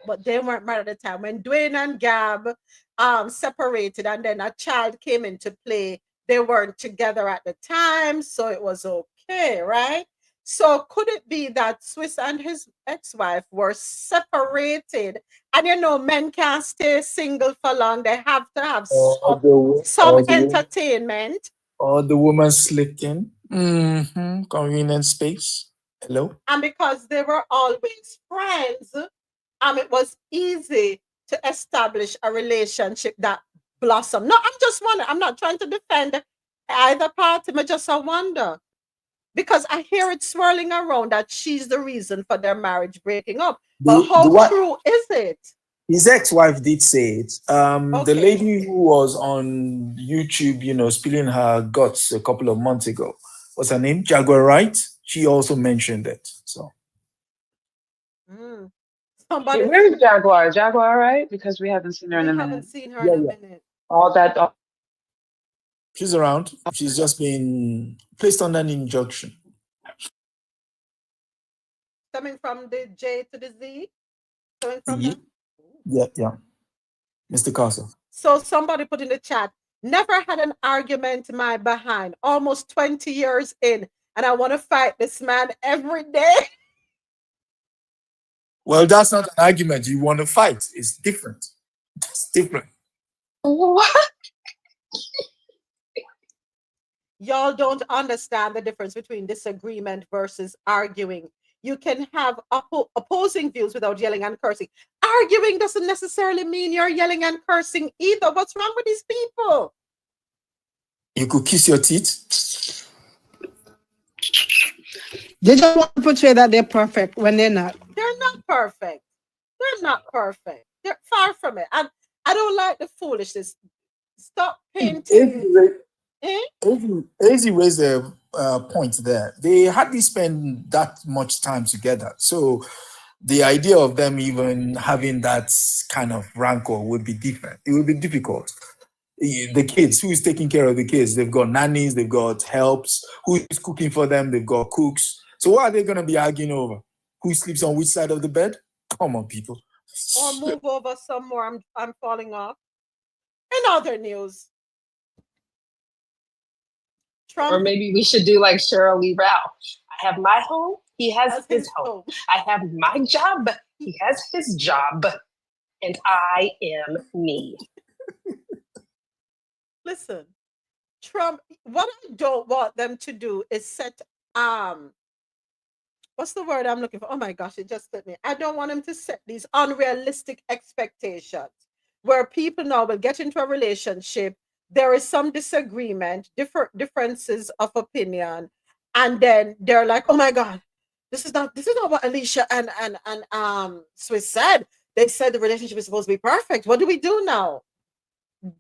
but they weren't married at the time, when Dwayne and Gab separated and then a child came into play, they weren't together at the time, so it was okay, right? So could it be that Swiss and his ex-wife were separated, and you know men can't stay single for long, they have to have some entertainment, or the woman slipped in convenient space. Hello. And because they were always friends, it was easy to establish a relationship that blossomed. No, I'm just wondering. I'm not trying to defend either party. I just wonder. Because I hear it swirling around that she's the reason for their marriage breaking up. But how true is it? His ex-wife did say it. The lady who was on YouTube, you know, spilling her guts a couple of months ago, what's her name? Jaguar Wright. She also mentioned it. So. Somebody. Where is Jaguar? Jaguar, right? Because we haven't seen her in a minute. Haven't seen her in a minute. All that. She's around. She's just been placed under an injunction. Coming from the J to the Z? Coming from Yeah. Mr. Carson. So somebody put in the chat, never had an argument in my behind, almost 20 years in, and I want to fight this man every day. Well, that's not an argument you want to fight. It's different. It's different. What? Y'all don't understand the difference between disagreement versus arguing. You can have opposing views without yelling and cursing. Arguing doesn't necessarily mean you're yelling and cursing either. What's wrong with these people? You could kiss your teeth. They just want to portray that they're perfect when they're not. They're not perfect. They're not perfect. They're far from it. And I don't like the foolishness. Stop painting. Easy raised a point there. They hardly spend that much time together. So the idea of them even having that kind of rancor would be different. It would be difficult. The kids, who is taking care of the kids? They've got nannies, they've got helps. Who is cooking for them? They've got cooks. So what are they going to be arguing over? Who sleeps on which side of the bed? Come on, people. Or move over some more. I'm falling off. In other news, Trump. Or maybe we should do like Cheryl Lee Ralph. I have my home, he has his home. I have my job, he has his job, and I am me. Listen, Trump, what I don't want them to do is set, what's the word I'm looking for? Oh my gosh, it just hit me. I don't want them to set these unrealistic expectations where people now will get into a relationship. There is some disagreement, differences of opinion, and then they're like, "Oh my God, this is not what Alicia and Swiss said. They said the relationship is supposed to be perfect. What do we do now?"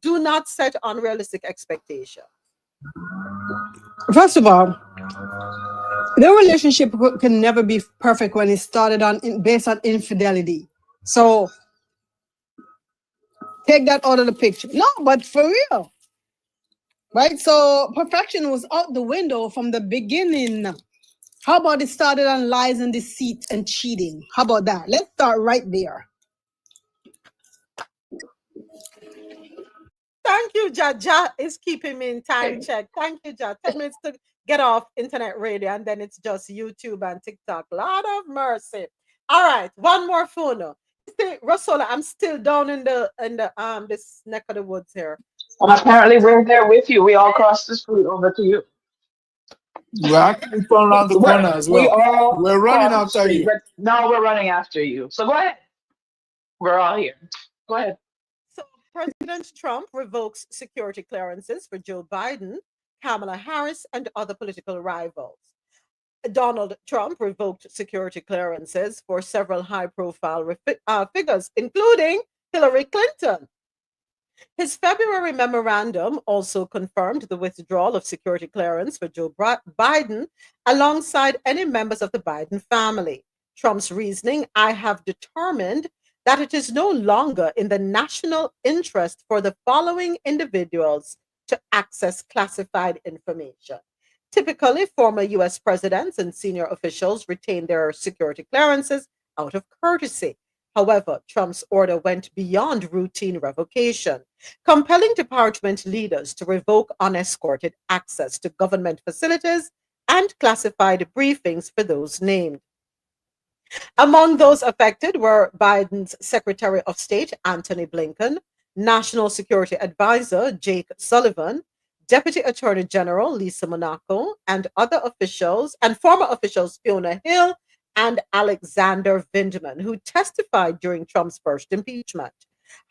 Do not set unrealistic expectations. First of all, the relationship can never be perfect when it started based on infidelity. So take that out of the picture. No, but for real. Right? So perfection was out the window from the beginning. How about it started on lies and deceit and cheating? How about that? Let's start right there. Thank you, Jaja is keeping me in time check. Thank you, Ja. 10 minutes to get off internet radio, and then it's just YouTube and TikTok. Lord of mercy. All right, one more phone. Rosola, I'm still down in the this neck of the woods here. Well, apparently we're there with you. We all crossed the street over to you. We're actually going around the corner as We well. all We're running crossed the after street, you. but no, we're running after you. So go ahead. We're all here. Go ahead. So President Trump revokes security clearances for Joe Biden, Kamala Harris, and other political rivals. Donald Trump revoked security clearances for several high profile figures, including Hillary Clinton. His February memorandum also confirmed the withdrawal of security clearance for Joe Biden alongside any members of the Biden family. Trump's reasoning: I have determined that it is no longer in the national interest for the following individuals to access classified information. Typically, former US presidents and senior officials retain their security clearances out of courtesy. However, Trump's order went beyond routine revocation, compelling department leaders to revoke unescorted access to government facilities and classified briefings for those named. Among those affected were Biden's Secretary of State, Antony Blinken, National Security Advisor, Jake Sullivan, Deputy Attorney General, Lisa Monaco, and other officials, and former officials Fiona Hill and Alexander Vindman, who testified during Trump's first impeachment.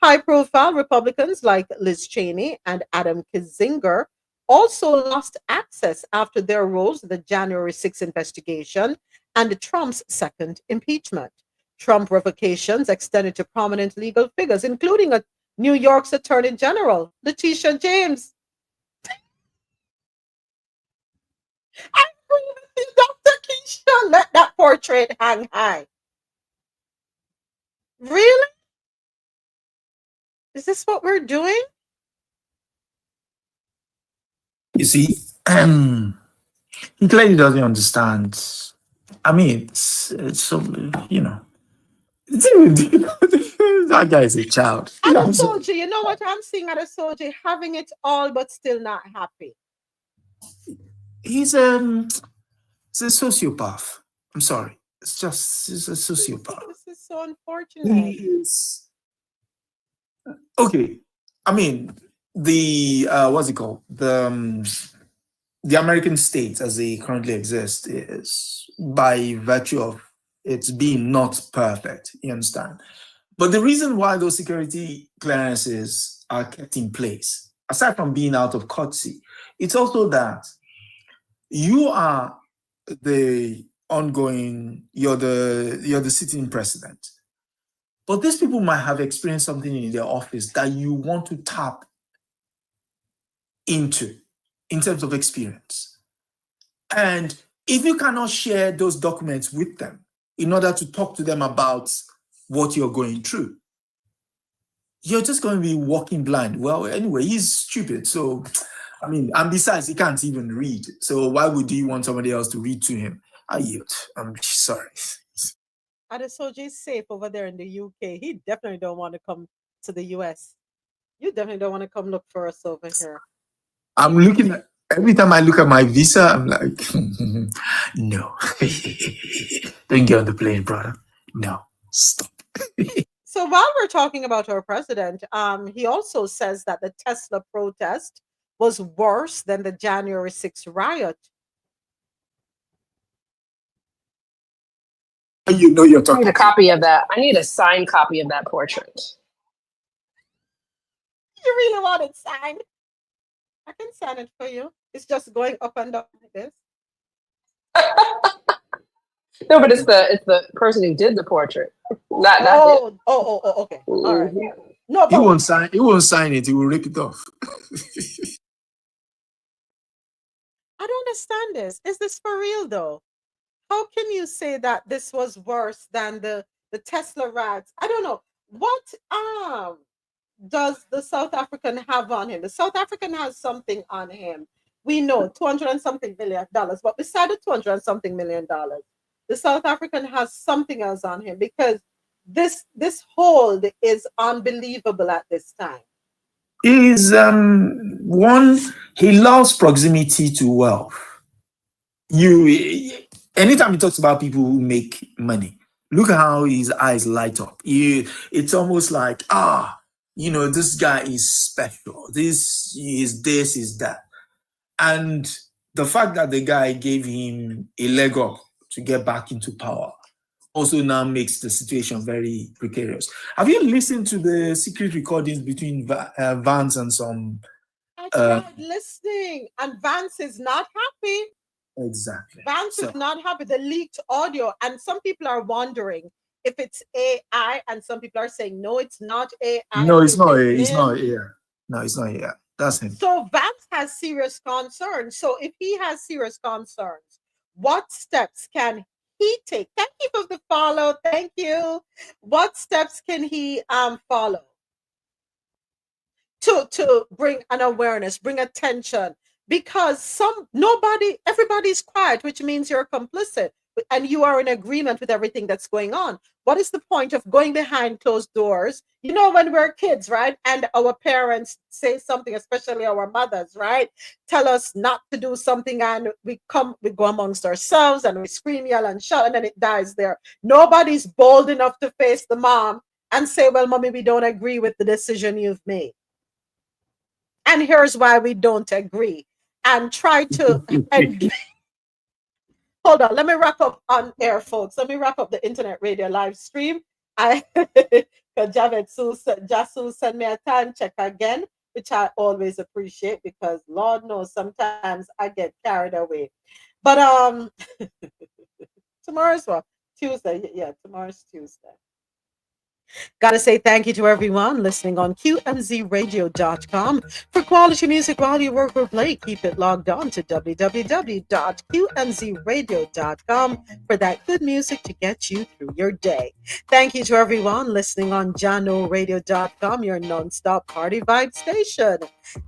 High profile Republicans like Liz Cheney and Adam Kinzinger also lost access after their roles in the January 6 investigation and Trump's second impeachment. Trump revocations extended to prominent legal figures, including New York's Attorney General, Letitia James. I agree with you, Dr. Keisha. Let that portrait hang high. Really? Is this what we're doing? You see, he clearly doesn't understand. I mean, it's so, you know, that guy is a child. Adesoji, you know what I'm seeing? Adesoji having it all but still not happy. He's a sociopath. I'm sorry. He's a sociopath. This is so unfortunate. He is. Okay. I mean, the what's it called? The American states as they currently exist is by virtue of it's being not perfect. You understand? But the reason why those security clearances are kept in place, aside from being out of courtesy, it's also that you are the ongoing, you're the sitting president. But these people might have experienced something in their office that you want to tap into in terms of experience. And if you cannot share those documents with them in order to talk to them about what you're going through, you're just going to be walking blind. Well, anyway, he's stupid. So, I mean, and besides, he can't even read. So why would you want somebody else to read to him? I'm sorry. Adesoji is safe over there in the UK. He definitely don't want to come to the US. You definitely don't want to come look for us over here. I'm looking at, every time I look at my visa, I'm like, no. Don't get on the plane, brother. No, stop. So while we're talking about our president, he also says that the Tesla protest was worse than the January 6th riot. You know you're I talking. need a copy of that. I need a signed copy of that portrait. You really want it signed? I can sign it for you. It's just going up and down like this. No, but it's the person who did the portrait. Not okay. All right. No, he won't sign. He won't sign it. He will rip it off. I don't understand this. Is this for real though? How can you say that this was worse than the Tesla riots? I don't know. What does the South African have on him? The South African has something on him we know 200 and something million dollars, but beside the 200 and something million dollars, the South African has something else on him, because this hold is unbelievable at this time. Is one, he loves proximity to wealth. Anytime he talks about people who make money, look at how his eyes light up. It's almost like, this guy is special. This is that. And the fact that the guy gave him a leg up to get back into power also now makes the situation very precarious. Have you listened to the secret recordings between Vance and some? I tried listening, and Vance is not happy. Exactly. Vance is not happy. The leaked audio, and some people are wondering if it's AI, and some people are saying no, it's not AI. No, it's not. It's not AI. No, it's not AI. That's him. So Vance has serious concerns. So if he has serious concerns, what steps can he take? Thank you for the follow. Thank you. What steps can he follow to bring an awareness, bring attention? Because everybody's quiet, which means you're complicit and you are in agreement with everything that's going on. What is the point of going behind closed doors? You know, when we're kids, right? And our parents say something, especially our mothers, right? Tell us not to do something, and we go amongst ourselves and we scream, yell, and shout, and then it dies there. Nobody's bold enough to face the mom and say, well, mommy, we don't agree with the decision you've made. And here's why we don't agree. And try to hold on, let me wrap up on air, folks. Let me wrap up the internet radio live stream. Jasu sent me a time check again, which I always appreciate, because Lord knows sometimes I get carried away. But tomorrow's what? Tuesday. Yeah, tomorrow's Tuesday. Gotta say thank you to everyone listening on QMZRadio.com. For quality music while you work or play, keep it logged on to www.QMZRadio.com for that good music to get you through your day. Thank you to everyone listening on JanoRadio.com, your non-stop party vibe station.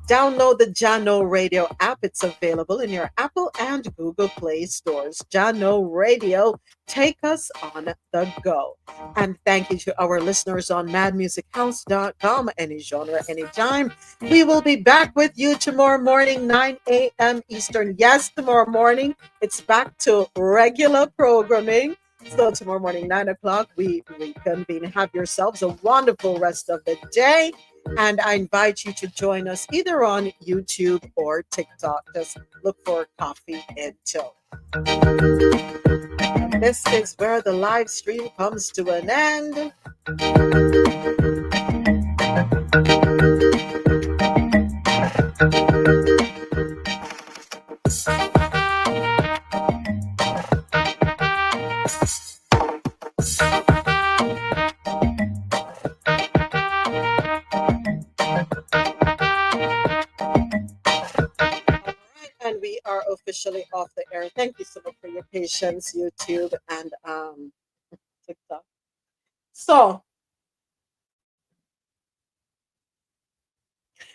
Download the Jano Radio app. It's available in your Apple and Google Play stores. Jano Radio, take us on the go. And thank you to our listeners on madmusichouse.com. Any genre, anytime. We will be back with you tomorrow morning, 9 a.m. Eastern. Yes, tomorrow morning, it's back to regular programming. So tomorrow morning, 9 o'clock, we reconvene. Have yourselves a wonderful rest of the day. And I invite you to join us either on YouTube or TikTok. Just look for Coffee and Joe. And this is where the live stream comes to an end. And we are officially off the air. Thank you so much for your patience, YouTube and TikTok. So,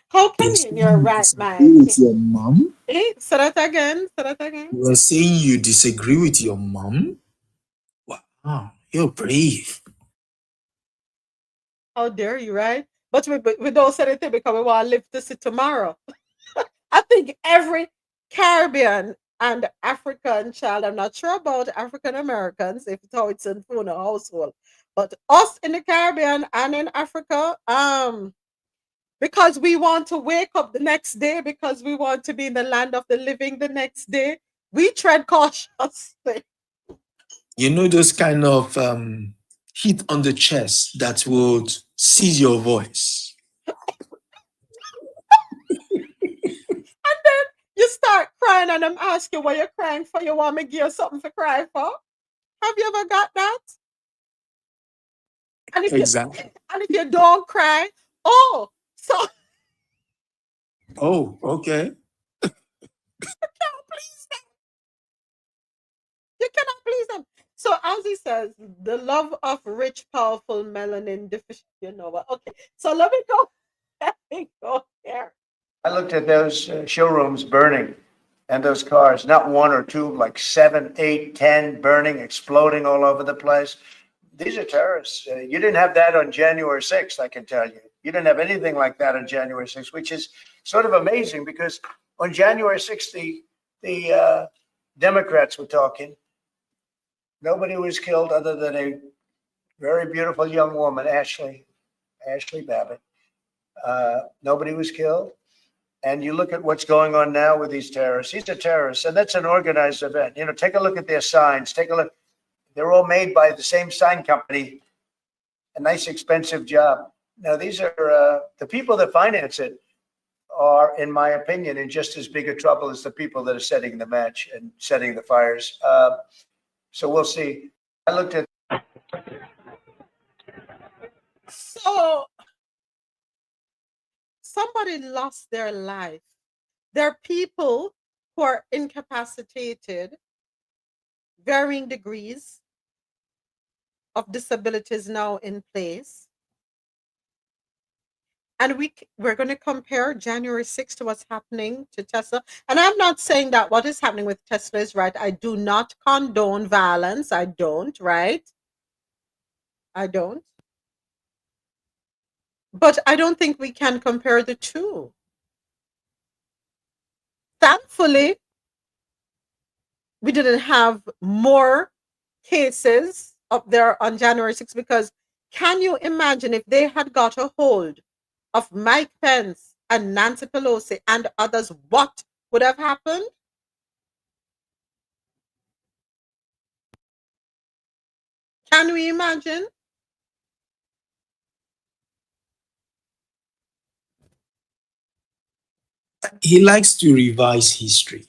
how can you in your right mind? With your mom? Say that again. Say that again. You were saying you disagree with your mom? Wow, you're brave. How dare you, right? But we don't say anything because we want to live to see tomorrow. I think every Caribbean and African child, I'm not sure about African Americans, if it's in Puna household, but us in the Caribbean and in Africa, because we want to wake up the next day, because we want to be in the land of the living the next day, we tread cautiously. You know those kind of hit on the chest that would seize your voice. And then you start crying and I'm asking what you're crying for. You want me to give you something to cry for? Have you ever got that? And if Exactly. And if you don't cry, oh, so Oh, okay. you cannot please them. You cannot please them. So as he says, the love of rich, powerful, melanin deficient, you know what? Okay, so let me go. Let me go here. I looked at those showrooms burning. And those cars, not one or two, like 7, 8, 10, burning, exploding all over the place. These are terrorists. You didn't have that on January 6th, I can tell you. You didn't have anything like that on January 6th, which is sort of amazing because on January 6th, the Democrats were talking. Nobody was killed other than a very beautiful young woman, Ashley Babbitt. Nobody was killed. And you look at what's going on now with these terrorists. These are terrorists, and that's an organized event. You know, take a look at their signs. Take a look. They're all made by the same sign company. A nice, expensive job. Now, these are the people that finance it are, in my opinion, in just as big a trouble as the people that are setting the match and setting the fires. So we'll see. I looked at. So somebody lost their life. There are people who are incapacitated, varying degrees of disabilities now in place. And we're going to compare January 6th to what's happening to Tesla. And I'm not saying that what is happening with Tesla is right. I do not condone violence. I don't, right? I don't. But I don't think we can compare the two. Thankfully, we didn't have more cases up there on January 6th, because can you imagine if they had got a hold of Mike Pence and Nancy Pelosi and others, what would have happened? Can we imagine? He likes to revise history.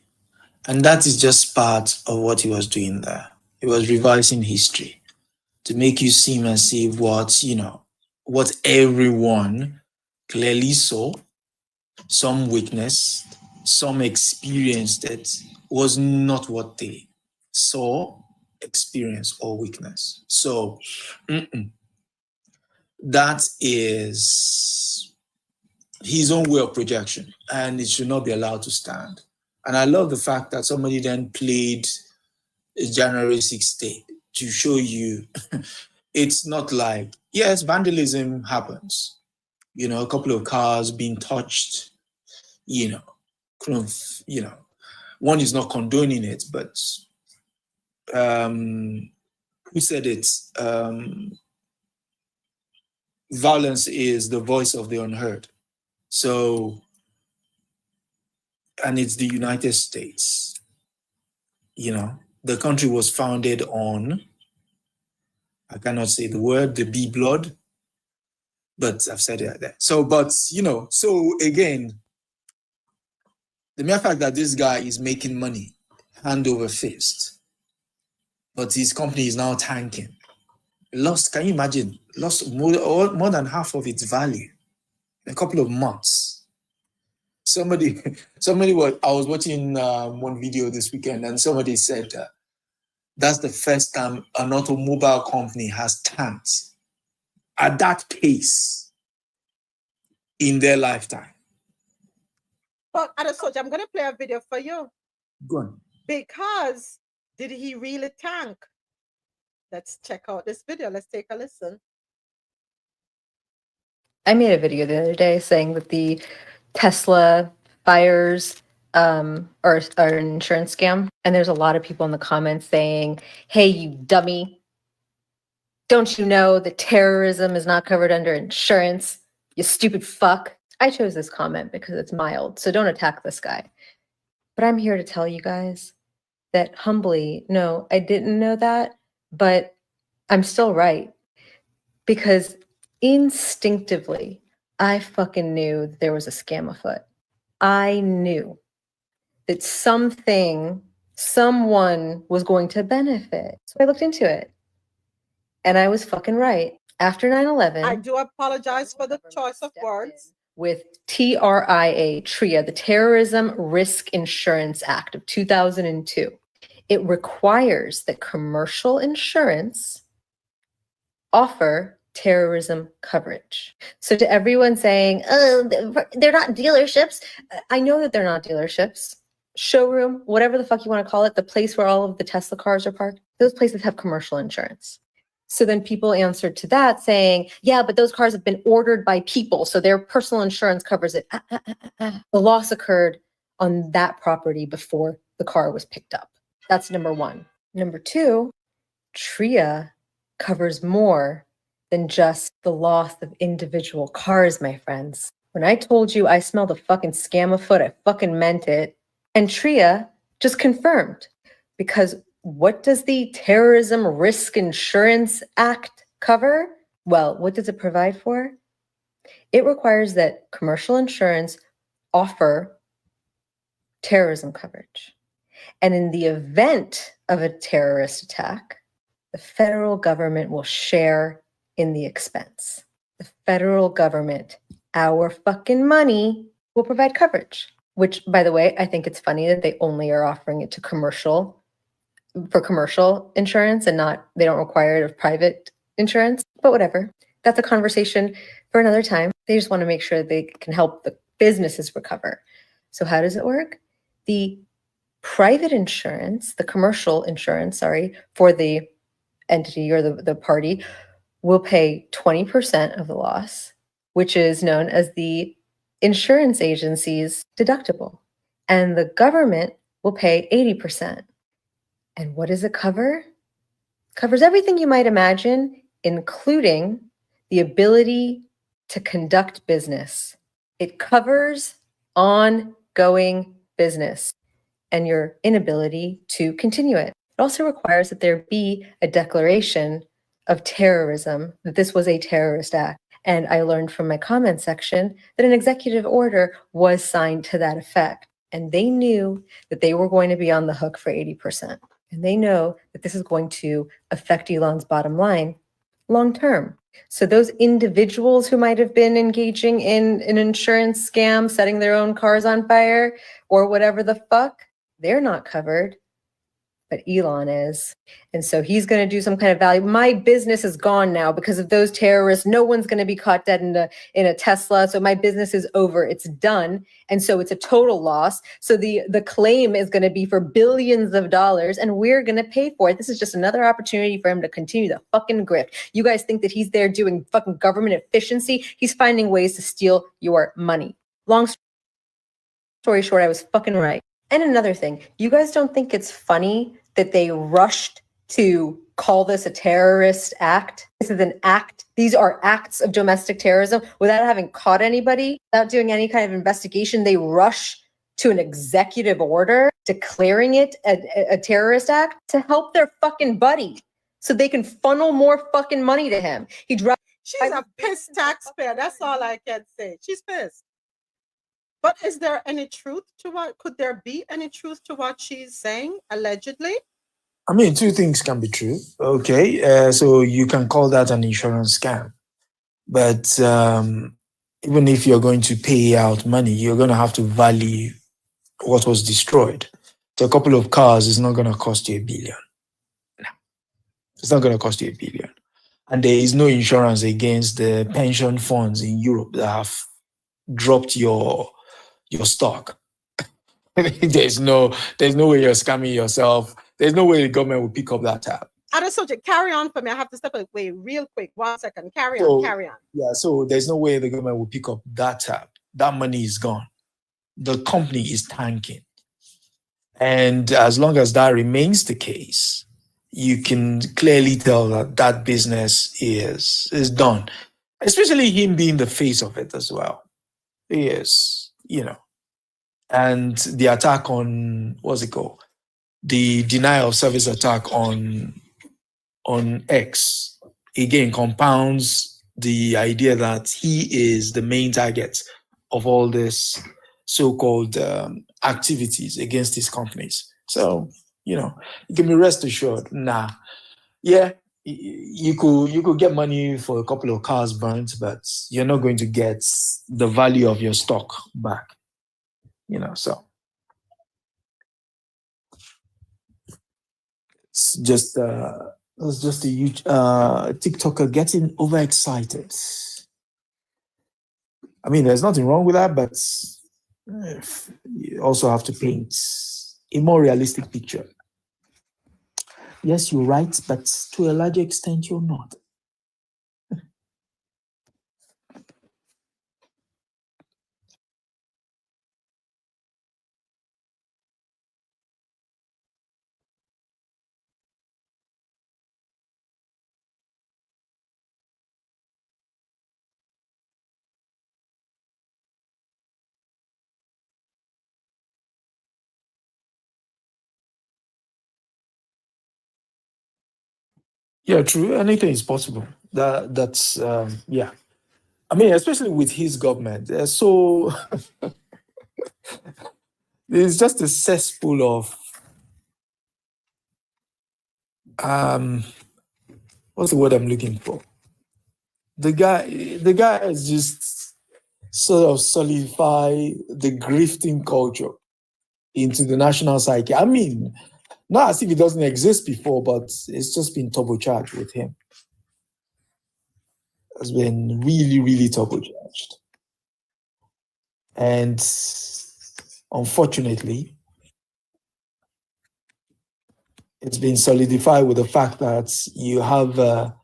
And that is just part of what he was doing there. He was revising history to make you seem as if what everyone clearly saw, some witnessed, some experienced it, was not what they saw, experienced, or witnessed. So that is his own way of projection, and it should not be allowed to stand. And I love the fact that somebody then played January 6th day to show you it's not like, yes, vandalism happens. A couple of cars being touched, one is not condoning it, but who said it? Violence is the voice of the unheard. So, and it's the United States. The country was founded on, I cannot say the word, the B blood, but I've said it like that. So again, the mere fact that this guy is making money hand over fist, but his company is now tanking. Can you imagine? Lost more than half of its value in a couple of months. I was watching one video this weekend, and somebody said that's the first time an automobile company has tanked at that pace in their lifetime. But I'm going to play a video for you. Go on. Because did he really tank? Let's check out this video. Let's take a listen. I made a video the other day saying that the Tesla fires are an insurance scam. And there's a lot of people in the comments saying, hey, you dummy. Don't you know that terrorism is not covered under insurance? You stupid fuck. I chose this comment because it's mild, so don't attack this guy. But I'm here to tell you guys that humbly, no, I didn't know that, but I'm still right. Because instinctively, I fucking knew that there was a scam afoot. I knew that someone was going to benefit. So I looked into it. And I was fucking right. After 9/11, I do apologize for the choice of words. With TRIA, the Terrorism Risk Insurance Act of 2002. It requires that commercial insurance offer terrorism coverage. So to everyone saying, oh, they're not dealerships. I know that they're not dealerships. showroom, whatever the fuck you want to call it, the place where all of the Tesla cars are parked, those places have commercial insurance. So then people answered to that saying, yeah, but those cars have been ordered by people, so their personal insurance covers it. The loss occurred on that property before the car was picked up. That's number one. Number two, TRIA covers more than just the loss of individual cars, my friends. When I told you I smelled a fucking scam afoot, I fucking meant it. And TRIA just confirmed, because what does the Terrorism Risk Insurance Act cover? Well, what does it provide for? It requires that commercial insurance offer terrorism coverage. And in the event of a terrorist attack, the federal government will share in the expense. The federal government, our fucking money, will provide coverage. Which, by the way, I think it's funny that they only are offering it to commercial insurance and they don't require it of private insurance, but whatever. That's a conversation for another time. They just want to make sure they can help the businesses recover. So how does it work? The private insurance, the commercial insurance, for the entity or the party will pay 20% of the loss, which is known as the insurance agency's deductible. And the government will pay 80%. And what does it cover? It covers everything you might imagine, including the ability to conduct business. It covers ongoing business and your inability to continue it. It also requires that there be a declaration of terrorism, that this was a terrorist act. And I learned from my comment section that an executive order was signed to that effect. And they knew that they were going to be on the hook for 80%. And they know that this is going to affect Elon's bottom line long term. So those individuals who might have been engaging in an insurance scam, setting their own cars on fire or whatever the fuck, they're not covered, but Elon is. And so he's going to do some kind of value. My business is gone now because of those terrorists. No one's going to be caught dead in a Tesla. So my business is over. It's done. And so it's a total loss. So the claim is going to be for billions of dollars and we're going to pay for it. This is just another opportunity for him to continue the fucking grift. You guys think that he's there doing fucking government efficiency? He's finding ways to steal your money. Long story short, I was fucking right. And another thing, you guys don't think it's funny that they rushed to call this a terrorist act? This is an act. These are acts of domestic terrorism without having caught anybody, without doing any kind of investigation. They rush to an executive order declaring it a terrorist act to help their fucking buddy so they can funnel more fucking money to him. She's a pissed taxpayer. That's all I can say. She's pissed. But is there any truth to could there be any truth to what she's saying, allegedly? I mean, two things can be true. Okay, so you can call that an insurance scam. But even if you're going to pay out money, you're going to have to value what was destroyed. So a couple of cars is not going to cost you $1 billion. No, it's not going to cost you $1 billion. And there is no insurance against the pension funds in Europe that have dropped your stock. there's no way you're scamming yourself. There's no way the government will pick up that tab. Other subject, carry on for me. I have to step away real quick. 1 second. Carry on. Yeah, so there's no way the government will pick up that tab. That money is gone. The company is tanking. And as long as that remains the case, you can clearly tell that that business is done. Especially him being the face of it as well. He is, And the attack on, what's it called? The denial of service attack on X, again, compounds the idea that he is the main target of all this so-called activities against these companies. So, you can be rest assured, yeah, you could get money for a couple of cars burnt, but you're not going to get the value of your stock back, so. It's just a huge TikToker getting overexcited. I mean, there's nothing wrong with that, but you also have to paint a more realistic picture. Yes, you're right, but to a large extent, you're not. Yeah, true. Anything is possible. That's yeah. I mean, especially with his government, so it's just a cesspool of what's the word I'm looking for? The guy has just sort of solidify the grifting culture into the national psyche. I mean, not as if it doesn't exist before, but it's just been turbocharged with him. It's been really, really turbocharged. And unfortunately, it's been solidified with the fact that you have a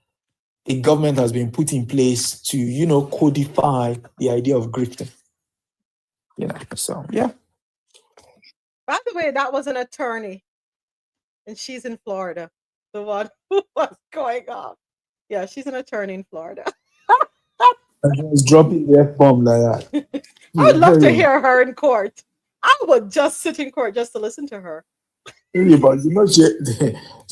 government has been put in place to, codify the idea of grifting. So yeah. By the way, that was an attorney, and she's in Florida. The one who was going off. Yeah, she's an attorney in Florida. And she was dropping the F-bomb like that. I'd love to hear her in court. I would just sit in court just to listen to her. Really, but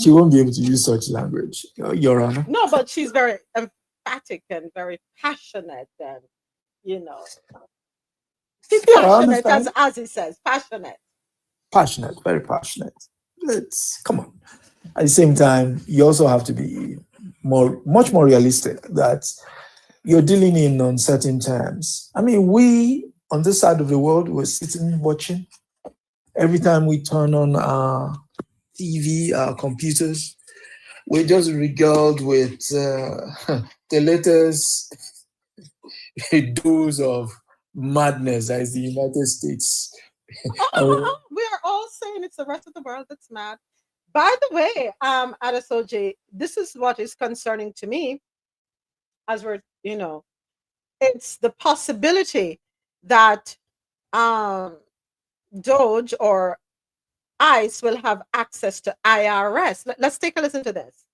she won't be able to use such language, Your Honor. No, but she's very emphatic and very passionate, and she's passionate, as he says, passionate. Passionate, very passionate. Come on. At the same time, you also have to be much more realistic that you're dealing in uncertain terms. I mean, we on this side of the world, we're sitting watching. Every time we turn on our TV, our computers, we're just regaled with the latest dose of madness as the United States. We are all saying it's the rest of the world that's mad. By the way, Adesoji, this is what is concerning to me, as we're, it's the possibility that Doge or ICE will have access to IRS. Let's take a listen to this.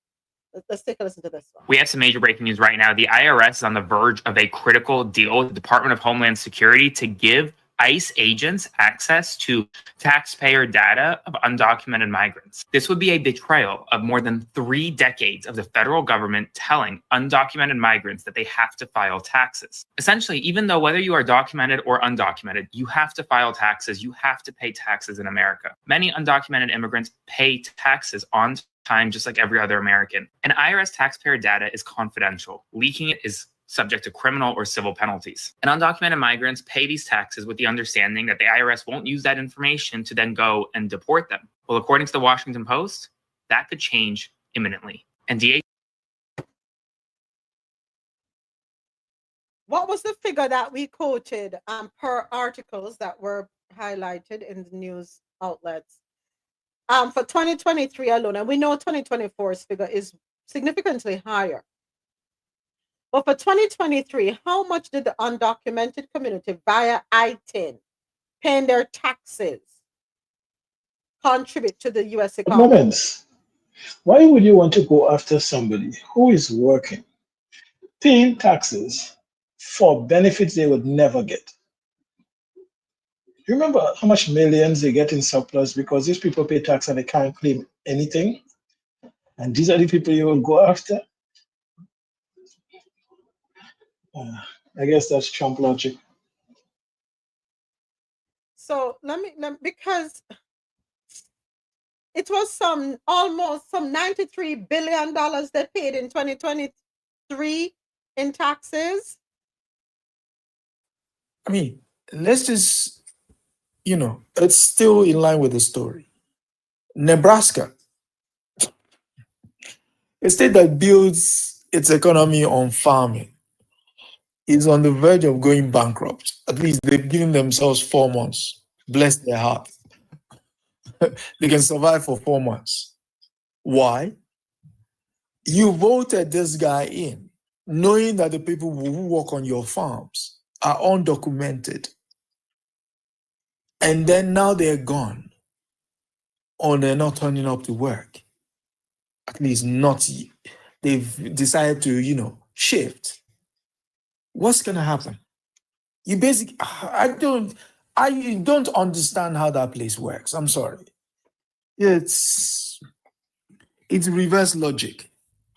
Let's take a listen to this one. We have some major breaking news right now. The IRS is on the verge of a critical deal with the Department of Homeland Security to give ICE agents access to taxpayer data of undocumented migrants. This would be a betrayal of more than 3 decades of the federal government telling undocumented migrants that they have to file taxes. Essentially, even though whether you are documented or undocumented, you have to file taxes, you have to pay taxes in America. Many undocumented immigrants pay taxes on time just like every other American. And IRS taxpayer data is confidential. Leaking it is subject to criminal or civil penalties. And undocumented migrants pay these taxes with the understanding that the IRS won't use that information to then go and deport them. Well, according to the Washington Post, that could change imminently. And what was the figure that we quoted per articles that were highlighted in the news outlets for 2023 alone? And we know 2024's figure is significantly higher. But for 2023, how much did the undocumented community via ITIN, paying their taxes, contribute to the U.S. economy? Moments. Why would you want to go after somebody who is working, paying taxes for benefits they would never get? You remember how much millions they get in surplus because these people pay tax and they can't claim anything? And these are the people you will go after? I guess that's Trump logic. So because it was almost some $93 billion they paid in 2023 in taxes. I mean, let's just, it's still in line with the story. Nebraska, a state that builds its economy on farming, is on the verge of going bankrupt. At least they've given themselves 4 months. Bless their heart. They can survive for 4 months. Why? You voted this guy in, knowing that the people who work on your farms are undocumented. And then now they're gone, or they're not turning up to work. At least not, they've decided to, shift. What's going to happen? You basically, I don't understand how that place works. I'm sorry. It's reverse logic.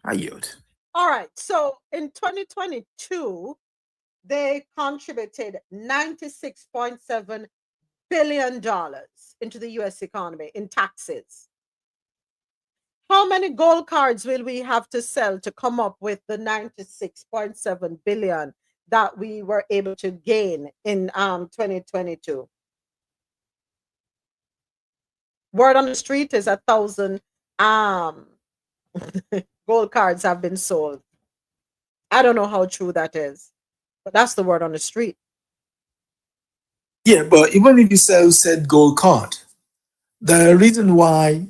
I yield. All right. So in 2022, they contributed $96.7 billion into the US economy in taxes. How many gold cards will we have to sell to come up with the 96.7 billion that we were able to gain in 2022? Word on the street is 1,000 gold cards have been sold. I don't know how true that is, but that's the word on the street. Yeah, but even if you said gold card, the reason why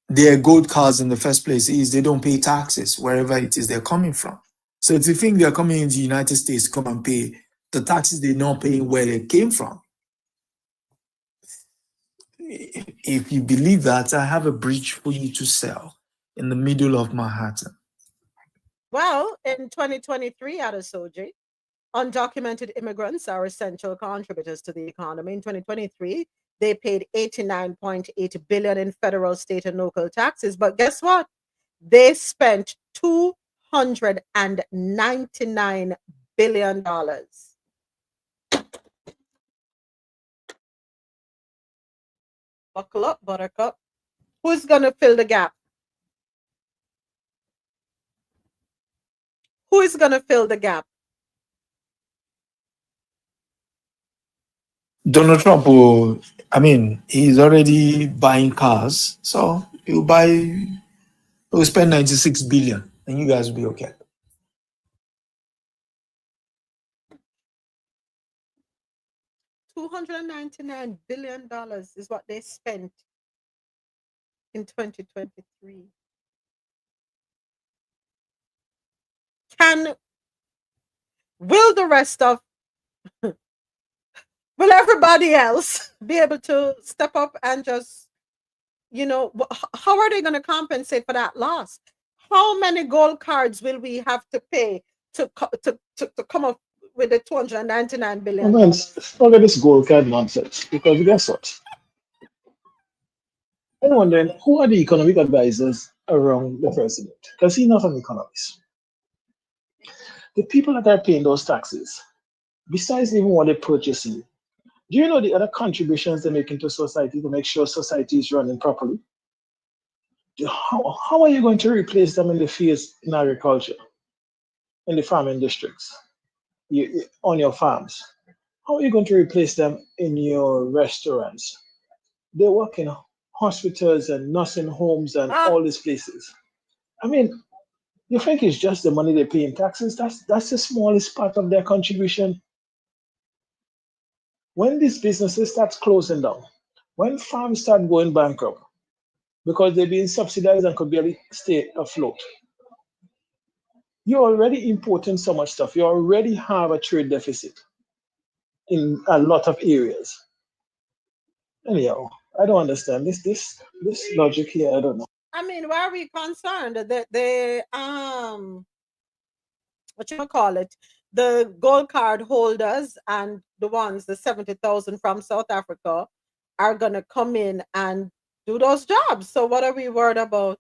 they're gold cards in the first place is they don't pay taxes wherever it is they're coming from. So if you think they're coming into the United States to come and pay the taxes, they're not paying where they came from. If you believe that, I have a bridge for you to sell in the middle of Manhattan. Well, in 2023, Adesoji, undocumented immigrants are essential contributors to the economy. In 2023, they paid $89.8 billion in federal, state, and local taxes. But guess what? They spent $299 billion. Buckle up, buttercup. Who's going to fill the gap? Who is going to fill the gap? Donald Trump he's already buying cars, so he'll spend 96 billion and you guys will be okay. $299 billion is what they spent in 2023. Will the rest of will everybody else be able to step up and just, how are they going to compensate for that loss? How many gold cards will we have to pay to come up with the $299 billion? Well, forget this gold card nonsense, because guess what? I'm wondering, who are the economic advisors around the president? Because he's not an economist. The people that are paying those taxes, besides even what they're purchasing, do you know the other contributions they make into society to make sure society is running properly? How are you going to replace them in the fields in agriculture, in the farming districts, on your farms? How are you going to replace them in your restaurants? They work in hospitals and nursing homes and all these places. You think it's just the money they pay in taxes? That's the smallest part of their contribution. When these businesses start closing down, when farms start going bankrupt because they're being subsidized and could barely stay afloat, you're already importing so much stuff. You already have a trade deficit in a lot of areas. Anyhow, I don't understand this logic here. I don't know. Why are we concerned that the gold card holders and the 70,000 from South Africa are going to come in and do those jobs? So what are we worried about?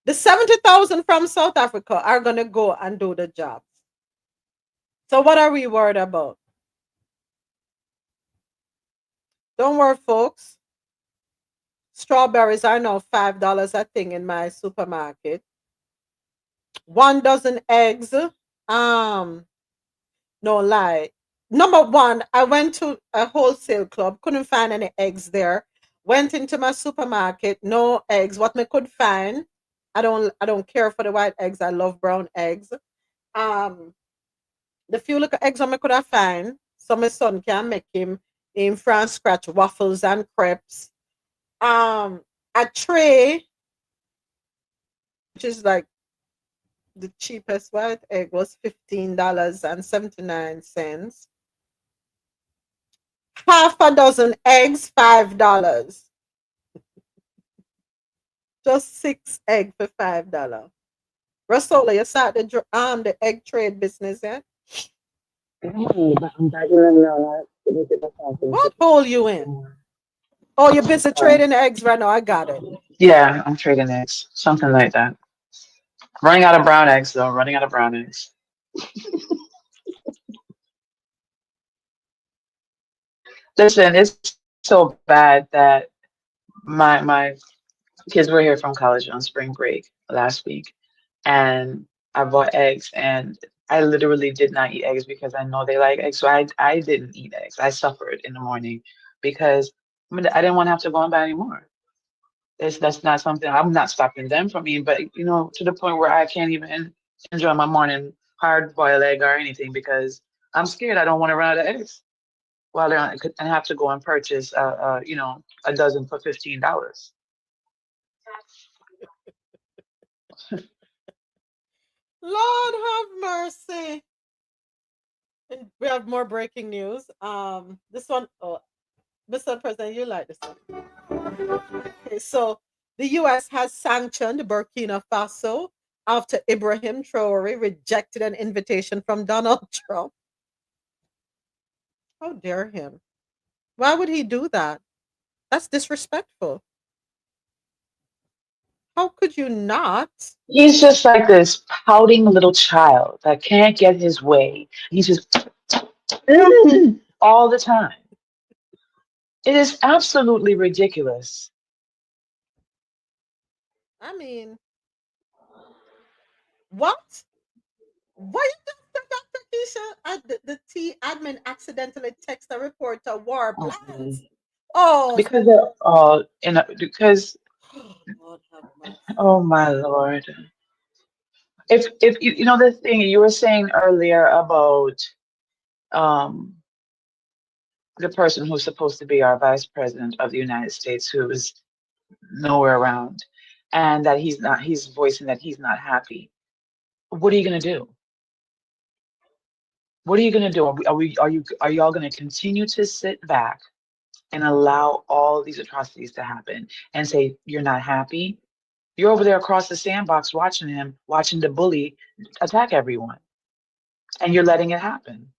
The 70,000 from South Africa are going to go and do the jobs. So what are we worried about? Don't worry, folks. Strawberries are now $5 a thing in my supermarket. 1 dozen eggs. No lie. Number one, I went to a wholesale club, couldn't find any eggs there. Went into my supermarket, no eggs. What me could find I don't care for the white eggs. I love brown eggs. Um, the few little eggs I could have find, so my son can make him in France scratch waffles and crepes. A tray, which is like the cheapest white egg, was $15.79. Half a dozen eggs, $5. Just 6 eggs for $5. Rasola, you start the egg trade business, yeah? What hole you in? Oh, you're busy trading eggs right now. I got it. Yeah, I'm trading eggs, something like that. Running out of brown eggs, though. Running out of brown eggs. Listen, it's so bad that my kids were here from college on spring break last week, and I bought eggs, and I literally did not eat eggs because I know they like eggs. So I didn't eat eggs. I suffered in the morning because I didn't want to have to go and buy any more. That's not something I'm not stopping them from eating, but to the point where I can't even enjoy my morning hard boiled egg or anything because I'm scared I don't want to run out of eggs. Well, I have to go and purchase a dozen for $15. Lord have mercy. And we have more breaking news. This one, oh, Mr. President, you like this one. Okay, so the US has sanctioned Burkina Faso after Ibrahim Traore rejected an invitation from Donald Trump. How dare him? Why would he do that? That's disrespectful. How could you not? He's just like this pouting little child that can't get his way. He's just all the time. It is absolutely ridiculous. I mean, what? Why did Dr. Keisha, the T admin accidentally text a reporter war plans? Oh, Because they're all because Lord have oh my Lord. If you know the thing you were saying earlier about um the person who's supposed to be our vice president of the United States who is nowhere around and that he's voicing that he's not happy. What are you gonna do? What are you gonna do? Are y'all gonna continue to sit back and allow all these atrocities to happen and say you're not happy? You're over there across the sandbox watching the bully attack everyone, and you're letting it happen.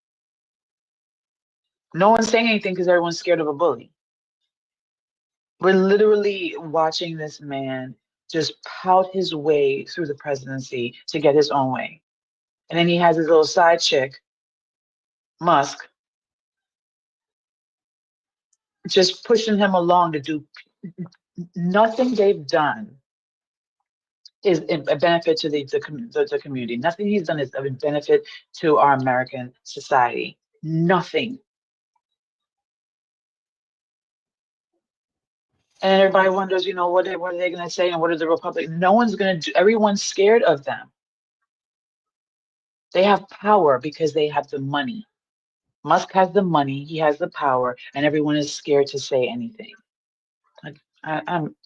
No one's saying anything because everyone's scared of a bully. We're literally watching this man just pout his way through the presidency to get his own way. And then he has his little side chick, Musk, just pushing him along to do nothing they've done is a benefit to the community. Nothing he's done is a benefit to our American society. Nothing. And everybody wonders, what are they going to say and what are the Republicans? No one's going to do. Everyone's scared of them. They have power because they have the money. Musk has the money, he has the power, and everyone is scared to say anything. Like, I'm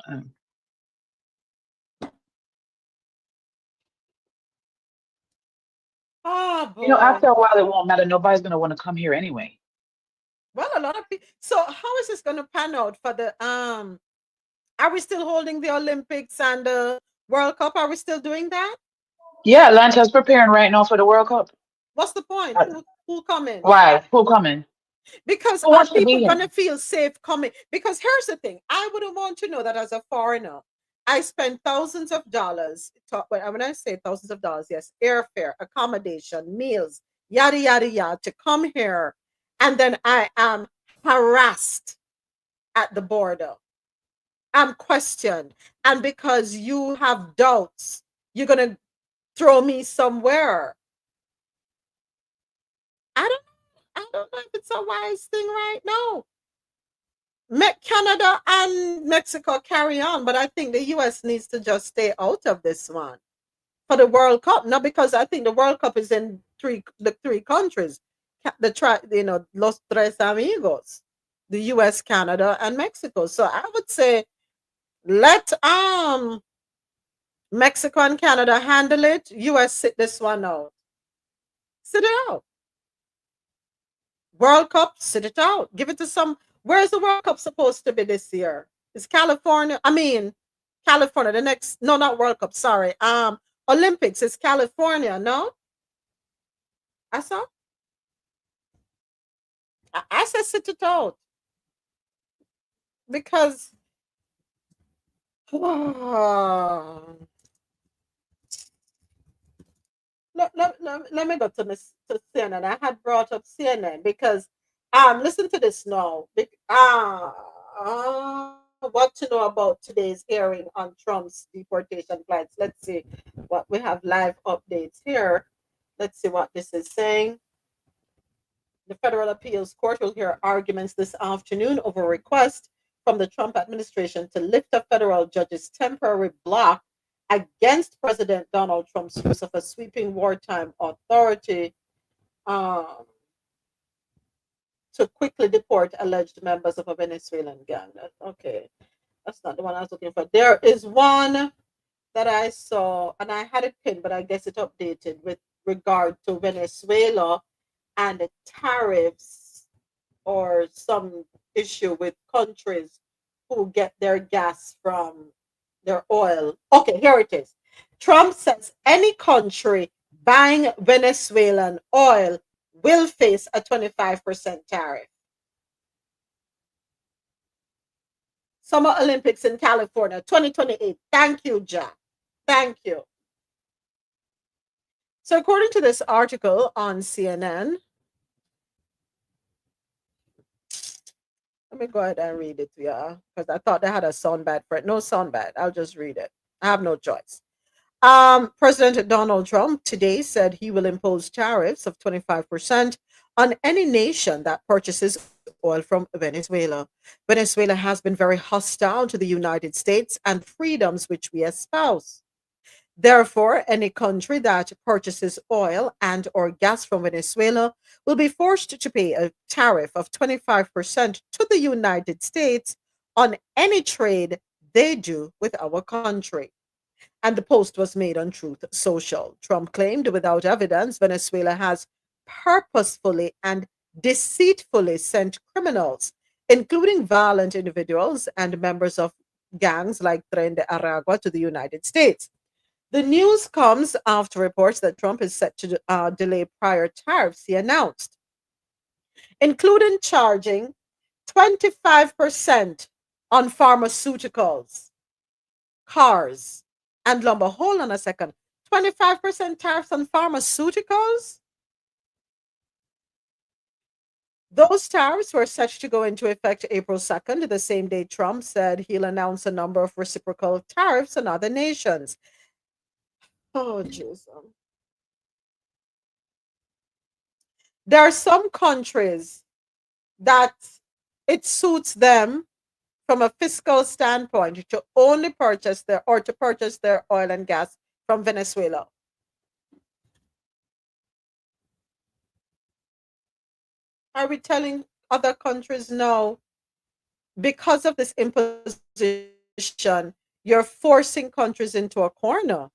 Oh boy. After a while, it won't matter. Nobody's going to want to come here anyway. Well, a lot of people. So, how is this going to pan out for the Are we still holding the Olympics and the World Cup? Are we still doing that? Yeah, Atlanta's preparing right now for the World Cup. What's the point? Who coming? Why? Who coming? Because Who are wants to be people here? gonna feel safe coming? Because here's the thing: I wouldn't want to know that as a foreigner, I spend thousands of dollars. When I say thousands of dollars, yes, airfare, accommodation, meals, yada yada yada, to come here, and then I am harassed at the border. I'm questioned, and because you have doubts, you're gonna throw me somewhere. I don't know if it's a wise thing right now. Canada and Mexico carry on, but I think the US needs to just stay out of this one for the World Cup. No, because I think the World Cup is in the three countries, Los Tres Amigos, the US, Canada, and Mexico. So I would say let Mexico and Canada handle it. US sit this one out. Sit it out. World Cup, sit it out. Give it to some. Where's the World Cup supposed to be this year? Is California? I mean, California. The next, no, not World Cup. Sorry. Olympics is California. No, I saw. I said sit it out because let me go to CNN. I had brought up CNN because listen to this now. What to know about today's hearing on Trump's deportation flights. Let's see what we have live updates here. Let's see what this is saying. The Federal Appeals Court will hear arguments this afternoon over a request from the Trump administration to lift a federal judge's temporary block against President Donald Trump's use of a sweeping wartime authority to quickly deport alleged members of a Venezuelan gang. Okay, that's not the one I was looking for. There is one that I saw, and I had it pinned, but I guess it updated with regard to Venezuela and the tariffs or some issue with countries who get their gas from their oil. Okay, here it is. Trump says any country buying Venezuelan oil will face a 25% tariff. Summer Olympics in California, 2028. Thank you, Jack. Thank you. So according to this article on CNN, let me go ahead and read it to you because I thought they had a soundbite for it. No soundbite. I'll just read it. I have no choice. President Donald Trump today said he will impose tariffs of 25% on any nation that purchases oil from Venezuela. Venezuela has been very hostile to the United States and freedoms which we espouse. Therefore, any country that purchases oil and or gas from Venezuela will be forced to pay a tariff of 25% to the United States on any trade they do with our country. And the post was made on Truth Social. Trump claimed without evidence Venezuela has purposefully and deceitfully sent criminals, including violent individuals and members of gangs like Tren de Aragua, to the United States. The news comes after reports that Trump is set to delay prior tariffs he announced, including charging 25% on pharmaceuticals, cars, and lumber. Hold on a second. 25% tariffs on pharmaceuticals? Those tariffs were set to go into effect April 2nd, the same day Trump said he'll announce a number of reciprocal tariffs on other nations. Oh, Jesus. There are some countries that it suits them from a fiscal standpoint to only purchase their oil and gas from Venezuela. Are we telling other countries no? Because of this imposition, you're forcing countries into a corner.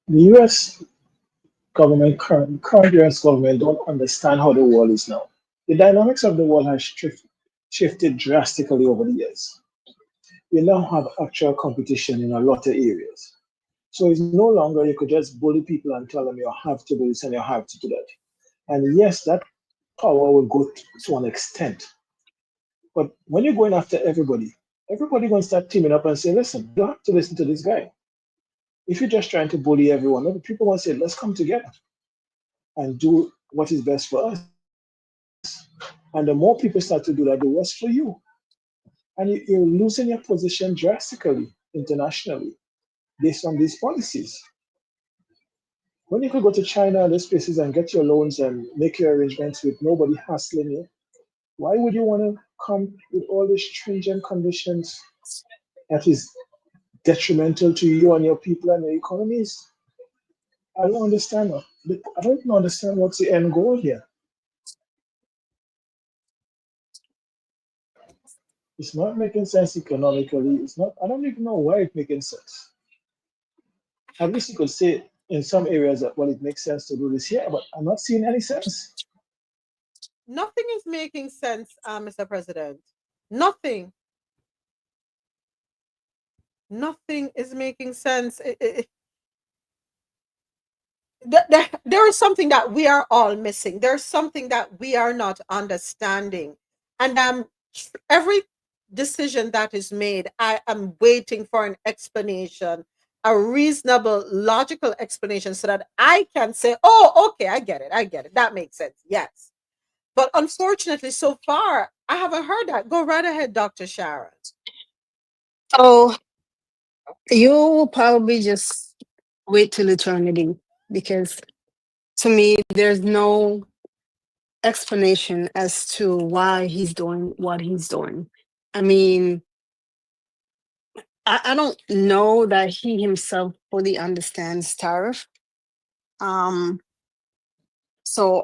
The US government, current US government, don't understand how the world is now. The dynamics of the world has shifted drastically over the years. We now have actual competition in a lot of areas. So it's no longer you could just bully people and tell them you have to do this and you have to do that. And yes, that power will go to an extent. But when you're going after everybody going to start teaming up and say, listen, you don't have to listen to this guy. If you're just trying to bully everyone, other people want to say, let's come together and do what is best for us. And the more people start to do that, the worse for you. And you're losing your position drastically internationally based on these policies. When you could go to China and these places and get your loans and make your arrangements with nobody hassling you, why would you want to come with all these stringent conditions that is detrimental to you and your people and your economies? I don't understand that. I don't even understand what's the end goal here. It's not making sense economically. It's not. I don't even know why it's making sense. At least you could say in some areas that well, it makes sense to do this here, but I'm not seeing any sense. Nothing is making sense, Mr. President. Nothing. Nothing is making sense. There is something that we are all missing. There's something that we are not understanding. And every decision that is made, I am waiting for an explanation, a reasonable, logical explanation so that I can say, oh, okay, I get it. I get it. That makes sense. Yes. But unfortunately, so far, I haven't heard that. Go right ahead, Dr. Sharon. So you will probably just wait till eternity because to me, there's no explanation as to why he's doing what he's doing. I mean, I don't know that he himself fully understands tariff. So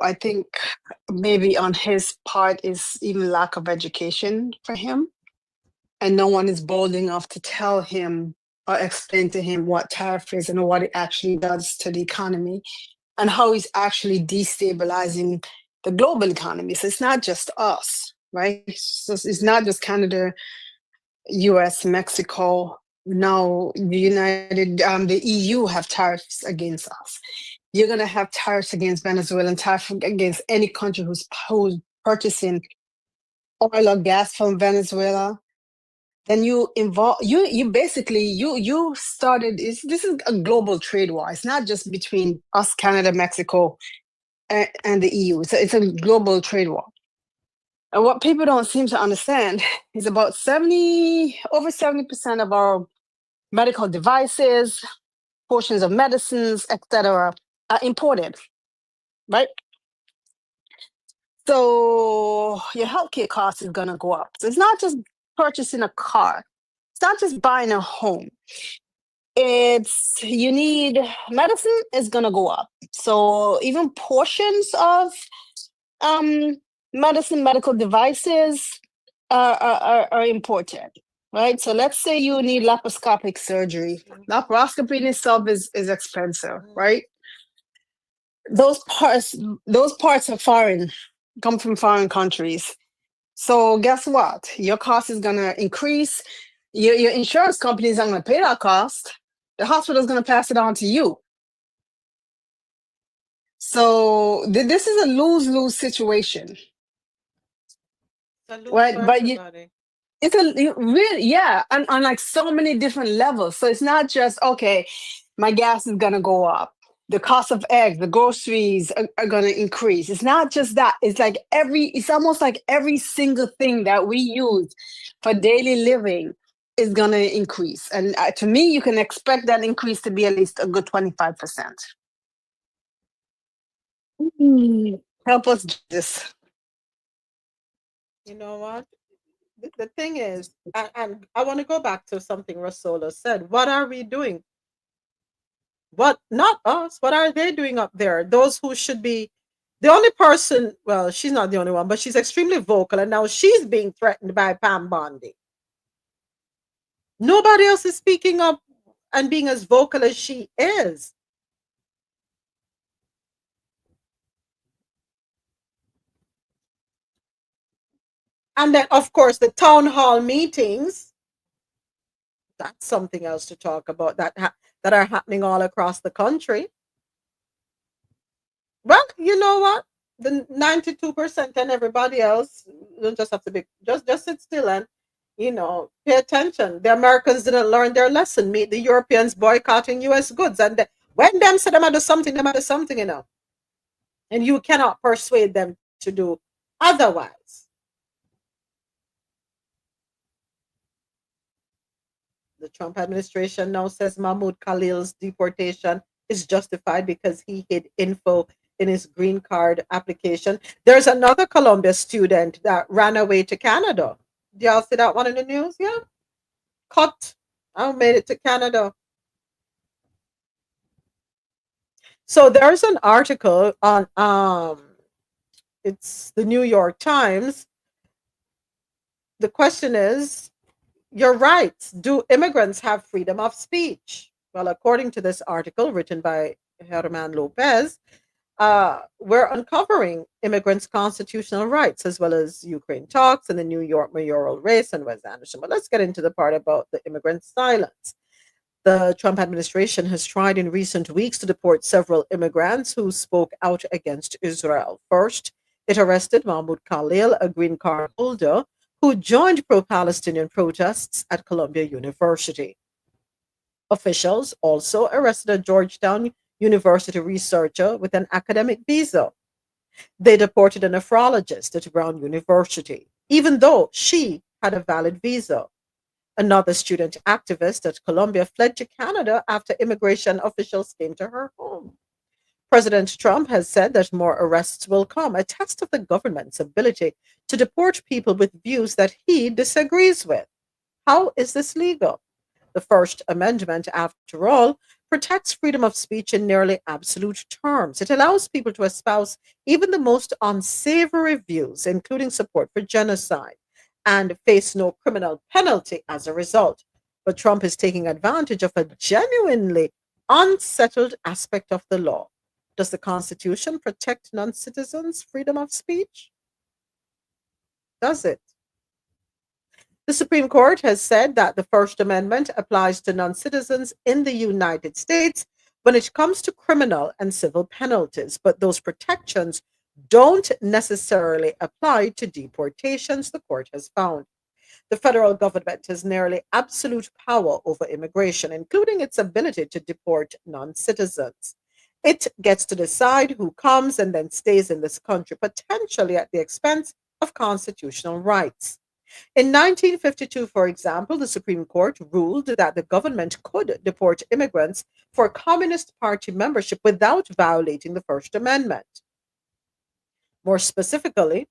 I think maybe on his part is even lack of education for him. And no one is bold enough to tell him or explain to him what tariff is and what it actually does to the economy and how it's actually destabilizing the global economy. So it's not just us, right? So it's not just Canada, US, Mexico. Now the EU have tariffs against us. You're going to have tariffs against Venezuela and tariffs against any country who's purchasing oil or gas from Venezuela. Then you started this is a global trade war. It's not just between us, Canada, Mexico, and the EU. It's a global trade war. And what people don't seem to understand is about over 70% of our medical devices, portions of medicines, etc., are imported, right? So your healthcare cost is going to go up. So it's not just purchasing a car. It's not just buying a home. You need medicine is going to go up. So even portions of medicine, medical devices are important, right? So let's say you need laparoscopic surgery. Laparoscopy in itself is expensive, right? Those parts are foreign, come from foreign countries. So guess what? Your cost is gonna increase. Your insurance company is not gonna pay that cost. The hospital is gonna pass it on to you. So this is a lose-lose situation. Right, but it's really, yeah, and on like so many different levels. So it's not just, okay, my gas is gonna go up. The cost of eggs, the groceries are gonna increase. It's not just that. It's almost like every single thing that we use for daily living is gonna increase. And to me, you can expect that increase to be at least a good 25%. Help us do this. You know what? The thing is, and I want to go back to something Rasola said. What are we doing? What, not us, what are they doing up there? Those who should be the only person, well, she's not the only one, but she's extremely vocal, and now she's being threatened by Pam Bondi. Nobody else is speaking up and being as vocal as she is. And then, of course, the town hall meetings. That's something else to talk about that are happening all across the country. Well, you know what? The 92% and everybody else don't just have to be just sit still and pay attention. The Americans didn't learn their lesson. Meet the Europeans boycotting US goods. And when them say them do something, And you cannot persuade them to do otherwise. The Trump administration now says Mahmoud Khalil's deportation is justified because he hid info in his green card application. There's another Columbia student that ran away to Canada. Do y'all see that one in the news? Yeah. Caught. I made it to Canada. So there's an article on it's the New York Times. The question is, you're right. Do immigrants have freedom of speech? Well, according to this article written by Herman Lopez, we're uncovering immigrants' constitutional rights as well as Ukraine talks and the New York mayoral race and Wes Anderson. But let's get into the part about the immigrant silence. The Trump administration has tried in recent weeks to deport several immigrants who spoke out against Israel. First, it arrested Mahmoud Khalil, a green card holder who joined pro-Palestinian protests at Columbia University. Officials also arrested a Georgetown University researcher with an academic visa. They deported a nephrologist at Brown University, even though she had a valid visa. Another student activist at Columbia fled to Canada after immigration officials came to her home. President Trump has said that more arrests will come, a test of the government's ability to deport people with views that he disagrees with. How is this legal? The First Amendment, after all, protects freedom of speech in nearly absolute terms. It allows people to espouse even the most unsavory views, including support for genocide, and face no criminal penalty as a result. But Trump is taking advantage of a genuinely unsettled aspect of the law. Does the Constitution protect non-citizens' freedom of speech? Does it? The Supreme Court has said that the First Amendment applies to non-citizens in the United States when it comes to criminal and civil penalties, but those protections don't necessarily apply to deportations, the court has found. The federal government has nearly absolute power over immigration, including its ability to deport non-citizens. It gets to decide who comes and then stays in this country, potentially at the expense of constitutional rights. In 1952, for example, the Supreme Court ruled that the government could deport immigrants for Communist Party membership without violating the First Amendment. More specifically,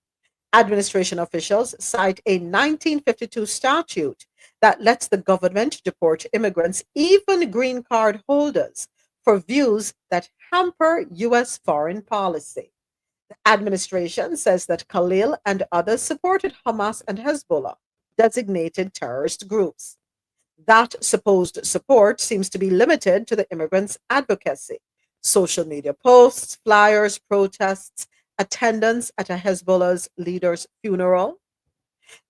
administration officials cite a 1952 statute that lets the government deport immigrants, even green card holders, for views that hamper U.S. foreign policy. The administration says that Khalil and others supported Hamas and Hezbollah, designated terrorist groups. That supposed support seems to be limited to the immigrants' advocacy, social media posts, flyers, protests, attendance at a Hezbollah's leader's funeral.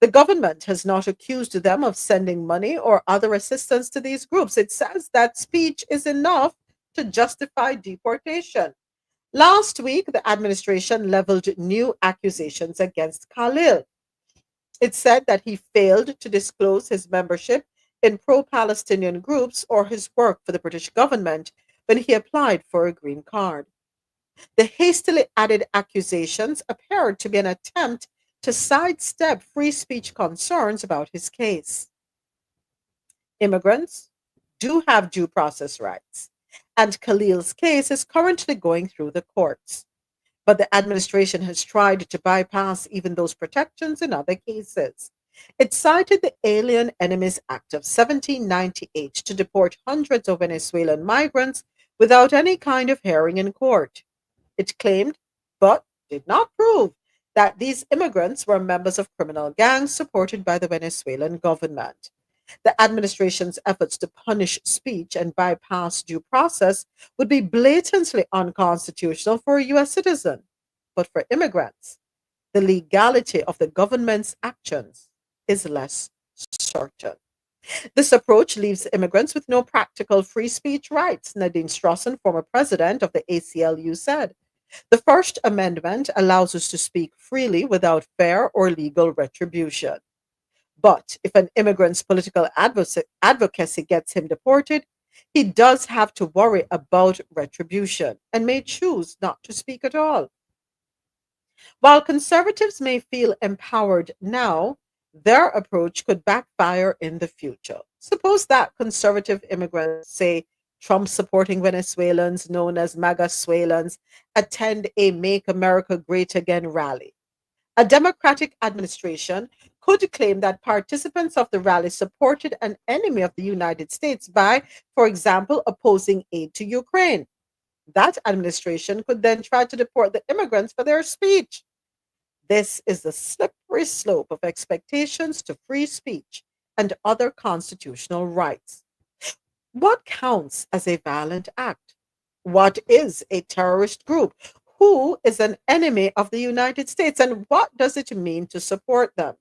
The government has not accused them of sending money or other assistance to these groups. It says that speech is enough to justify deportation. Last week, the administration leveled new accusations against Khalil. It said that he failed to disclose his membership in pro-Palestinian groups or his work for the British government when he applied for a green card. The hastily added accusations appeared to be an attempt to sidestep free speech concerns about his case. Immigrants do have due process rights, and Khalil's case is currently going through the courts. But the administration has tried to bypass even those protections in other cases. It cited the Alien Enemies Act of 1798 to deport hundreds of Venezuelan migrants without any kind of hearing in court. It claimed, but did not prove, that these immigrants were members of criminal gangs supported by the Venezuelan government. The administration's efforts to punish speech and bypass due process would be blatantly unconstitutional for a U.S. citizen. But for immigrants, the legality of the government's actions is less certain. This approach leaves immigrants with no practical free speech rights, Nadine Strossen, former president of the ACLU, said. The First Amendment allows us to speak freely without fair or legal retribution. But if an immigrant's political advocacy gets him deported, he does have to worry about retribution and may choose not to speak at all. While conservatives may feel empowered now, their approach could backfire in the future. Suppose that conservative immigrants say Trump supporting Venezuelans, known as MAGA-Suelans, attend a Make America Great Again rally. A Democratic administration could claim that participants of the rally supported an enemy of the United States by, for example, opposing aid to Ukraine. That administration could then try to deport the immigrants for their speech. This is the slippery slope of expectations to free speech and other constitutional rights. What counts as a violent act? What is a terrorist group? Who is an enemy of the United States? And what does it mean to support them?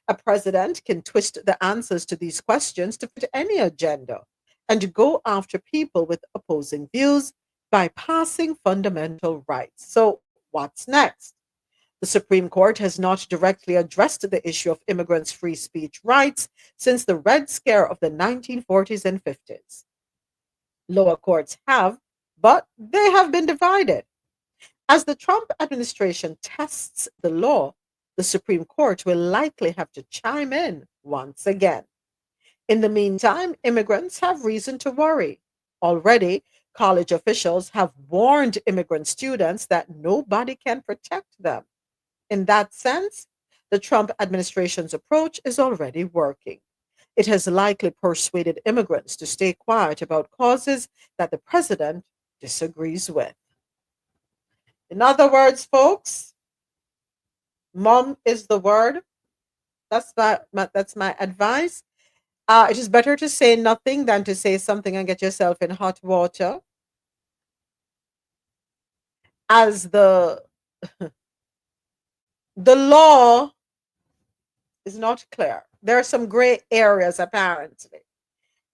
A president can twist the answers to these questions to fit any agenda and go after people with opposing views, bypassing fundamental rights. So, what's next? The Supreme Court has not directly addressed the issue of immigrants' free speech rights since the Red Scare of the 1940s and 50s. Lower courts have, but they have been divided. As the Trump administration tests the law, the Supreme Court will likely have to chime in once again. In the meantime, immigrants have reason to worry. Already, college officials have warned immigrant students that nobody can protect them. In that sense, the Trump administration's approach is already working. It has likely persuaded immigrants to stay quiet about causes that the president disagrees with. In other words, folks, mom is the word. That's my advice. It is better to say nothing than to say something and get yourself in hot water. As the law is not clear. There are some gray areas apparently.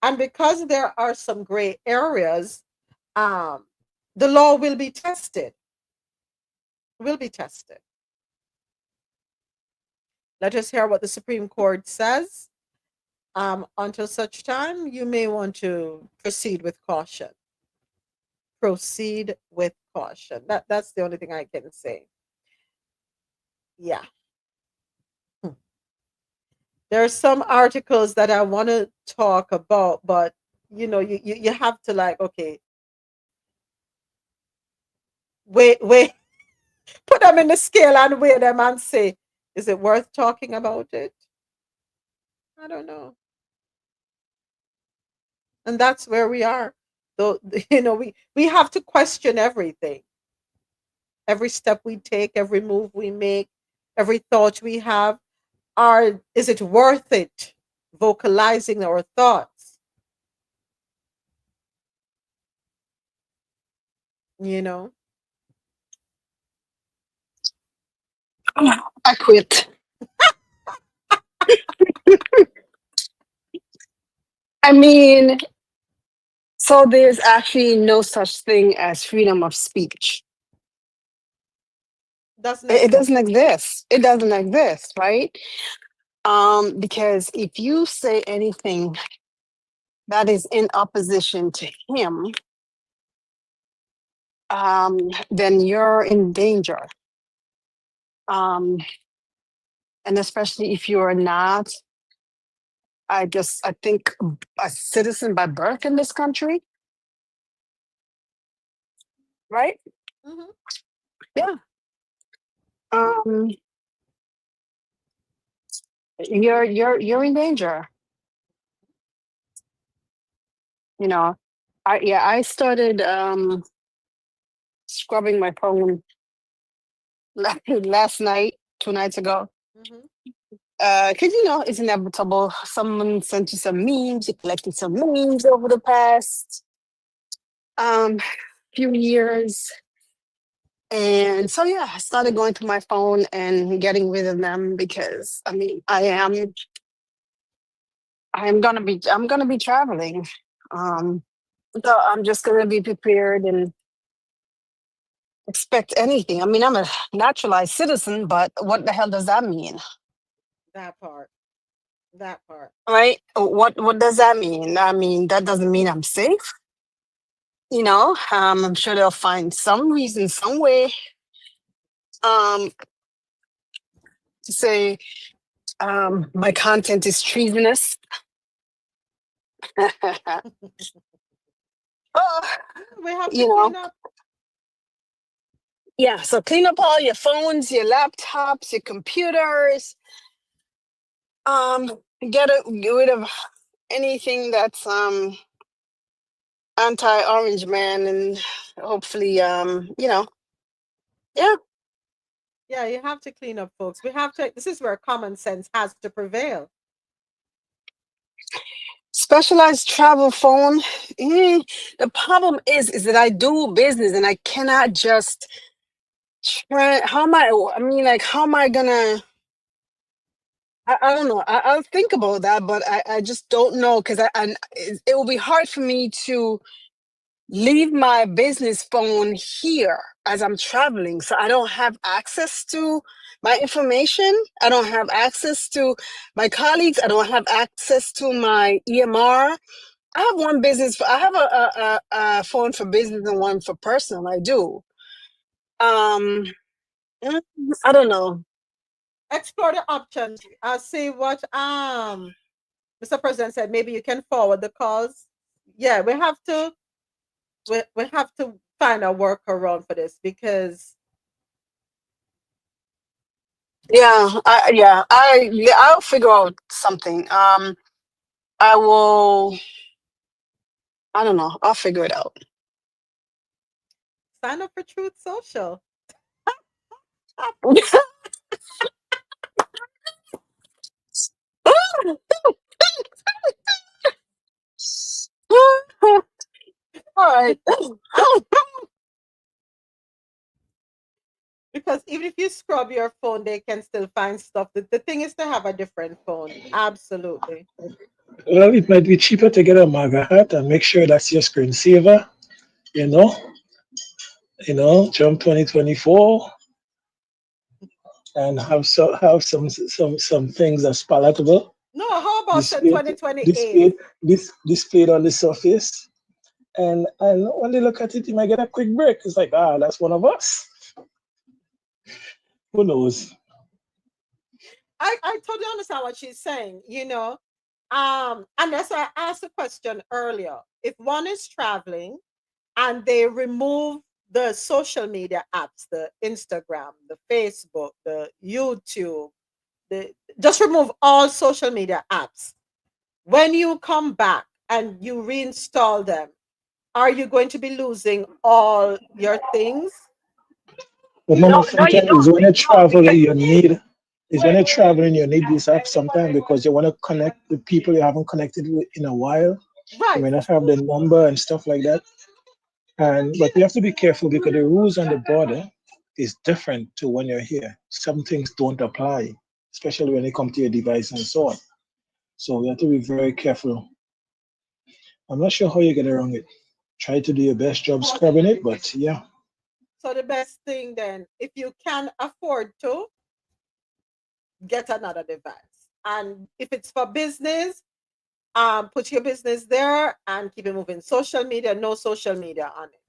And because there are some gray areas, the law will be tested. Will be tested. Let us hear what the Supreme Court says. Until such time, you may want to proceed with caution. Proceed with caution. That's the only thing I can say. Yeah. There are some articles that I want to talk about, but you have to like, okay, wait, put them in the scale and weigh them and say, is it worth talking about it? I don't know. And that's where we are. So, we have to question everything. Every step we take, every move we make, every thought we have. Is it worth it? Vocalizing our thoughts. I quit. I mean, so there's actually no such thing as freedom of speech. It doesn't exist. It doesn't exist, right? Because if you say anything that is in opposition to him, then you're in danger. And especially if you're not, I think, a citizen by birth in this country, right? Mm-hmm. Yeah. You're in danger. I started scrubbing my phone last night, 2 nights ago. Mm-hmm. Because it's inevitable. Someone sent you some memes. You collected some memes over the past few years, and so I started going to my phone and getting rid of them because I'm gonna be traveling. So I'm just gonna be prepared and expect anything. I'm a naturalized citizen, but what the hell does that mean? That part. Right? What does that mean? That doesn't mean I'm safe. I'm sure they'll find some reason, some way, to say my content is treasonous. We have to you know, clean up. yeah. So clean up all your phones, your laptops, your computers. Get rid of anything that's anti-orange man, and hopefully, yeah. Yeah, you have to clean up, folks. We have to. This is where common sense has to prevail. Specialized travel phone. The problem is that I do business and I cannot just try. How am I mean, like, how am I gonna? I don't know. I'll think about that, but I just don't know, because it will be hard for me to leave my business phone here as I'm traveling. So I don't have access to my information. I don't have access to my colleagues. I don't have access to my EMR. I have one business. I have a phone for business and one for personal. I do. I don't know. Explore the options. See what Mr. President said. Maybe you can forward the calls. Yeah, we have to find a workaround for this, because I'll figure out something. I will. I don't know. I'll figure it out. sign up for Truth Social. All right. Because even if you scrub your phone, they can still find stuff. The thing is to have a different phone. Absolutely. Well, it might be cheaper to get a MAGA hat and make sure that's your screensaver. You know, Trump 2024, and have some things that's palatable No, how about displayed 2028? displayed on the surface. And when they look at it, you might get a quick break. It's like, that's one of us. Who knows? I totally understand what she's saying, and that's why I asked the question earlier. If one is traveling and they remove the social media apps, the Instagram, the Facebook, the YouTube, just remove all social media apps. When you come back and you reinstall them, are you going to be losing all your things? But sometimes it's when you travel, you need. It's when you're traveling, you need these apps sometimes, because you want to connect with people you haven't connected with in a while. Right. You may not have the number and stuff like that. But you have to be careful, because the rules on the border is different to when you're here. Some things don't apply, especially when they come to your device and so on. So you have to be very careful. I'm not sure how you get around it. Try to do your best job scrubbing it, but yeah. So the best thing then, if you can afford to, get another device. And if it's for business, put your business there and keep it moving. Social media, no social media on it.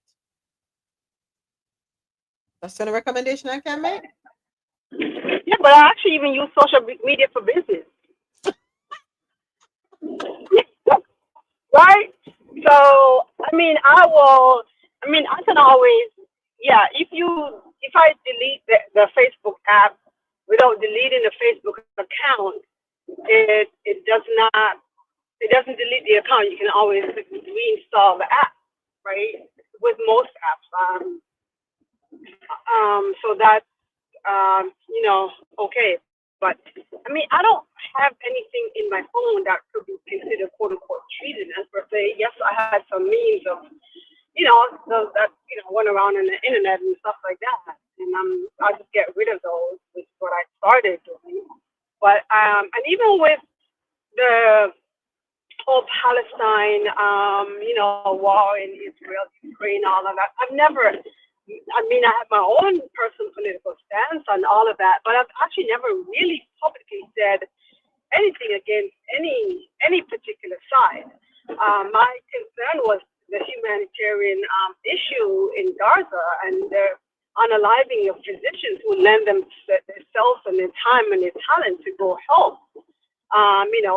That's the only recommendation I can make. Yeah, but I actually even use social media for business. Right? So, I can always, if I delete the Facebook app without deleting the Facebook account, it doesn't delete the account. You can always reinstall the app, right? With most apps. So that's, okay. But I don't have anything in my phone that could be considered quote unquote treasonous per se. Yes, I had some memes of, those that went around in the internet and stuff like that, and I'll just get rid of those, which is what I started doing. But and even with the whole Palestine, war in Israel, Ukraine, all of that, I have my own personal political stance on all of that, but I've actually never really publicly said anything against any particular side. My concern was the humanitarian issue in Gaza and the unaliving of physicians who lend themselves and their time and their talent to go help,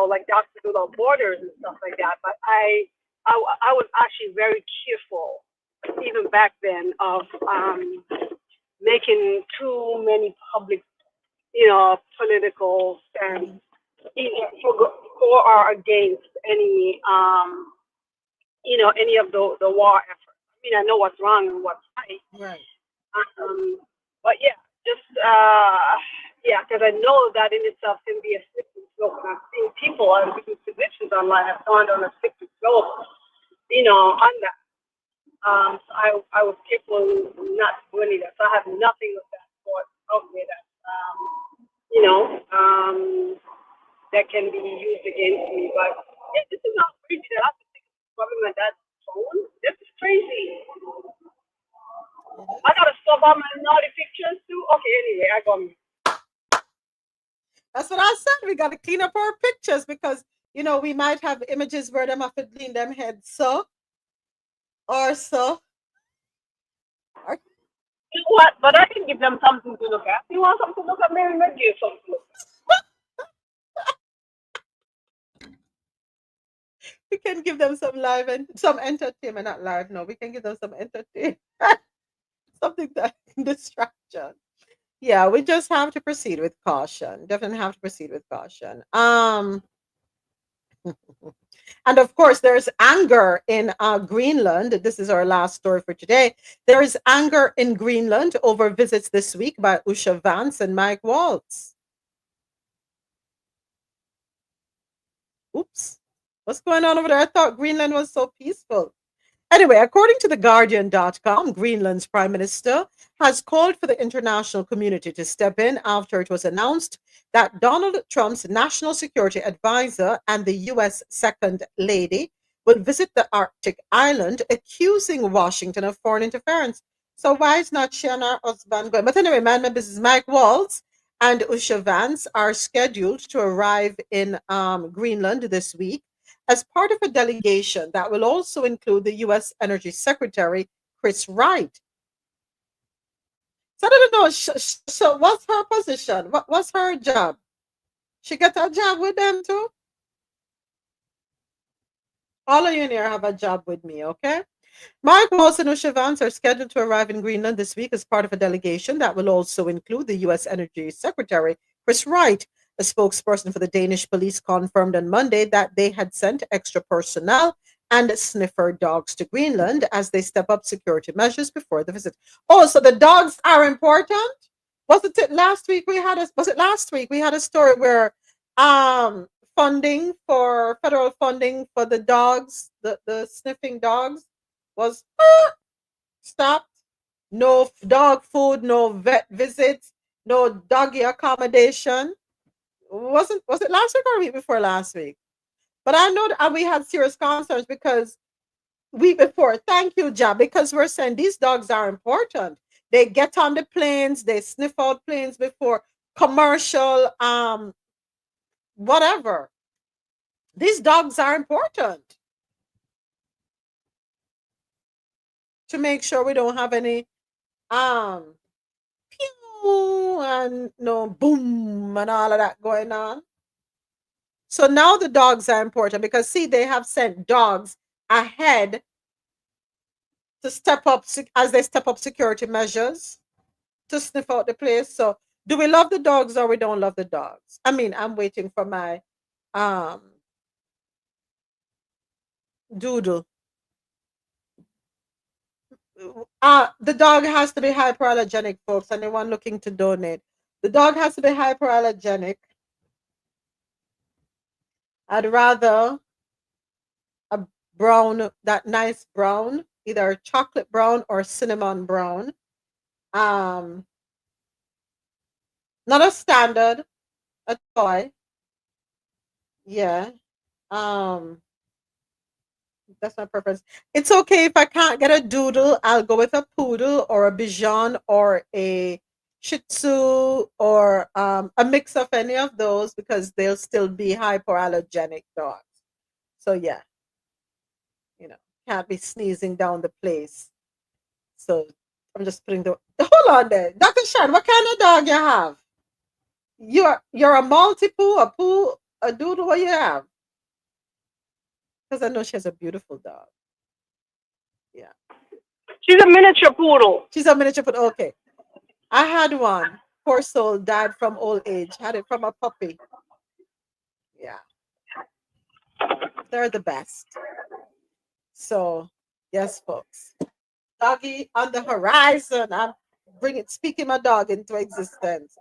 like Doctors Without Borders and stuff like that. But I I was actually very careful, even back then, of making too many public, political stands, either for or against any, any of the war efforts. I mean, I know what's wrong and what's right. Right. But yeah, just yeah, because I know that in itself can be a slippery slope. And I've seen people and physicians online have gone on a slippery slope, on that. So I was careful not to do any of that. So I have nothing of that sort of me that that can be used against me. But yeah, this is not crazy. That I have to take probably my dad's phone. This is crazy. I gotta stop all my naughty pictures too. Okay, anyway, I got me. That's what I said. We got to clean up our pictures because, we might have images where them have to lean them heads so or so. Or, You know what? But I can give them something to look at. You want something to look at? Maybe give you something to look at. we can give them some live and some entertainment, not live. No, we can give them some entertainment, something that distraction. Yeah, we just have to proceed with caution. Definitely have to proceed with caution. And of course, there's anger in Greenland. This is our last story for today. There is anger in Greenland over visits this week by Usha Vance and Mike Waltz. Oops. What's going on over there? I thought Greenland was so peaceful. Anyway, according to TheGuardian.com, Greenland's prime minister has called for the international community to step in after it was announced that Donald Trump's national security advisor and the U.S. second lady will visit the Arctic island, accusing Washington of foreign interference. So why is not she and her husband going? But anyway, man, this is Mike Waltz and Usha Vance are scheduled to arrive in Greenland this week as part of a delegation that will also include the U.S. Energy Secretary, Chris Wright. So I don't know, so what's her position? What's her job? She got a job with them too? All of you in here have a job with me, okay? Mark Waltz and Usha Vance are scheduled to arrive in Greenland this week as part of a delegation that will also include the U.S. Energy Secretary, Chris Wright. A spokesperson for the Danish police confirmed on Monday that they had sent extra personnel and sniffer dogs to Greenland as they step up security measures before the visit. Oh, so the dogs are important? Was it last week we had a story where federal funding for the dogs, the sniffing dogs was stopped. No dog food, no vet visits, no doggy accommodation. Was it last week or week before last week? But I know that we had serious concerns because week before. Thank you, Jab, because we're saying these dogs are important. They get on the planes, they sniff out planes before commercial, whatever. These dogs are important to make sure we don't have any pew and no boom and all of that going on. So now the dogs are important because see, they have sent dogs ahead to step up as they step up security measures to sniff out the place. So do we love the dogs or we don't love the dogs? I mean, I'm waiting for my doodle. The dog has to be hyperallergenic, folks. Anyone looking to donate? The dog has to be hyperallergenic. I'd rather a brown, that nice brown, either chocolate brown or cinnamon brown. Not a standard, a toy. Yeah. That's my preference. It's okay if I can't get a doodle, I'll go with a poodle or a Bichon or a Shih Tzu or a mix of any of those because they'll still be hypoallergenic dogs. So yeah, can't be sneezing down the place. So I'm just putting hold on there, Dr. Shan. What kind of dog you have? You're a multi-poo, a poo, a doodle. What you have? Because I know she has a beautiful dog. Yeah. She's a miniature poodle. She's a miniature poodle. Okay. I had one. Poor soul died from old age. Had it from a puppy. Yeah. They're the best. So, yes, folks. Doggy on the horizon. I'm speaking my dog into existence.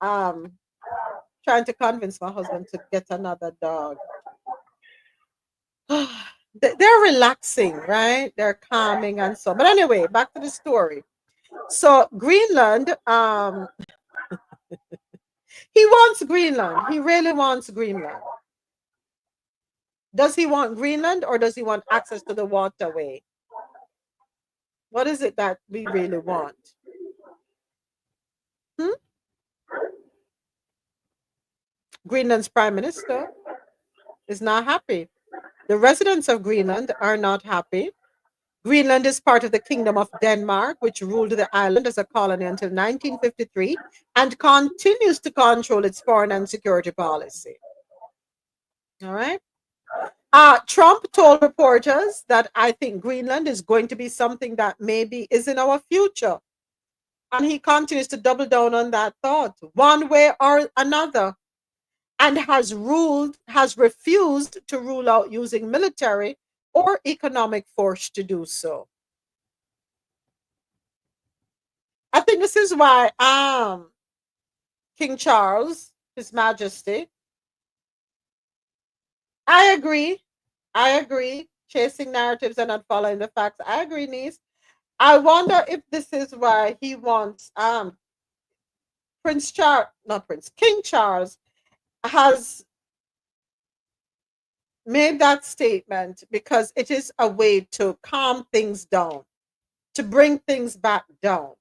Trying to convince my husband to get another dog. They're relaxing, right? They're calming and so. But anyway, back to the story. So Greenland, he wants Greenland. He really wants Greenland. Does he want Greenland or does he want access to the waterway? What is it that we really want? Greenland's prime minister is not happy. The residents of Greenland are not happy. Greenland is part of the Kingdom of Denmark, which ruled the island as a colony until 1953 and continues to control its foreign and security policy. All right. Trump told reporters that I think Greenland is going to be something that maybe is in our future. And he continues to double down on that thought one way or another, and has refused to rule out using military or economic force to do so. I think this is why King Charles, His Majesty, I agree. Chasing narratives and not following the facts. I agree, niece. I wonder if this is why he wants King Charles has made that statement because it is a way to calm things down, to bring things back down.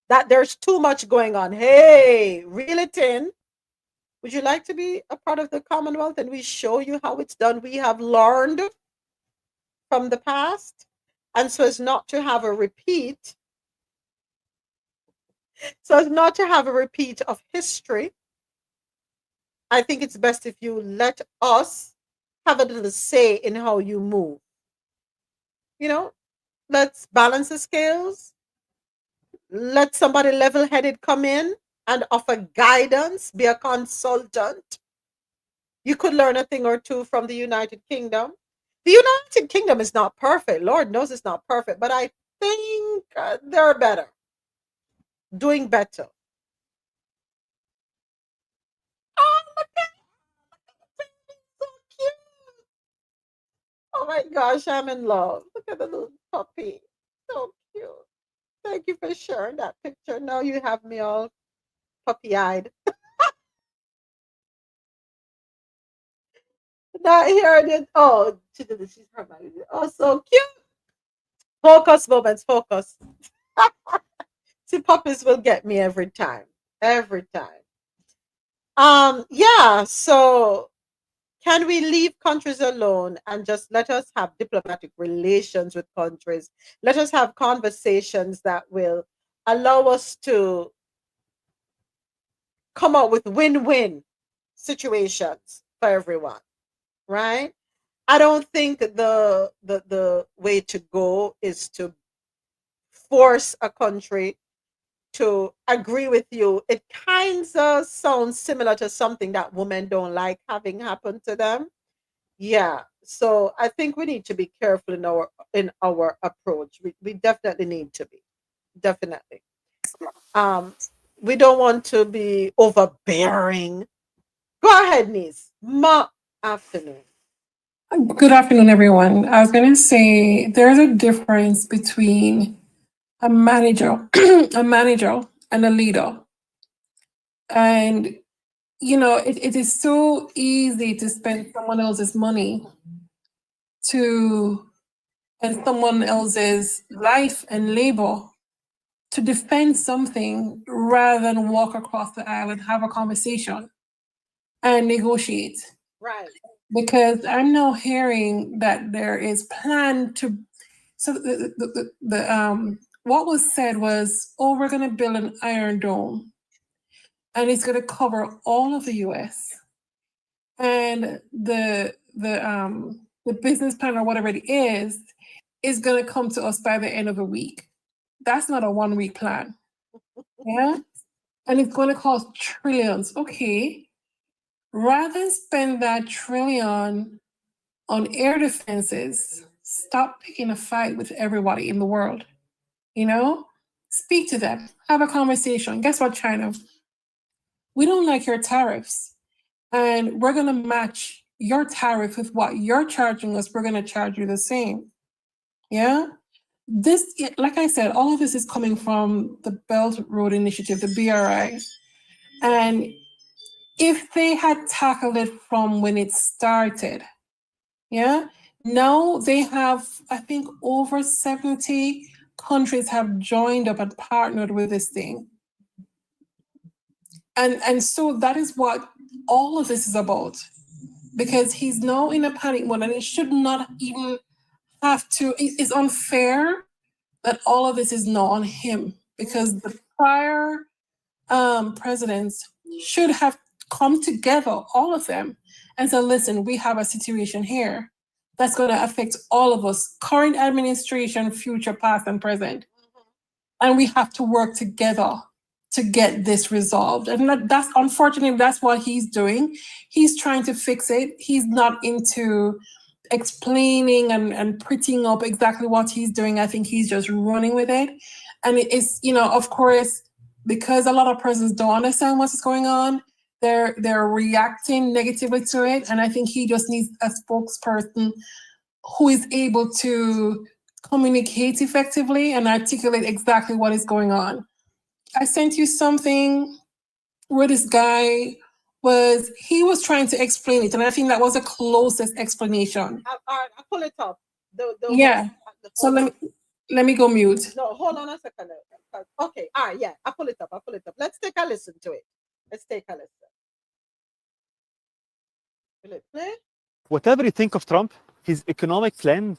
That there's too much going on. Hey, reel it in. Would you like to be a part of the Commonwealth and we show you how it's done? We have learned from the past. And so as not to have a repeat, of history, I think it's best if you let us have a little say in how you move. You know, let's balance the scales. Let somebody level-headed come in and offer guidance, be a consultant. You could learn a thing or two from the United Kingdom. The United Kingdom is not perfect. Lord knows it's not perfect, but I think they're better, doing better. Oh, look at so cute. Oh my gosh, I'm in love. Look at the little puppy. So cute. Thank you for sharing that picture. Now you have me all puppy-eyed. Not hearing it. Oh, she's her. Oh, so cute. Focus, moments, focus. See, puppies will get me every time. Every time. Yeah, so can we leave countries alone and just let us have diplomatic relations with countries? Let us have conversations that will allow us to come up with win-win situations for everyone, right? I don't think the way to go is to force a country to agree with you. It kind of sounds similar to something that women don't like having happen to them. Yeah. So I think we need to be careful in our approach. We definitely need to be. Definitely. We don't want to be overbearing. Go ahead, niece. Afternoon. Good afternoon, everyone. I was going to say there's a difference between a manager, and a leader. And, it is so easy to spend someone else's money and someone else's life and labor to defend something rather than walk across the aisle and have a conversation and negotiate. Right. Because I'm now hearing that there is plan to. So what was said was, oh, we're going to build an Iron Dome, and it's going to cover all of the U.S. And the the business plan or whatever it is going to come to us by the end of the week. That's not a 1 week plan. Yeah. And it's going to cost trillions. Okay. Rather than spend that trillion on air defenses, stop picking a fight with everybody in the world. You know, speak to them, have a conversation. Guess what, China? We don't like your tariffs, and we're going to match your tariff with what you're charging us. We're going to charge you the same. Yeah. This, like I said, all of this is coming from the Belt Road Initiative, the BRI. And if they had tackled it from when it started, yeah, now they have, I think, over 70 countries have joined up and partnered with this thing. And so that is what all of this is about. Because he's now in a panic mode, and it should not even have to, it's unfair that all of this is now on him, because the prior presidents should have come together, all of them, and said, listen, we have a situation here that's going to affect all of us, current administration, future, past, and present. And we have to work together to get this resolved. And that's unfortunately, that's what he's doing. He's trying to fix it. He's not into explaining and prettying up exactly what he's doing. I think he's just running with it. And it's, you know, of course, because a lot of persons don't understand what's going on, they're reacting negatively to it. And I think he just needs a spokesperson who is able to communicate effectively and articulate exactly what is going on. I sent you something where this guy was trying to explain it, and I think that was the closest explanation. I'll pull it up. Yeah. So let me go mute. No, hold on a second. Okay. Yeah. I'll pull it up. Let's take a listen to it. Will it play? Whatever you think of Trump, his economic plan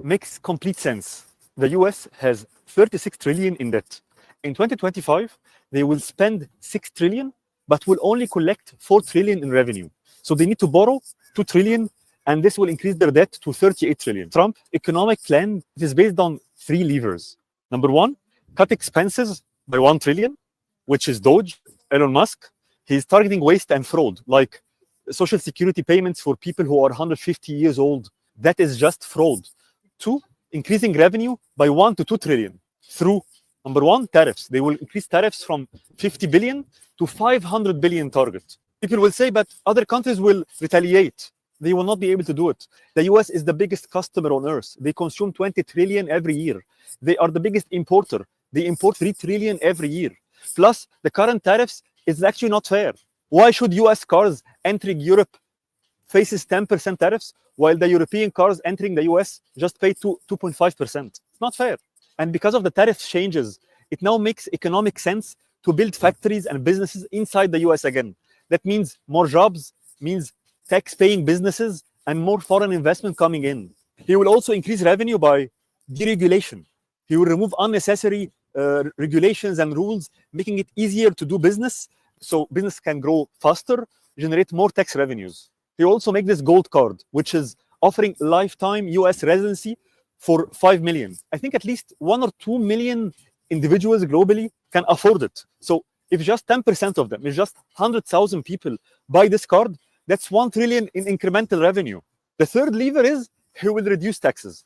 makes complete sense. The US has 36 trillion in debt. In 2025, they will spend 6 trillion, but will only collect 4 trillion in revenue. So they need to borrow 2 trillion, and this will increase their debt to 38 trillion. Trump's economic plan is based on 3 levers. Number 1, cut expenses by 1 trillion, which is Doge, Elon Musk. He's targeting waste and fraud, like social security payments for people who are 150 years old. That is just fraud. 2, increasing revenue by 1 to 2 trillion through, number 1, tariffs. They will increase tariffs from 50 billion to 500 billion target. People will say, but other countries will retaliate. They will not be able to do it. The US is the biggest customer on earth. They consume 20 trillion every year. They are the biggest importer. They import 3 trillion every year. Plus, the current tariffs is actually not fair. Why should US cars entering Europe faces 10% tariffs, while the European cars entering the US just pay 2.5%? It's not fair. And because of the tariff changes, it now makes economic sense to build factories and businesses inside the US again. That means more jobs, means tax-paying businesses, and more foreign investment coming in. He will also increase revenue by deregulation. He will remove unnecessary regulations and rules, making it easier to do business, so business can grow faster, generate more tax revenues. He also make this gold card, which is offering lifetime US residency for 5 million. I think at least 1 or 2 million individuals globally can afford it. So if just 10% of them, if just 100,000 people buy this card, that's 1 trillion in incremental revenue. The third lever is he will reduce taxes.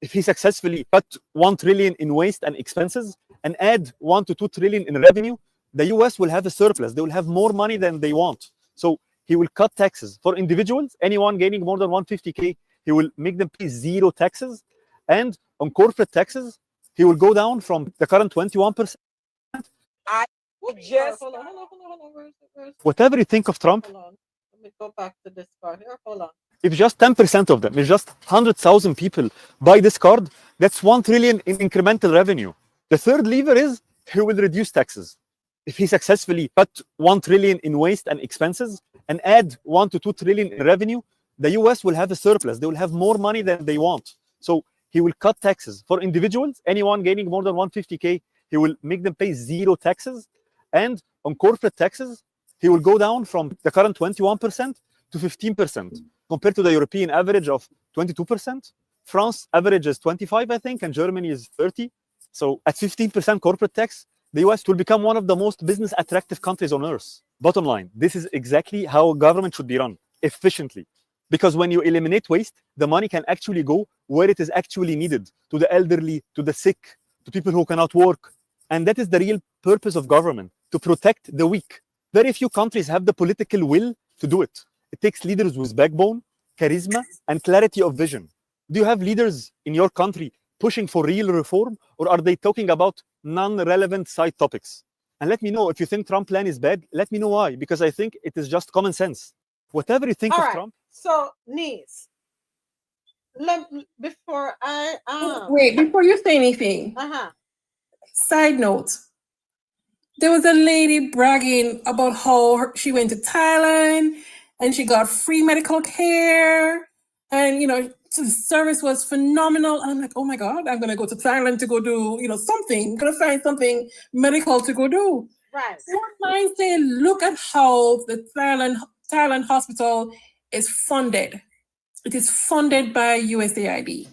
If he successfully cut 1 trillion in waste and expenses and add 1 to 2 trillion in revenue, the US will have a surplus. They will have more money than they want. So he will cut taxes. For individuals, anyone gaining more than 150K, he will make them pay 0 taxes. And on corporate taxes, he will go down from the current 21%. Whatever you think of Trump, Hold on. Let me go back to this part here. Hold on. if just 10% of them, if just 100,000 people buy this card, that's 1 trillion in incremental revenue. The third lever is he will reduce taxes. If he successfully cut 1 trillion in waste and expenses and add 1 to 2 trillion in revenue, the US will have a surplus. They will have more money than they want. So he will cut taxes. For individuals, anyone gaining more than 150K, he will make them pay 0 taxes. And on corporate taxes, he will go down from the current 21% to 15%. compared to the European average of 22%. France average is 25, I think, and Germany is 30. So at 15% corporate tax, the US will become one of the most business attractive countries on earth. Bottom line, this is exactly how government should be run, efficiently. Because when you eliminate waste, the money can actually go where it is actually needed, to the elderly, to the sick, to people who cannot work. And that is the real purpose of government, to protect the weak. Very few countries have the political will to do it. It takes leaders with backbone, charisma, and clarity of vision. Do you have leaders in your country pushing for real reform, or are they talking about non-relevant side topics? And let me know if you think Trump plan is bad. Let me know why, because I think it is just common sense. Whatever you think All of right. Trump. So, niece, before I Wait, before you say anything. Side note. There was a lady bragging about how she went to Thailand and she got free medical care, and the service was phenomenal. And I'm like, oh my God, I'm gonna go to Thailand to go do something. I'm gonna find something medical to go do. Right. One mind saying, look at how the Thailand hospital is funded. It is funded by USAID.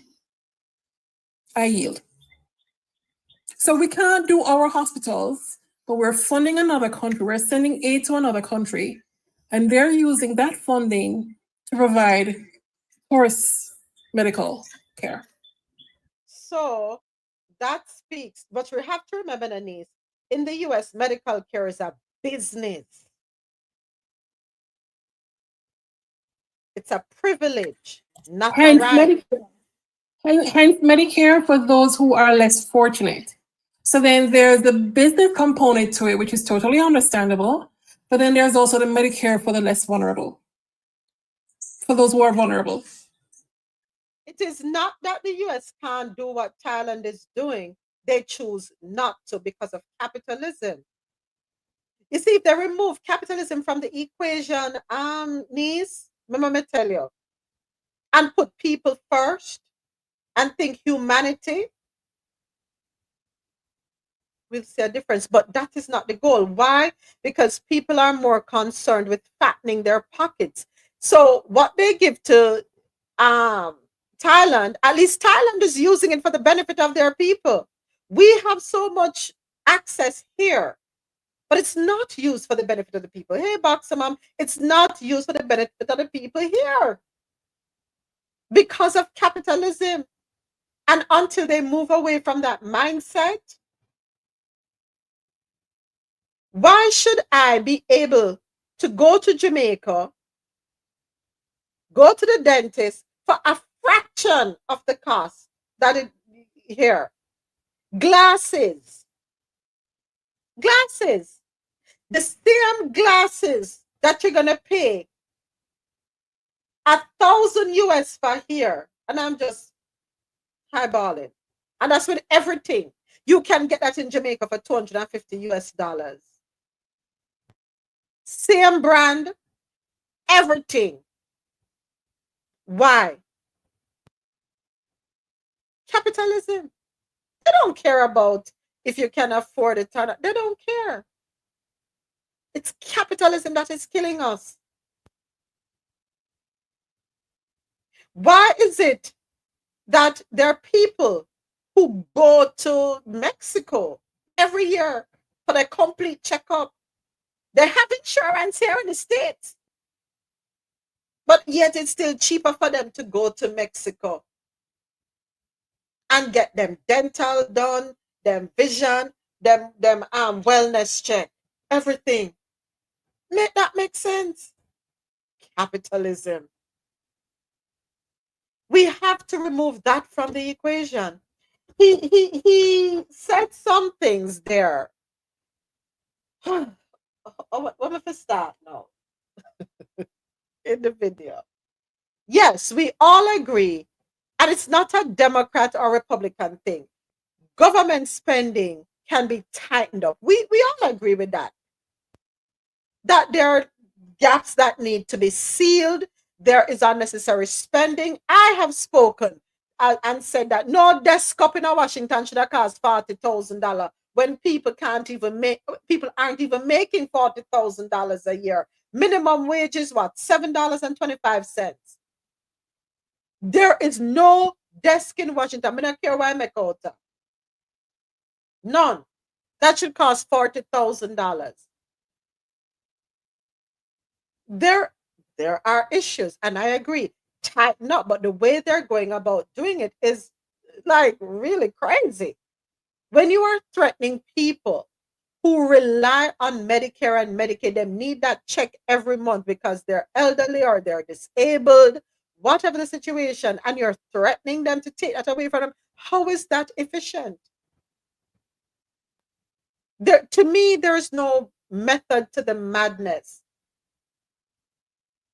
I yield. So we can't do our hospitals, but we're funding another country. We're sending aid to another country, and they're using that funding to provide tourist medical care. So that speaks, but you have to remember, Denise, in the US, medical care is a business. It's a privilege, not a right. Hence Medicare for those who are less fortunate. So then there's the business component to it, which is totally understandable. But then there's also the Medicare for the less vulnerable, for those who are vulnerable. It is not that the US can't do what Thailand is doing. They choose not to because of capitalism. You see, if they remove capitalism from the equation, niece, remember me tell you, and put people first and think humanity, we'll see a difference. But that is not the goal. Why? Because people are more concerned with fattening their pockets. So what they give to Thailand, at least Thailand is using it for the benefit of their people. We have so much access here, but it's not used for the benefit of the people. Hey, Boxer Mom, it's not used for the benefit of the people here because of capitalism. And until they move away from that mindset, why should I be able to go to Jamaica, go to the dentist for a fraction of the cost that it here? Glasses. The same glasses that you're gonna pay 1,000 US for here, and I'm just highballing, and that's with everything. You can get that in Jamaica for 250 US dollars. Same brand, everything. Why? Capitalism. They don't care about if you can afford it or not. They don't care. It's capitalism that is killing us. Why is it that there are people who go to Mexico every year for their complete checkup? They have insurance here in the States, but yet it's still cheaper for them to go to Mexico and get them dental done, them vision, them wellness check, everything. Make that make sense? Capitalism. We have to remove that from the equation. He said some things there. What if I start now? In the video. Yes, we all agree, and it's not a Democrat or Republican thing. Government spending can be tightened up. We all agree with that. That there are gaps that need to be sealed. There is unnecessary spending. I have spoken and said that no desk up in Washington should have cost $40,000 when people aren't even making $40,000 a year. Minimum wage is what? $7.25. There is no desk in Washington. I don't care why I make out. None. That should cost $40,000. There are issues, and I agree. Tighten up, but the way they're going about doing it is like really crazy. When you are threatening people who rely on Medicare and Medicaid, they need that check every month because they're elderly or they're disabled, whatever the situation, and you're threatening them to take that away from them. How is that efficient? To me, there's no method to the madness.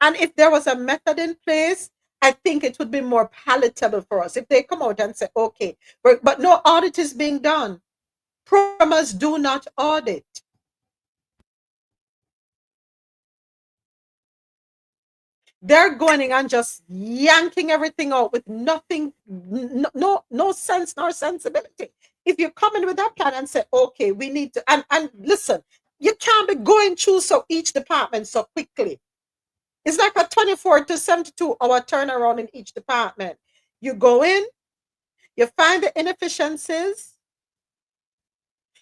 And if there was a method in place, I think it would be more palatable for us if they come out and say, okay, but no audit is being done. Programmers do not audit. They're going in and just yanking everything out with nothing, no sense nor sensibility. If you come in with that plan and say, okay, we need to, and listen, you can't be going through each department so quickly. It's like a 24 to 72 hour turnaround in each department. You go in, you find the inefficiencies,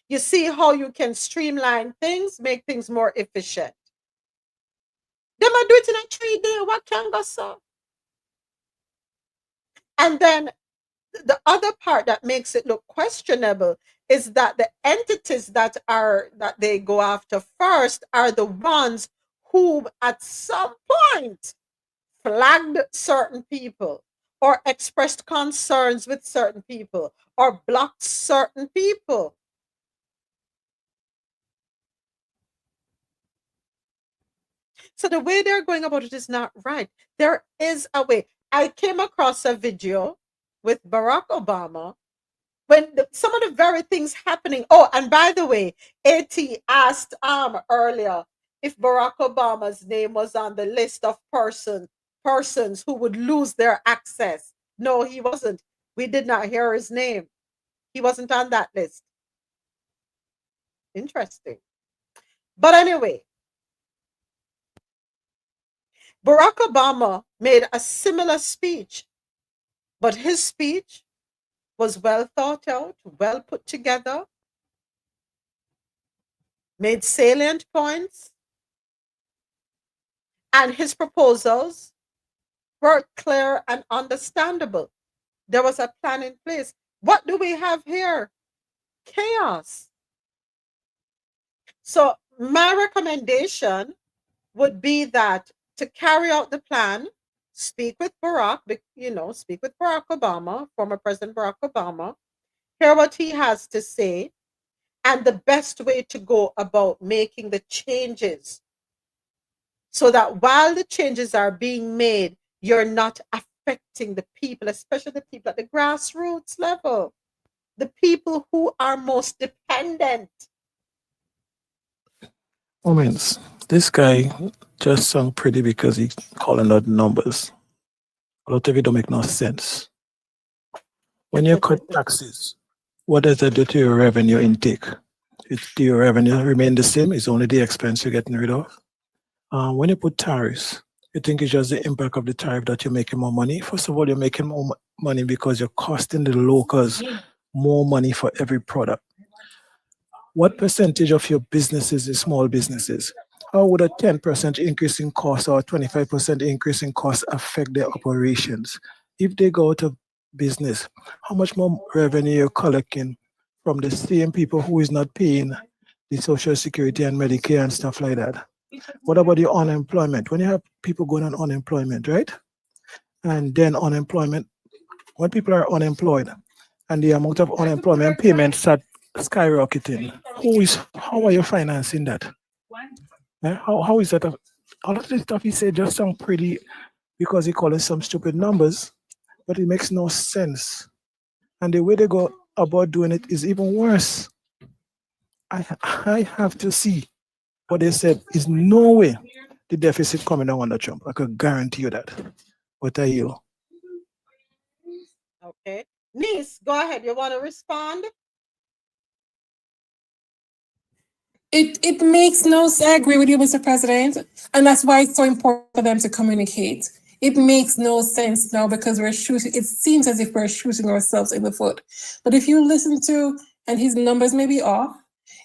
you see how you can streamline things, make things more efficient. They might do it in a 3 day. What can go so? And then the other part that makes it look questionable is that the entities that they go after first are the ones who at some point flagged certain people or expressed concerns with certain people or blocked certain people. So the way they're going about it is not right. There is a way. I came across a video with Barack Obama when some of the very things happening. Oh, and by the way, AT asked earlier if Barack Obama's name was on the list of persons who would lose their access. No, he wasn't. We did not hear his name. He wasn't on that list. Interesting. But anyway, Barack Obama made a similar speech, but his speech was well thought out, well put together, made salient points, and his proposals were clear and understandable. There was a plan in place. What do we have here? Chaos. So my recommendation would be that to carry out the plan, speak with Barack, speak with Barack Obama, former President Barack Obama, hear what he has to say, and the best way to go about making the changes so that while the changes are being made, you're not affecting the people, especially the people at the grassroots level, the people who are most dependent. Moments. This guy just sound pretty because he's calling out numbers. A lot of it don't make no sense. When you cut taxes, what does that do to your revenue intake? Do your revenue remain the same? It's only the expense you're getting rid of. When you put tariffs, you think it's just the impact of the tariff that you're making more money? First of all, you're making more money because you're costing the locals more money for every product. What percentage of your businesses is small businesses? How would a 10% increase in cost or a 25% increase in cost affect their operations? If they go out of business, how much more revenue you're collecting from the same people who is not paying the Social Security and Medicare and stuff like that? What about your unemployment? When you have people going on unemployment, right? And then unemployment, when people are unemployed and the amount of unemployment payments are skyrocketing, how are you financing that? How is that? All of this stuff he said just sound pretty because he calling some stupid numbers, but it makes no sense. And the way they go about doing it is even worse. I have to see what they said is no way the deficit coming down under Trump. I could guarantee you that. What are you? Okay. Niece, go ahead. You want to respond? It makes no sense. I agree with you, Mr. President. And that's why it's so important for them to communicate. It makes no sense now because we're shooting, it seems as if we're shooting ourselves in the foot. But if you listen to, and his numbers may be off,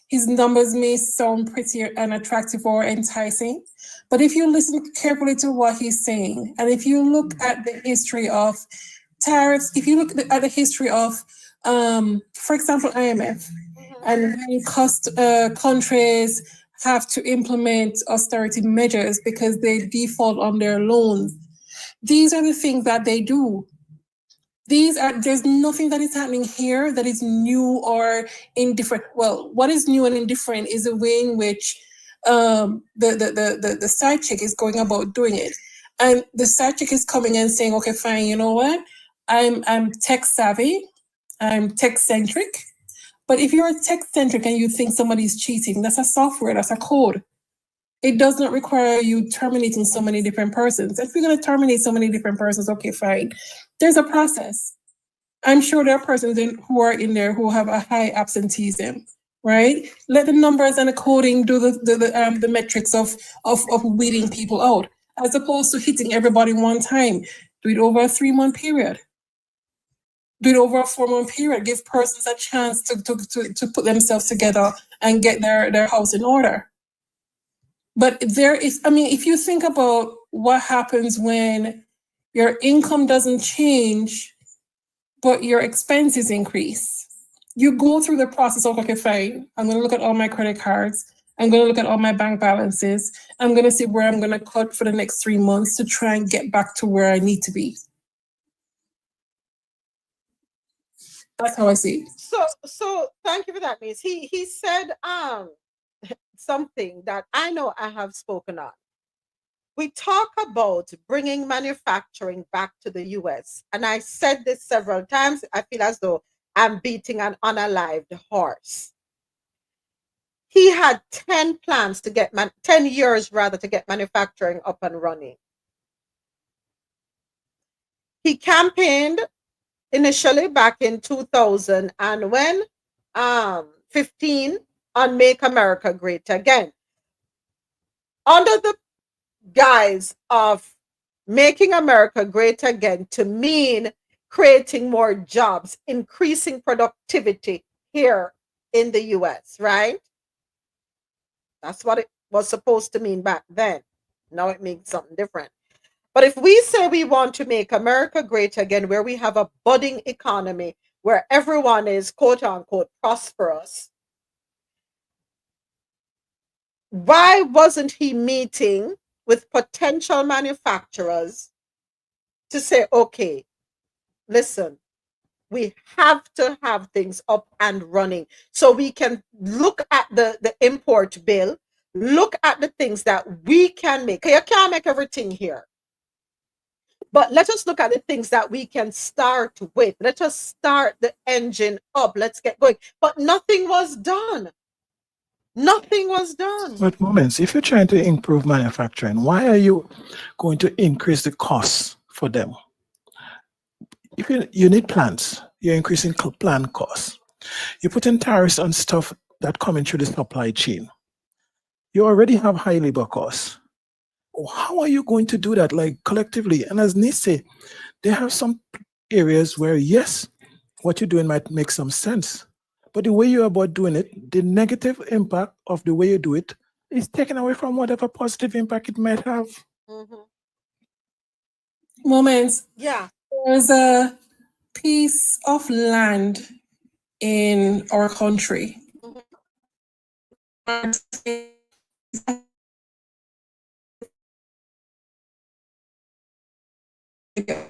his numbers may sound pretty and attractive or enticing, but if you listen carefully to what he's saying, and if you look at the history of tariffs, if you look at the history of, for example, IMF, and when countries have to implement austerity measures because they default on their loans, these are the things that they do. There's nothing that is happening here that is new or indifferent. Well, what is new and indifferent is the way in which the side chick is going about doing it. And the side chick is coming and saying, okay, fine, you know what? I'm tech savvy, I'm tech centric. But if you're tech centric and you think somebody's cheating, that's a software, that's a code. It does not require you terminating so many different persons. If you're going to terminate so many different persons, okay, fine. There's a process. I'm sure there are persons who are in there who have a high absenteeism, right? Let the numbers and the coding do the metrics of weeding people out, as opposed to hitting everybody one time. Do it over a 3-month period. Do it over a 4-month period. Give persons a chance to put themselves together and get their house in order. But there is, I mean, if you think about what happens when your income doesn't change, but your expenses increase, you go through the process of, okay, fine, I'm going to look at all my credit cards. I'm going to look at all my bank balances. I'm going to see where I'm going to cut for the next 3 months to try and get back to where I need to be. That's how I see it. So thank you for that, Miss. He said something that I know I have spoken on. We talk about bringing manufacturing back to the US, and I said this several times. I feel as though I'm beating an unalived horse. He had 10 plans to get 10 years rather to get manufacturing up and running. He campaigned initially back in 2000 and when 15 on Make America Great Again, under the guise of making America great again to mean creating more jobs, increasing productivity here in the US, right? That's what it was supposed to mean back then. Now it means something different. But if we say we want to make America great again, where we have a budding economy, where everyone is quote unquote prosperous, why wasn't he meeting with potential manufacturers to say, okay, listen, we have to have things up and running so we can look at the import bill, look at the things that we can make. You can't make everything here. But let us look at the things that we can start with. Let us start the engine up. Let's get going. But nothing was done. Nothing was done. But moments, if you're trying to improve manufacturing, why are you going to increase the costs for them? If you need plants, you're increasing plant costs. You put in tariffs on stuff that coming through the supply chain. You already have high labor costs. How are you going to do that, like collectively? And as Nice say, there have some areas where, yes, what you're doing might make some sense. But the way you're about doing it, the negative impact of the way you do it is taken away from whatever positive impact it might have. Moments. Yeah. There's a piece of land in our country. Yeah.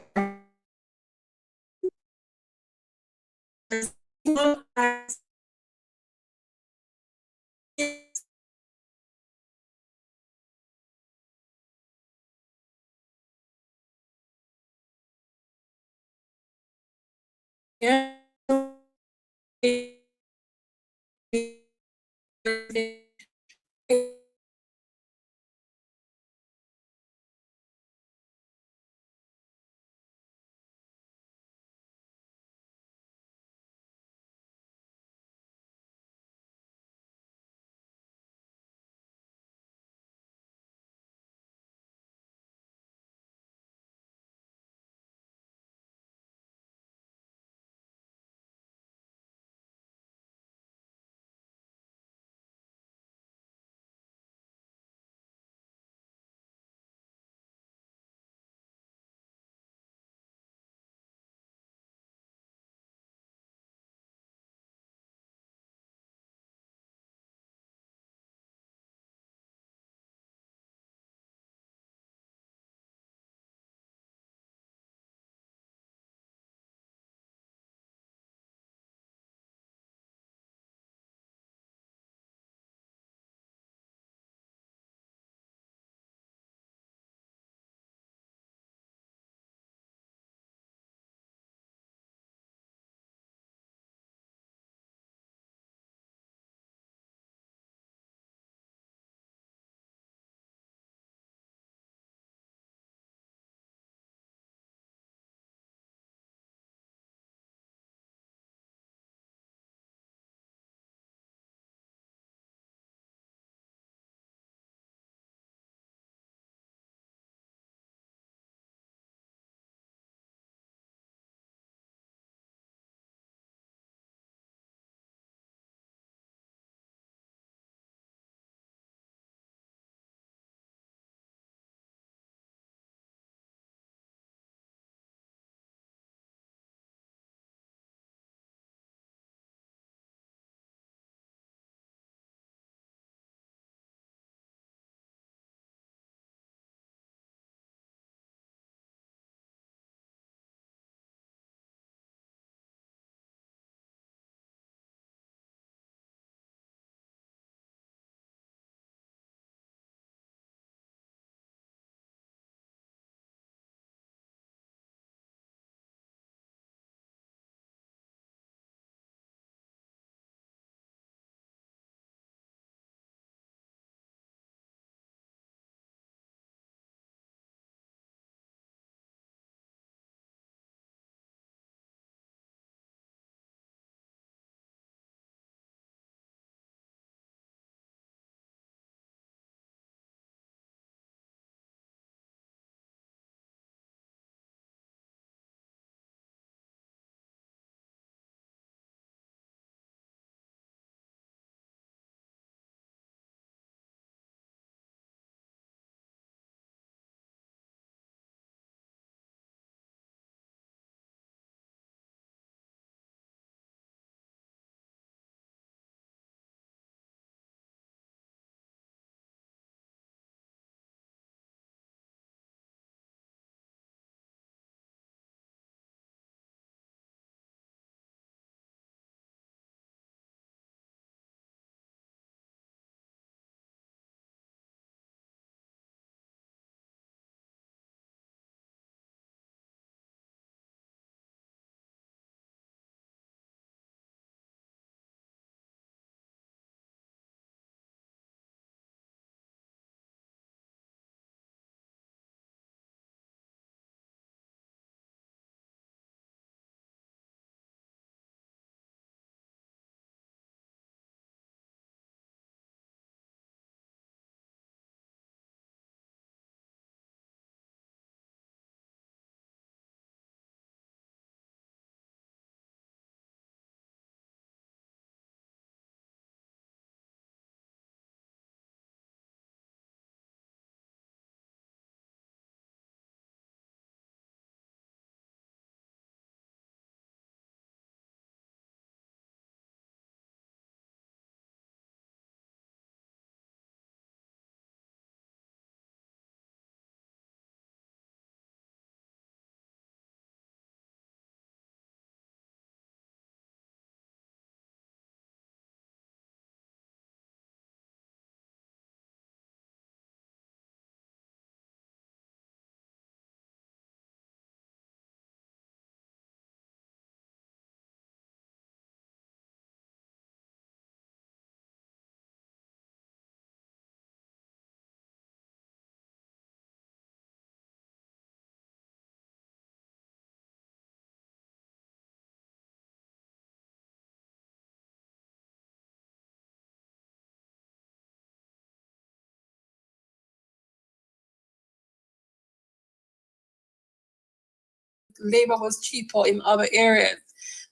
labor was cheaper in other areas.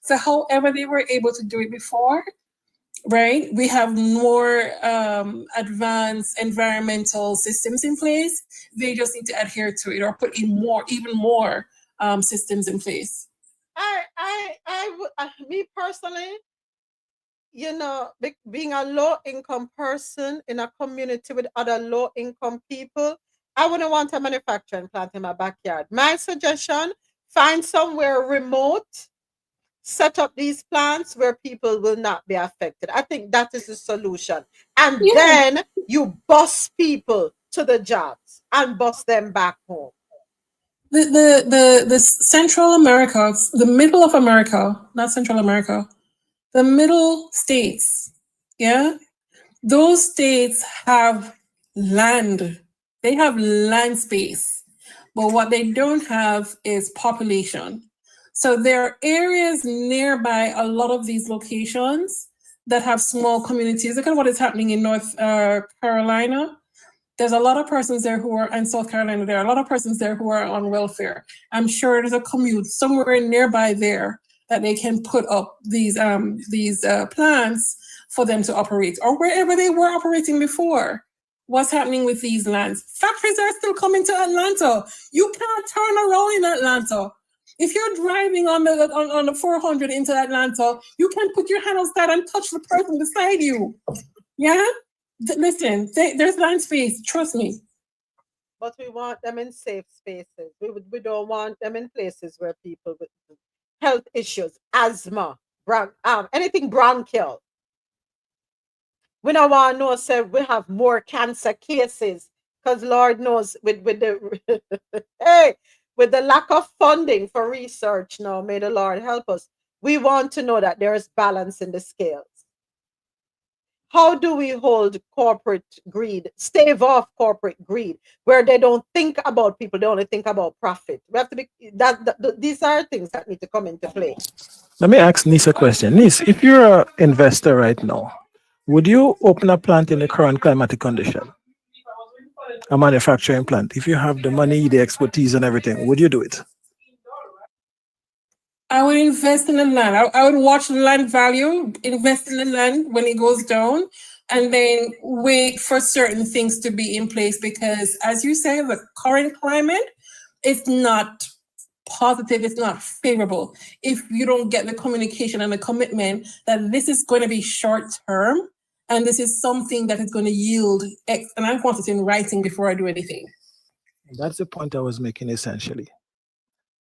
So however they were able to do it before, right? We have more advanced environmental systems in place. They just need to adhere to it or put in even more systems in place. Me personally, you know, being a low income person in a community with other low income people, I wouldn't want a manufacturing plant in my backyard. My suggestion, find somewhere remote, set up these plants where people will not be affected. I think that is the solution. And then you bus people to the jobs and bus them back home. The Central America, the middle of America, not Central America, the middle states, yeah, those states have land. They have land space, but what they don't have is population. So there are areas nearby a lot of these locations that have small communities. Look at what is happening in North Carolina. There's a lot of persons there who are, in South Carolina, there are a lot of persons there who are on welfare. I'm sure there's a commute somewhere nearby there that they can put up these plants for them to operate, or wherever they were operating before. What's happening with these lands? Factories are still coming to Atlanta. You can't turn around in Atlanta. If you're driving on the 400 into Atlanta, you can put your hand outside and touch the person beside you. Yeah? Listen, there's land space, trust me. But we want them in safe spaces. We don't want them in places where people with health issues, asthma, anything bronchial. We don't want to know, say, we have more cancer cases, because Lord knows with the hey, with the lack of funding for research now, may the Lord help us. We want to know that there is balance in the scales. How do we hold corporate greed, stave off corporate greed, where they don't think about people, they only think about profit? We have to be these are things that need to come into play. Let me ask Nis a question. Nis, if you're an investor right now, would you open a plant in the current climatic condition? A manufacturing plant. If you have the money, the expertise and everything, would you do it? I would invest in the land. I would watch the land value, invest in the land when it goes down, and then wait for certain things to be in place, because as you say, the current climate is not positive, it's not favorable. If you don't get the communication and the commitment that this is going to be short term, and this is something that is going to yield X, and I want it in writing before I do anything. That's the point I was making essentially.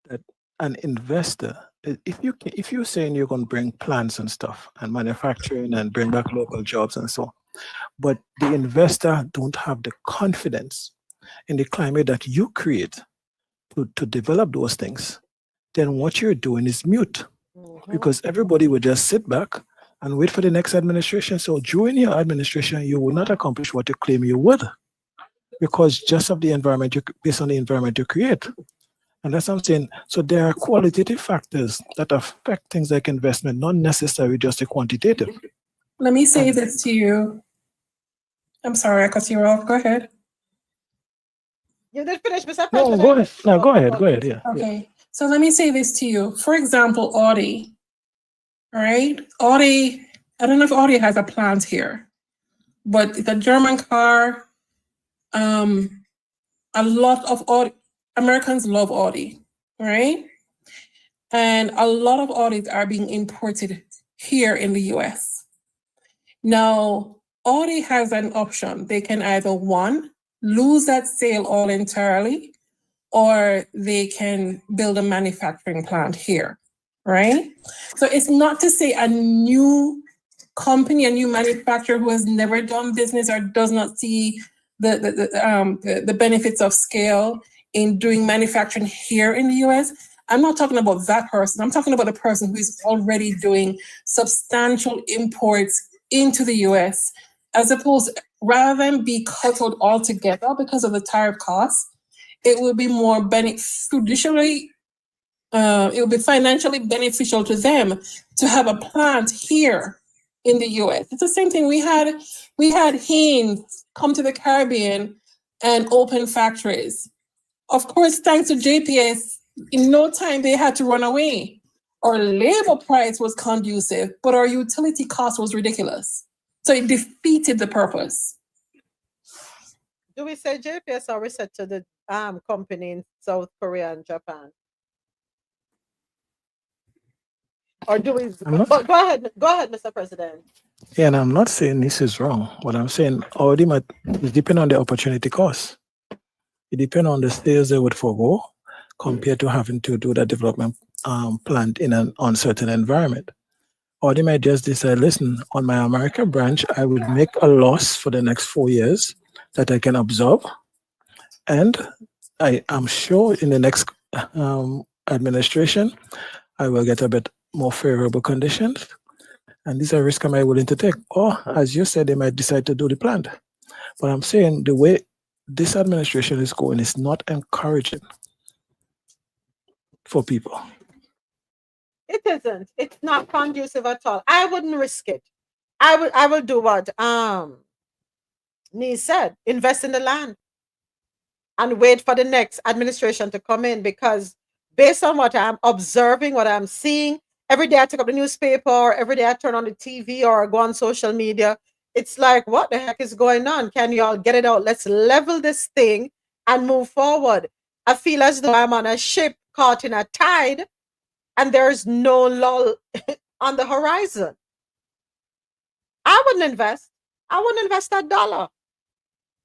That an investor, if you're saying you're going to bring plants and stuff and manufacturing and bring back local jobs and so on, but the investor don't have the confidence in the climate that you create to develop those things, then what you're doing is mute, because everybody will just sit back and wait for the next administration. So during your administration, you will not accomplish what you claim you would, because just of the environment, based on the environment you create. And that's what I'm saying. So there are qualitative factors that affect things like investment, not necessarily just the quantitative. Let me say this to you. I'm sorry, I cut you off. Go ahead. You did finish, Mr. No, President. go ahead. No, go ahead. Yeah. Okay. Yeah. So let me say this to you. For example, Audi. All right. Audi, I don't know if Audi has a plant here, but it's a German car. A lot of Americans love Audi, right? And a lot of Audis are being imported here in the US. Now, Audi has an option. They can either, one, lose that sale all entirely, or they can build a manufacturing plant here, right? So it's not to say a new company, a new manufacturer who has never done business or does not see the benefits of scale in doing manufacturing here in the US. I'm not talking about that person. I'm talking about a person who is already doing substantial imports into the US, as opposed, rather than be cut out altogether because of the tariff costs, it will be more financially beneficial to them to have a plant here in the US. It's the same thing. We had Haynes come to the Caribbean and open factories. Of course, thanks to JPS In no time, they had to run away. Our labor price was conducive, but our utility cost was ridiculous. So it defeated the purpose. Do we say JPS or we said to the company in South Korea and Japan? Or do we? But go ahead, Mr. President. Yeah, and I'm not saying this is wrong. What I'm saying, already it depends on the opportunity cost. It depends on the sales they would forego compared to having to do that development plant in an uncertain environment. Or they might just decide, listen, on my America branch, I will make a loss for the next 4 years that I can absorb. And I am sure in the next administration, I will get a bit more favorable conditions. And these are risks I'm willing to take. Or, as you said, they might decide to do the plant. But I'm saying the way this administration is going is not encouraging for people. It isn't. It's not conducive at all. I wouldn't risk it. I would do what Nee said, invest in the land and wait for the next administration to come in, because based on what I'm observing, what I'm seeing, every day I take up the newspaper, or every day I turn on the TV or go on social media, it's like, what the heck is going on? Can y'all get it out? Let's level this thing and move forward. I feel as though I'm on a ship caught in a tide and there's no lull on the horizon. I wouldn't invest. I wouldn't invest that dollar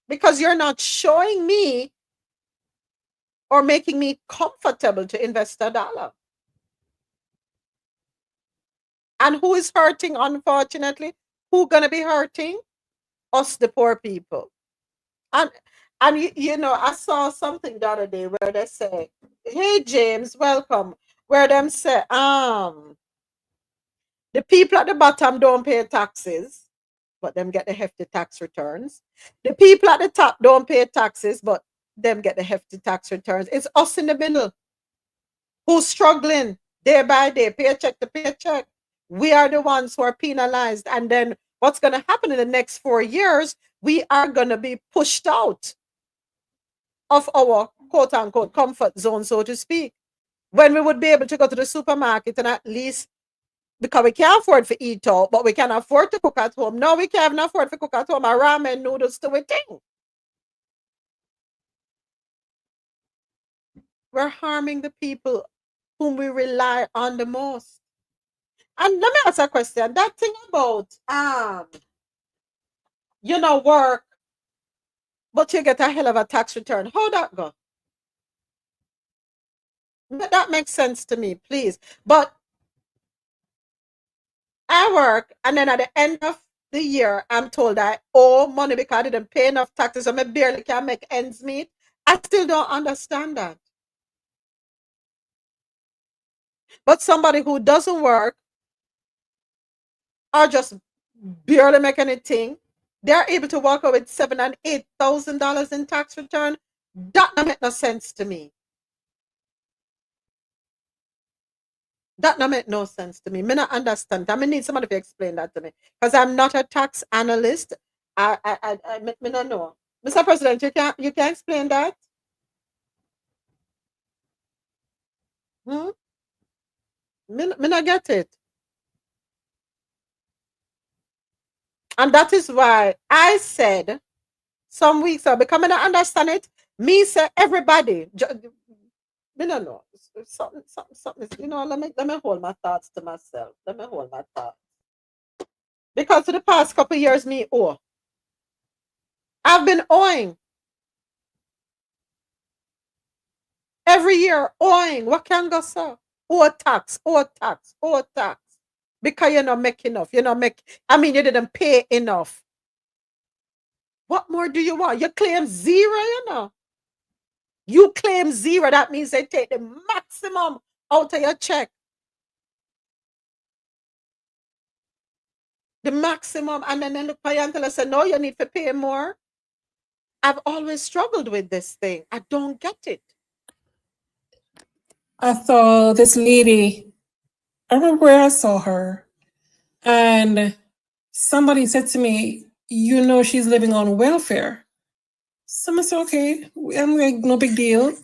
because you're not showing me or making me comfortable to invest a dollar. And who is hurting, unfortunately? Who gonna be hurting? Us, the poor people. And you know, I saw something the other day where they say, "Hey James, welcome." Where them say, the people at the bottom don't pay taxes, but them get the hefty tax returns. The people at the top don't pay taxes, but them get the hefty tax returns. It's us in the middle who's struggling day by day, paycheck to paycheck. We are the ones who are penalized. And then what's going to happen in the next 4 years? We are going to be pushed out of our quote unquote comfort zone, so to speak. When we would be able to go to the supermarket and at least, because we can't afford to eat out, but we can afford to cook at home. No, we can't afford to cook at home. A ramen noodles to a thing. We're harming the people whom we rely on the most. And let me ask a question. That thing about you know, work, but you get a hell of a tax return. How that go? That makes sense to me, please. But I work, and then at the end of the year, I'm told I owe money because I didn't pay enough taxes, and I barely can make ends meet. I still don't understand that. But somebody who doesn't work or just barely make anything, they're able to walk away with $7,000 and $8,000 in tax return. That don't make no sense to me. That don't make no sense to me. Me not understand. I need somebody to explain that to me because I'm not a tax analyst. Me not know. Mr. President, you can explain that. Me not get it. And that is why I said some weeks ago, because I don't understand it. Me say everybody. Me no know. Something. You know, let me hold my thoughts to myself. Let me hold my thoughts. Because for the past couple of years, me owe. I've been owing. Every year, owing. What can go so? Owe tax. Because you're not making enough. You didn't pay enough. What more do you want? You claim zero, you know. You claim zero. That means they take the maximum out of your check. The maximum. And then they look at you and tell us, no, you need to pay more. I've always struggled with this thing. I don't get it. I saw this lady, I remember where I saw her, and somebody said to me, you know, she's living on welfare. Someone said, okay, I'm like, no big deal.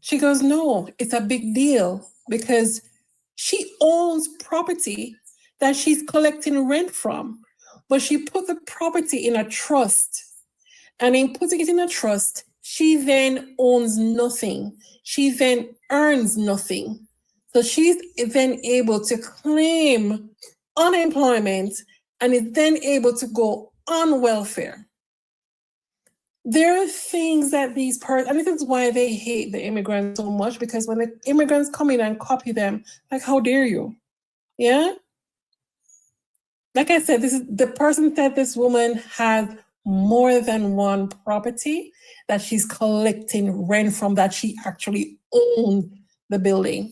She goes, no, it's a big deal because she owns property that she's collecting rent from, but she put the property in a trust. And in putting it in a trust, she then owns nothing. She then earns nothing. So she's then able to claim unemployment and is then able to go on welfare. There are things that these persons, and this is why they hate the immigrants so much, because when the immigrants come in and copy them, like, how dare you? Yeah? Like I said, this is the person said this woman has more than one property that she's collecting rent from, that she actually owns the building.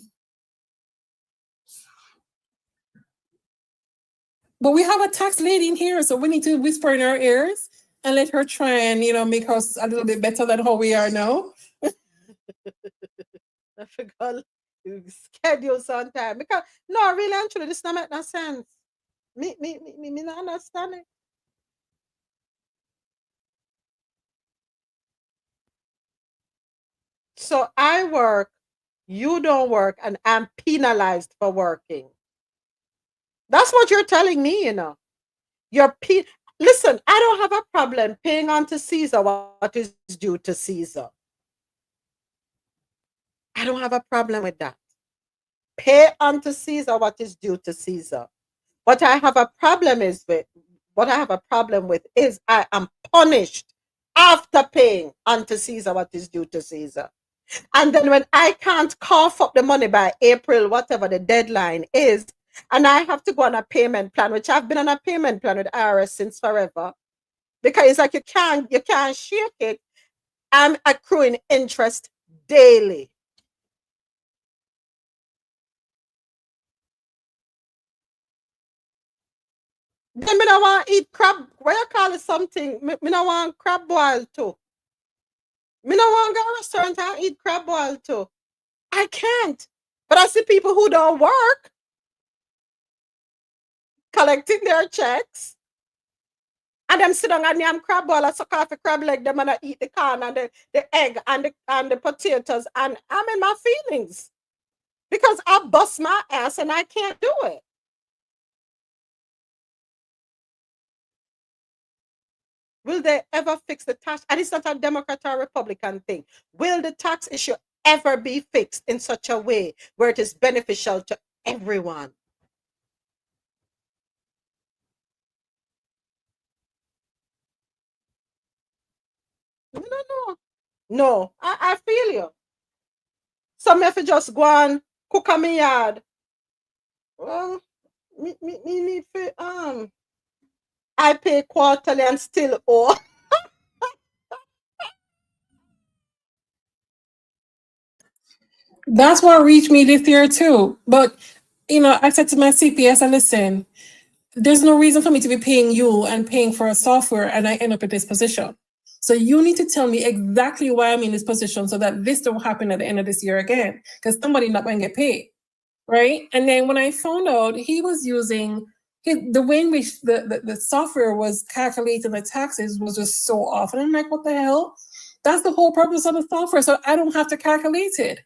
But we have a tax lady in here, so we need to whisper in her ears and let her try and, make us a little bit better than how we are now. I forgot schedule sometime. Because no, really and truly, this don't make no sense. Me not understand it. So I work, you don't work, and I'm penalized for working. That's what you're telling me, You're listen, I don't have a problem paying unto Caesar what is due to Caesar. I don't have a problem with that. Pay unto Caesar what is due to Caesar. What I have a problem with is I am punished after paying unto Caesar what is due to Caesar. And then when I can't cough up the money by April, whatever the deadline is, and I have to go on a payment plan, which I've been on a payment plan with IRS since forever, because it's like you can't shake it. I'm accruing interest daily. Then me don't want to eat crab. What you call it something? Me don't want crab boil too. Me don't want to go to a restaurant and eat crab boil too. I can't. But I see people who don't work collecting their checks, and them sit down and yam crab boil and suck off the crab leg, them and I eat the corn and the egg and the potatoes, and I'm in my feelings because I bust my ass and I can't do it. Will they ever fix the tax? And it's not a Democrat or Republican thing. Will the tax issue ever be fixed in such a way where it is beneficial to everyone? No. No, I feel you. Some if you just go and cook on my yard. Well, me need to I pay quarterly and still owe. That's what reached me this year too. But I said to my CPS, and listen, there's no reason for me to be paying you and paying for a software and I end up in this position. So you need to tell me exactly why I'm in this position so that this don't happen at the end of this year again, because somebody's not going to get paid, right? And then when I found out he was using the way in which the software was calculating the taxes was just so off. And I'm like, what the hell? That's the whole purpose of the software, so I don't have to calculate it.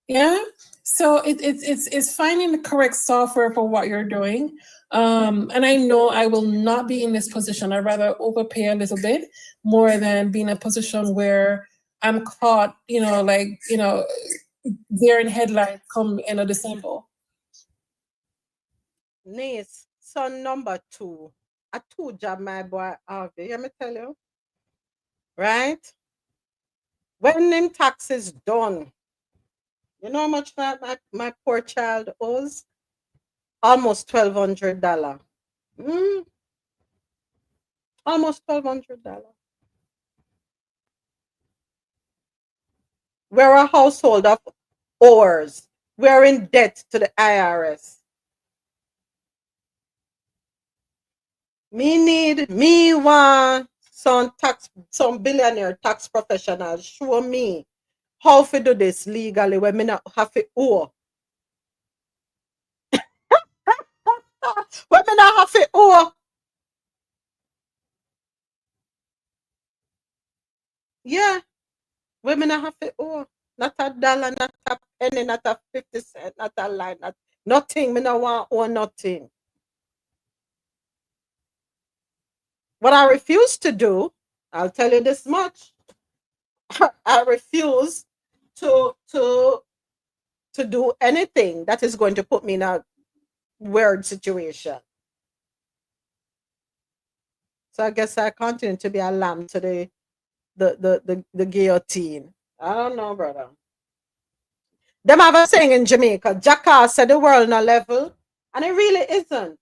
Yeah. So it's finding the correct software for what you're doing. And I know I will not be in this position. I'd rather overpay a little bit more than be in a position where I'm caught, there in headlights come end of December. Niece, son number 2. A 2 job, my boy. Let me tell you. Right? When them taxes done, you know how much my poor child owes? Almost $1,200. Almost $1,200. We're a household of owers. We're in debt to the IRS. Me want some billionaire tax professional show me how to do this legally when me not have to owe. When me not have to owe. Yeah. When me not have to owe. Not a dollar, not a penny, not a 50 cent, not a line, nothing. Me no want own nothing. What I refuse to do, I'll tell you this much. I refuse to do anything that is going to put me in a weird situation. So I guess I continue to be a lamb to the guillotine. I don't know, brother. Them have a saying in Jamaica, Jackass said the world no level. And it really isn't.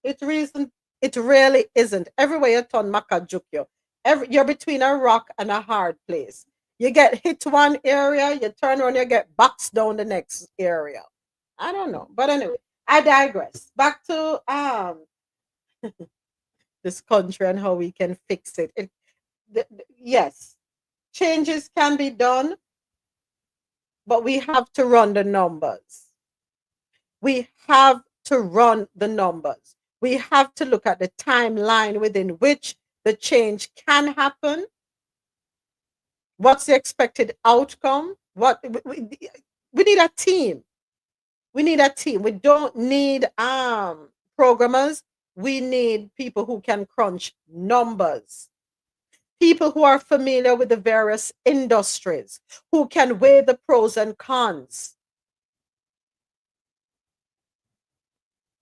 It really isn't. Everywhere you turn, Maka juke you. You're between a rock and a hard place. You get hit one area, you turn around, you get boxed down the next area. I don't know. But anyway, I digress. Back to this country and how we can fix it. Yes, changes can be done, but we have to run the numbers. We have to run the numbers. We have to look at the timeline within which the change can happen. What's the expected outcome? We need a team. We need a team. We don't need programmers. We need people who can crunch numbers. People who are familiar with the various industries, who can weigh the pros and cons.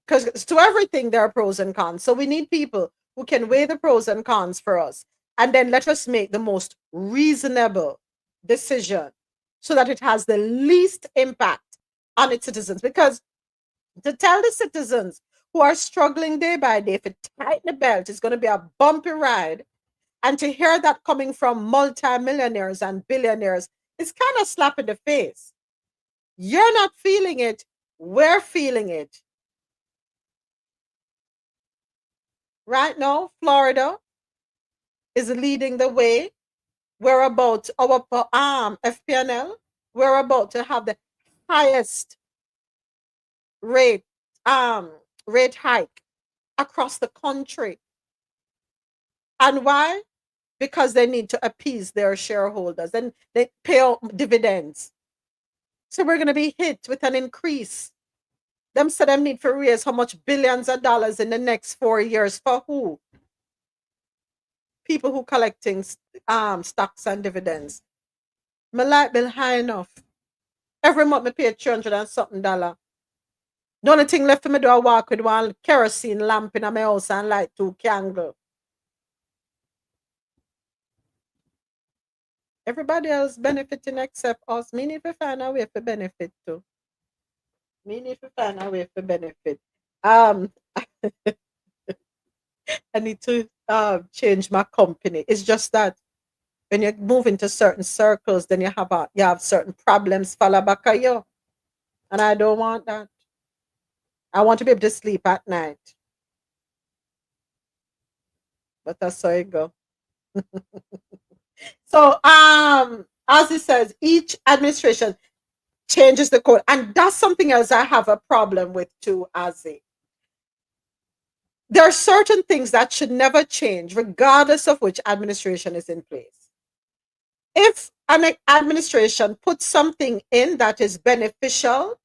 Because to everything there are pros and cons. So we need people who can weigh the pros and cons for us. And then let us make the most reasonable decision so that it has the least impact on its citizens. Because to tell the citizens who are struggling day by day, if it tighten the belt, it's going to be a bumpy ride. And to hear that coming from multimillionaires and billionaires, it's kind of slap in the face. You're not feeling it. We're feeling it. Right now, Florida is leading the way. We're about our FPNL. We're about to have the highest rate hike across the country. And why? Because they need to appease their shareholders and they pay out dividends. So we're going to be hit with an increase. Them said them need to raise how much billions of dollars in the next 4 years for who? People who collecting stocks and dividends. My light bill high enough. Every month I pay $300 and something. The only thing left for me do I walk with one kerosene lamp in my house and light 2 candles. Everybody else benefiting except us. Me need to find a way for benefit too. Me need to find a way for benefit. I need to change my company. It's just that when you move into certain circles, then you have certain problems follow back at you. And I don't want that. I want to be able to sleep at night. But that's how it go. So as it says, each administration changes the code. And that's something else I have a problem with too, Azzy. There are certain things that should never change, regardless of which administration is in place. If an administration puts something in that is beneficial,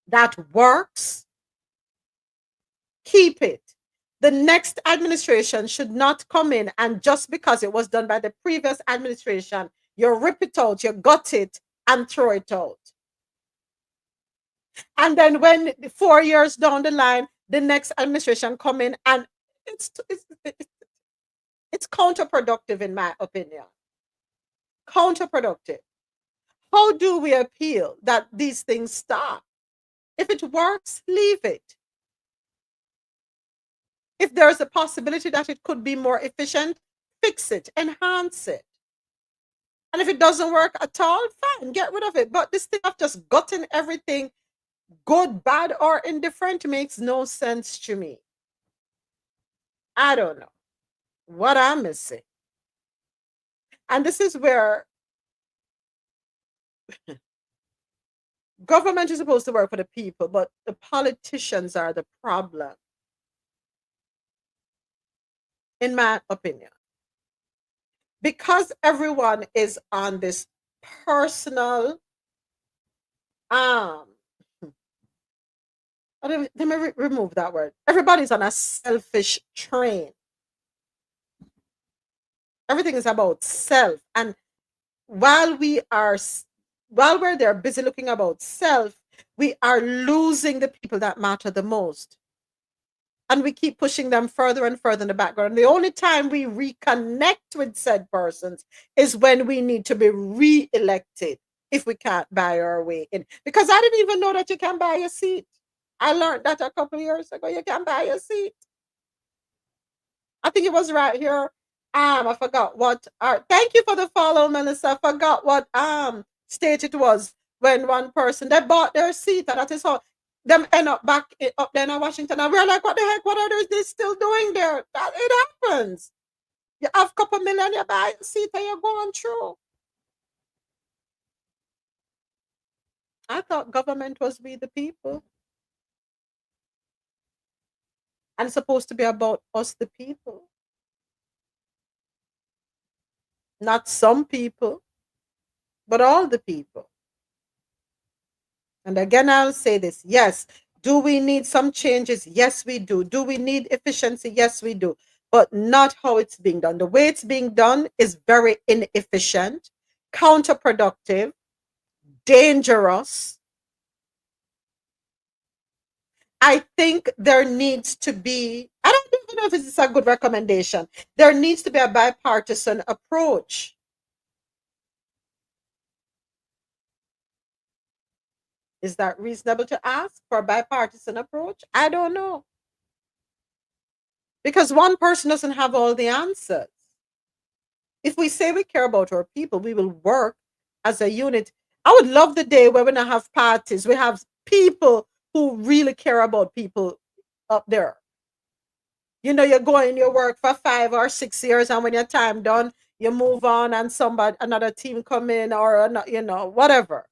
that works, keep it. The next administration should not come in and just because it was done by the previous administration, you rip it out, you gut it, and throw it out. And then when 4 years down the line, the next administration come in and it's counterproductive in my opinion. Counterproductive. How do we appeal that these things stop? If it works, leave it. If there's a possibility that it could be more efficient, fix it, enhance it. And if it doesn't work at all, fine, get rid of it. But this thing of just gutting everything, good, bad, or indifferent, makes no sense to me. I don't know what I'm missing. And this is where government is supposed to work for the people, but the politicians are the problem, in my opinion. Because everyone is on this personal, let me remove that word. Everybody's on a selfish train. Everything is about self. And while we're there busy looking about self, we are losing the people that matter the most. And we keep pushing them further and further in the background. The only time we reconnect with said persons is when we need to be re-elected, if we can't buy our way in. Because I didn't even know that you can buy a seat. I learned that a couple of years ago. You can buy a seat. I think it was right here. I forgot what. Thank you for the follow, Melissa. I forgot what state it was when one person they bought their seat, and that is how them end up back up there in Washington. And we're like, what the heck? What are they still doing there? That it happens. You have a couple million, you buy a seat, and you're going through. I thought government was we the people, and it's supposed to be about us, the people. Not some people, but all the people. And again, I'll say this. Yes, do we need some changes? Yes, we do. Do we need efficiency? Yes, we do. But not how it's being done. The way it's being done is very inefficient, counterproductive, dangerous. I think there needs to be, I don't even know if this is a good recommendation. There needs to be a bipartisan approach. Is that reasonable to ask for a bipartisan approach? I don't know. Because one person doesn't have all the answers. If we say we care about our people, we will work as a unit. I would love the day where we don't have parties. We have people who really care about people up there. You know, you're going your work for 5 or 6 years, and when your time done, you move on, and another team come in, or whatever.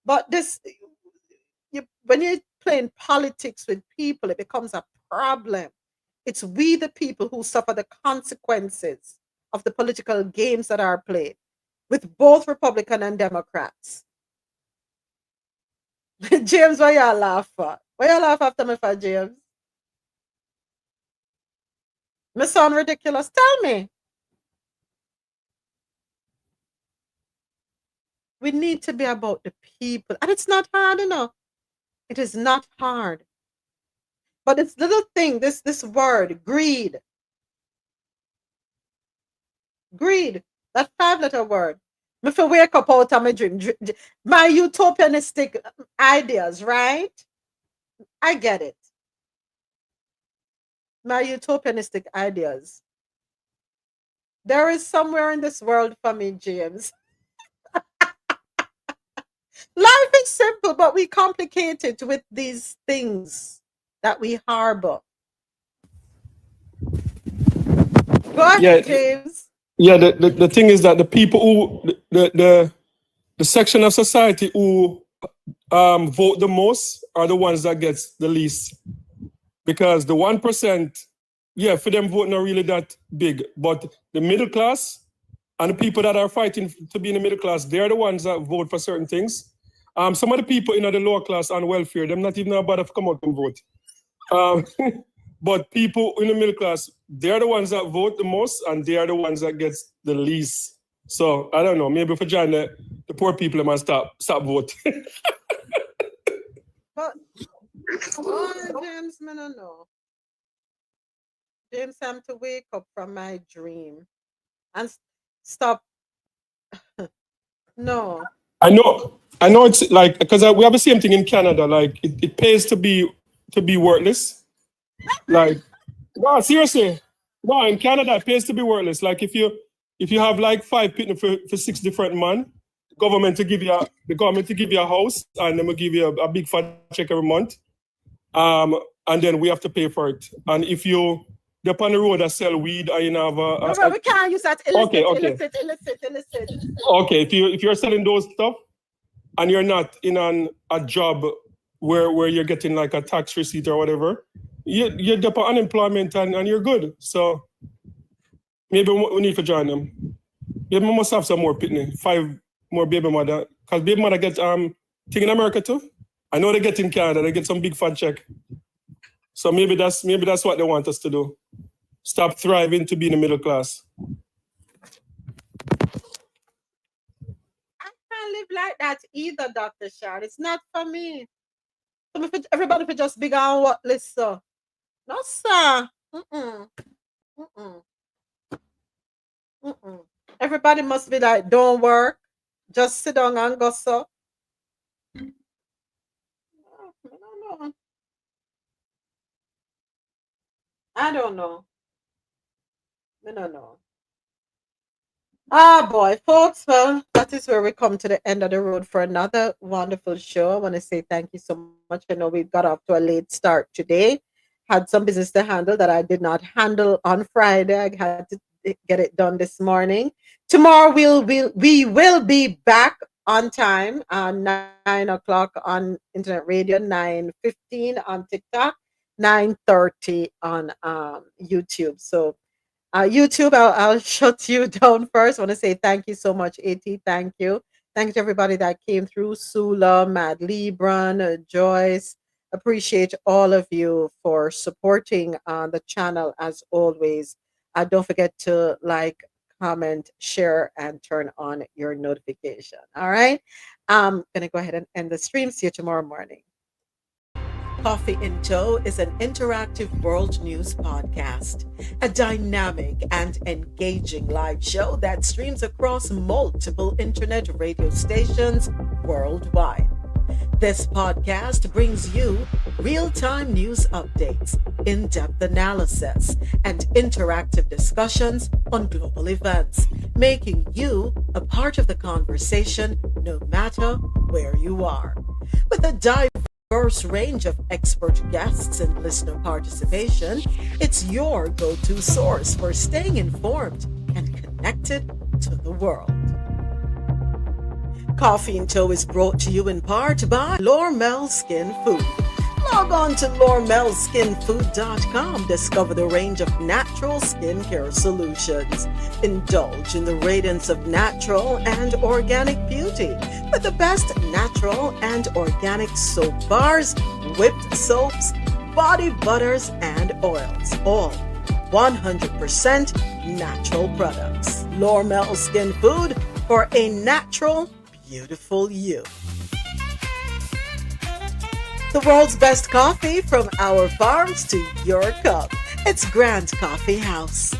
But this, when you're playing politics with people, it becomes a problem. It's we the people who suffer the consequences of the political games that are played with both Republican and Democrats. James, why y'all laugh for? Why y'all laugh after me for, James? Me sound ridiculous? Tell me. We need to be about the people. And it's not hard enough. It is not hard. But this little thing, this word, greed. Greed. That 5-letter word. Me feel wake up out of my dream. My utopianistic ideas, right? I get it. My utopianistic ideas. There is somewhere in this world for me, James. Life is simple, but we complicate it with these things that we harbor. Go ahead, James. Yeah, the thing is that the people who the section of society who vote the most are the ones that gets the least, because the 1%, yeah, for them voting are really that big, but the middle class and the people that are fighting to be in the middle class, they're the ones that vote for certain things. Some of the people in the lower class on welfare, them not even about to come out and vote. But people in the middle class, they're the ones that vote the most, and they are the ones that gets the least. So I don't know. Maybe for John, the poor people must stop vote. But James, I don't know. James, I'm to wake up from my dream and stop. No. I know it's like, because we have the same thing in Canada. Like it pays to be worthless. Like, no, seriously. No, in Canada it pays to be worthless. Like if you have like 5 people for 6 different men, the government to give you a house, and then will give you a big fat check every month. And then we have to pay for it. And if you're up on the road that sell weed, and you have we can't use that illicit. Okay, if you're selling those stuff and you're not in a job where you're getting like a tax receipt or whatever, you're up on unemployment and you're good. So maybe we need to join them. Yeah, we must have some more pitney. 5 more baby mother. Because baby mother get thing in America too. I know they get in Canada, they get some big fat check. So maybe that's what they want us to do. Stop thriving to be in the middle class. I can't live like that either, Dr. Shard. It's not for me. So everybody for just big on what list, sir. No, sir. Everybody must be like, don't work. Just sit down and go, so. I don't know. I don't know. I don't know. Ah, boy, folks. Well, that is where we come to the end of the road for another wonderful show. I want to say thank you so much. I know we got off to a late start today. Had some business to handle that I did not handle on Friday. I had to get it done this morning. Tomorrow we will be back on time, 9 o'clock on internet radio, 9:15 on TikTok, 9:30 on YouTube. So YouTube, I'll shut you down first. I want to say thank you so much, AT. Thank you. Thank you to everybody that came through. Sula, Mad Lebron, Joyce. Appreciate all of you for supporting the channel as always. Don't forget to like, comment, share, and turn on your notification. All right. I'm going to go ahead and end the stream. See you tomorrow morning. Coffee in Tow is an interactive world news podcast, a dynamic and engaging live show that streams across multiple internet radio stations worldwide. This podcast brings you real-time news updates, in-depth analysis, and interactive discussions on global events, making you a part of the conversation no matter where you are. With a diverse range of expert guests and listener participation, it's your go-to source for staying informed and connected to the world. Coffee in Tow is brought to you in part by Lormel Skin Food. Log on to lormelskinfood.com. Discover the range of natural skincare solutions. Indulge in the radiance of natural and organic beauty with the best natural and organic soap bars, whipped soaps, body butters, and oils. All 100% natural products. Lormel Skin Food for a natural, beautiful you. The world's best coffee from our farms to your cup. It's Grand Coffee House.